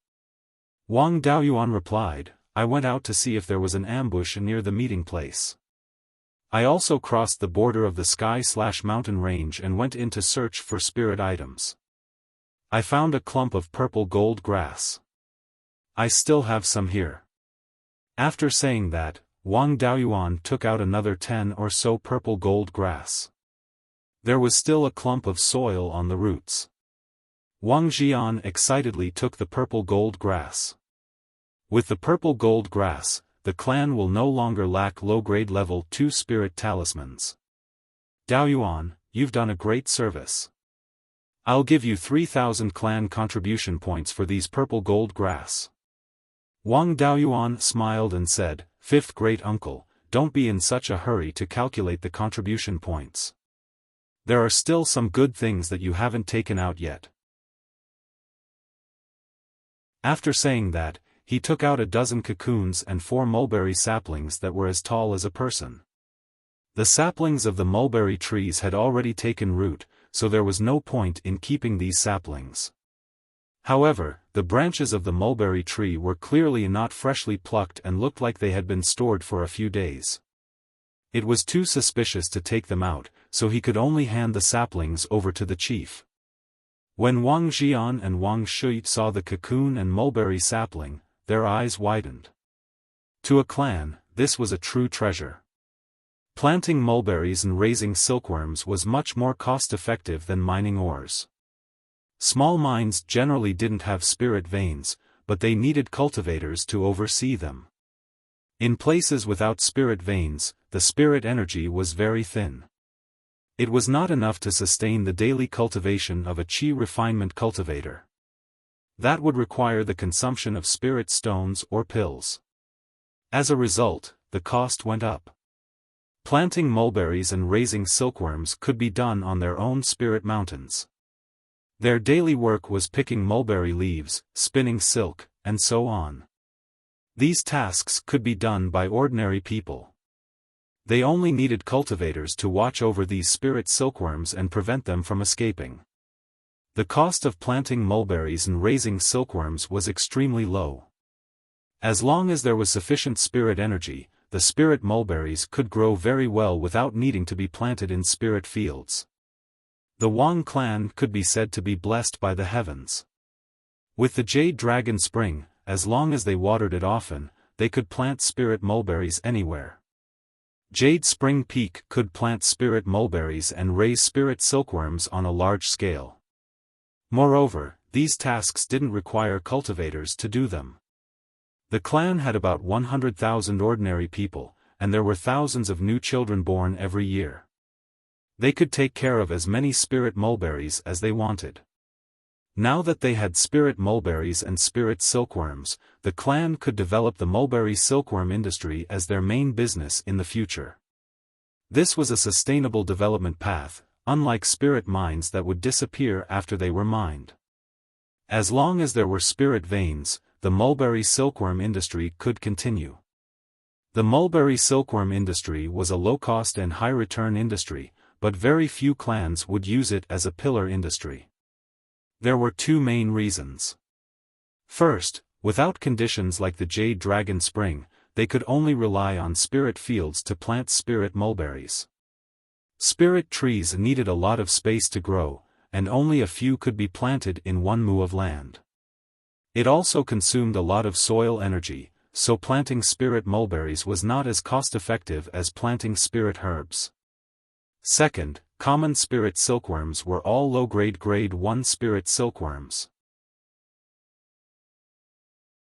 Wang Daoyuan replied, "I went out to see if there was an ambush near the meeting place. I also crossed the border of the sky/mountain range and went in to search for spirit items. I found a clump of purple gold grass. I still have some here." After saying that, Wang Daoyuan took out another 10 or so purple gold grass. There was still a clump of soil on the roots. Wang Jian excitedly took the purple gold grass. With the purple gold grass, the clan will no longer lack low-grade level 2 spirit talismans. "Daoyuan, you've done a great service. I'll give you 3,000 clan contribution points for these purple gold grass." Wang Daoyuan smiled and said, "Fifth great uncle, don't be in such a hurry to calculate the contribution points. There are still some good things that you haven't taken out yet." After saying that, he took out a dozen cocoons and 4 mulberry saplings that were as tall as a person. The saplings of the mulberry trees had already taken root, so there was no point in keeping these saplings. However, the branches of the mulberry tree were clearly not freshly plucked and looked like they had been stored for a few days. It was too suspicious to take them out, so he could only hand the saplings over to the chief. When Wang Xian and Wang Shui saw the cocoon and mulberry sapling, their eyes widened. To a clan, this was a true treasure. Planting mulberries and raising silkworms was much more cost-effective than mining ores. Small mines generally didn't have spirit veins, but they needed cultivators to oversee them. In places without spirit veins, the spirit energy was very thin. It was not enough to sustain the daily cultivation of a qi refinement cultivator. That would require the consumption of spirit stones or pills. As a result, the cost went up. Planting mulberries and raising silkworms could be done on their own spirit mountains. Their daily work was picking mulberry leaves, spinning silk, and so on. These tasks could be done by ordinary people. They only needed cultivators to watch over these spirit silkworms and prevent them from escaping. The cost of planting mulberries and raising silkworms was extremely low. As long as there was sufficient spirit energy, the spirit mulberries could grow very well without needing to be planted in spirit fields. The Wang clan could be said to be blessed by the heavens. With the Jade Dragon Spring, as long as they watered it often, they could plant spirit mulberries anywhere. Jade Spring Peak could plant spirit mulberries and raise spirit silkworms on a large scale. Moreover, these tasks didn't require cultivators to do them. The clan had about 100,000 ordinary people, and there were thousands of new children born every year. They could take care of as many spirit mulberries as they wanted. Now that they had spirit mulberries and spirit silkworms, the clan could develop the mulberry silkworm industry as their main business in the future. This was a sustainable development path, unlike spirit mines that would disappear after they were mined. As long as there were spirit veins, the mulberry silkworm industry could continue. The mulberry silkworm industry was a low-cost and high-return industry, but very few clans would use it as a pillar industry. There were two main reasons. First, without conditions like the Jade Dragon Spring, they could only rely on spirit fields to plant spirit mulberries. Spirit trees needed a lot of space to grow, and only a few could be planted in one mu of land. It also consumed a lot of soil energy, so planting spirit mulberries was not as cost-effective as planting spirit herbs. Second, common spirit silkworms were all low-grade grade 1 spirit silkworms.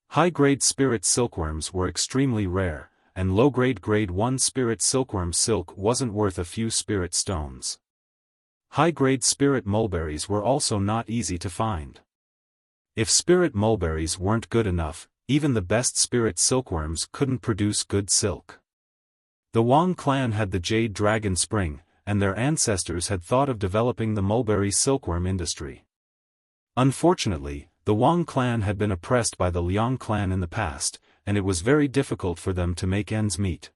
High-grade spirit silkworms were extremely rare, and low-grade grade 1 spirit silkworm silk wasn't worth a few spirit stones. High-grade spirit mulberries were also not easy to find. If spirit mulberries weren't good enough, even the best spirit silkworms couldn't produce good silk. The Wang clan had the Jade Dragon Spring, and their ancestors had thought of developing the mulberry silkworm industry. Unfortunately, the Wang clan had been oppressed by the Liang clan in the past, and it was very difficult for them to make ends meet.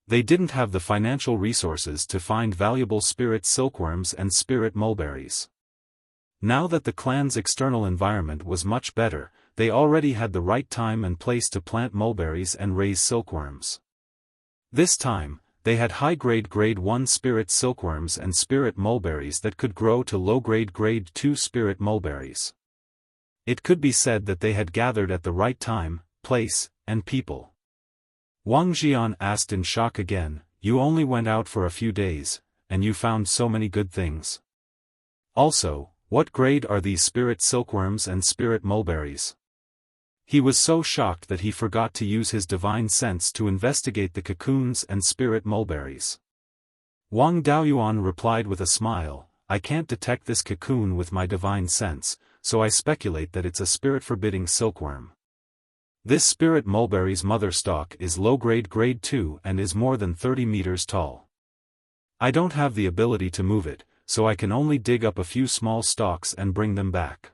They didn't have the financial resources to find valuable spirit silkworms and spirit mulberries. Now that the clan's external environment was much better, they already had the right time and place to plant mulberries and raise silkworms. This time, they had high-grade grade 1 spirit silkworms and spirit mulberries that could grow to low-grade grade 2 spirit mulberries. It could be said that they had gathered at the right time, place, and people. Wang Xian asked in shock again, "You only went out for a few days, and you found so many good things. Also, what grade are these spirit silkworms and spirit mulberries?" He was so shocked that he forgot to use his divine sense to investigate the cocoons and spirit mulberries. Wang Daoyuan replied with a smile, "I can't detect this cocoon with my divine sense, so I speculate that it's a spirit-forbidding silkworm. This spirit mulberry's mother stalk is low-grade grade 2 and is more than 30 meters tall. I don't have the ability to move it, so I can only dig up a few small stalks and bring them back."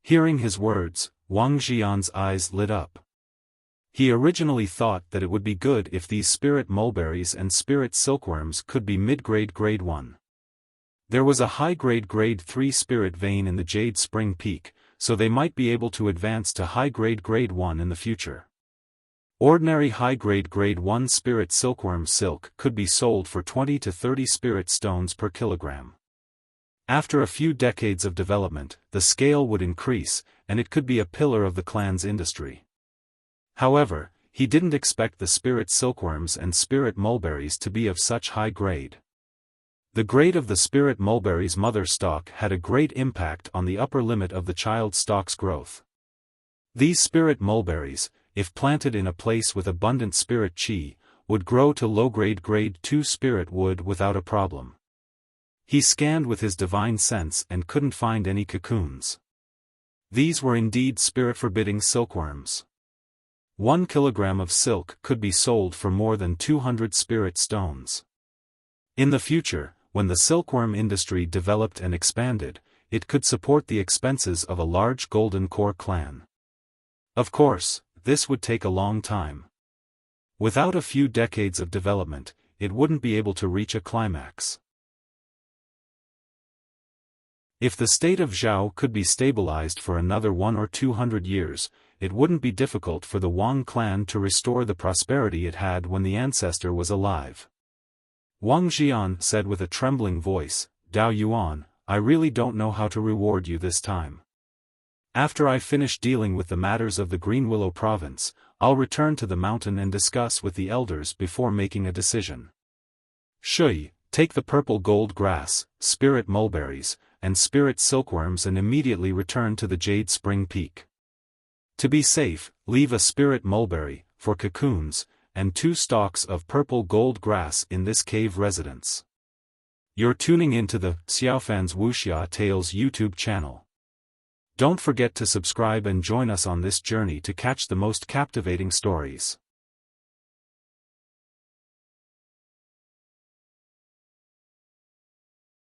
Hearing his words, Wang Xian's eyes lit up. He originally thought that it would be good if these spirit mulberries and spirit silkworms could be mid-grade grade 1. There was a high-grade grade 3 spirit vein in the Jade Spring Peak, so they might be able to advance to high-grade grade 1 in the future. Ordinary high-grade grade 1 spirit silkworm silk could be sold for 20 to 30 spirit stones per kilogram. After a few decades of development, the scale would increase, and it could be a pillar of the clan's industry. However, he didn't expect the spirit silkworms and spirit mulberries to be of such high grade. The grade of the spirit mulberry's mother stalk had a great impact on the upper limit of the child stalk's growth. These spirit mulberries, if planted in a place with abundant spirit chi, would grow to low-grade grade 2 spirit wood without a problem. He scanned with his divine sense and couldn't find any cocoons. These were indeed spirit-forbidding silkworms. 1 kilogram of silk could be sold for more than 200 spirit stones. In the future, when the silkworm industry developed and expanded, it could support the expenses of a large golden core clan. Of course, this would take a long time. Without a few decades of development, it wouldn't be able to reach a climax. If the state of Zhao could be stabilized for another 100 or 200 years, it wouldn't be difficult for the Wang clan to restore the prosperity it had when the ancestor was alive. Wang Xian said with a trembling voice, "Dao Yuan, I really don't know how to reward you this time. After I finish dealing with the matters of the Green Willow province, I'll return to the mountain and discuss with the elders before making a decision. Shui, take the purple gold grass, spirit mulberries, and spirit silkworms and immediately return to the Jade Spring Peak. To be safe, leave a spirit mulberry, for cocoons, and 2 stalks of purple gold grass in this cave residence." You're tuning into the Xiaofan's Wuxia Tales YouTube channel. Don't forget to subscribe and join us on this journey to catch the most captivating stories.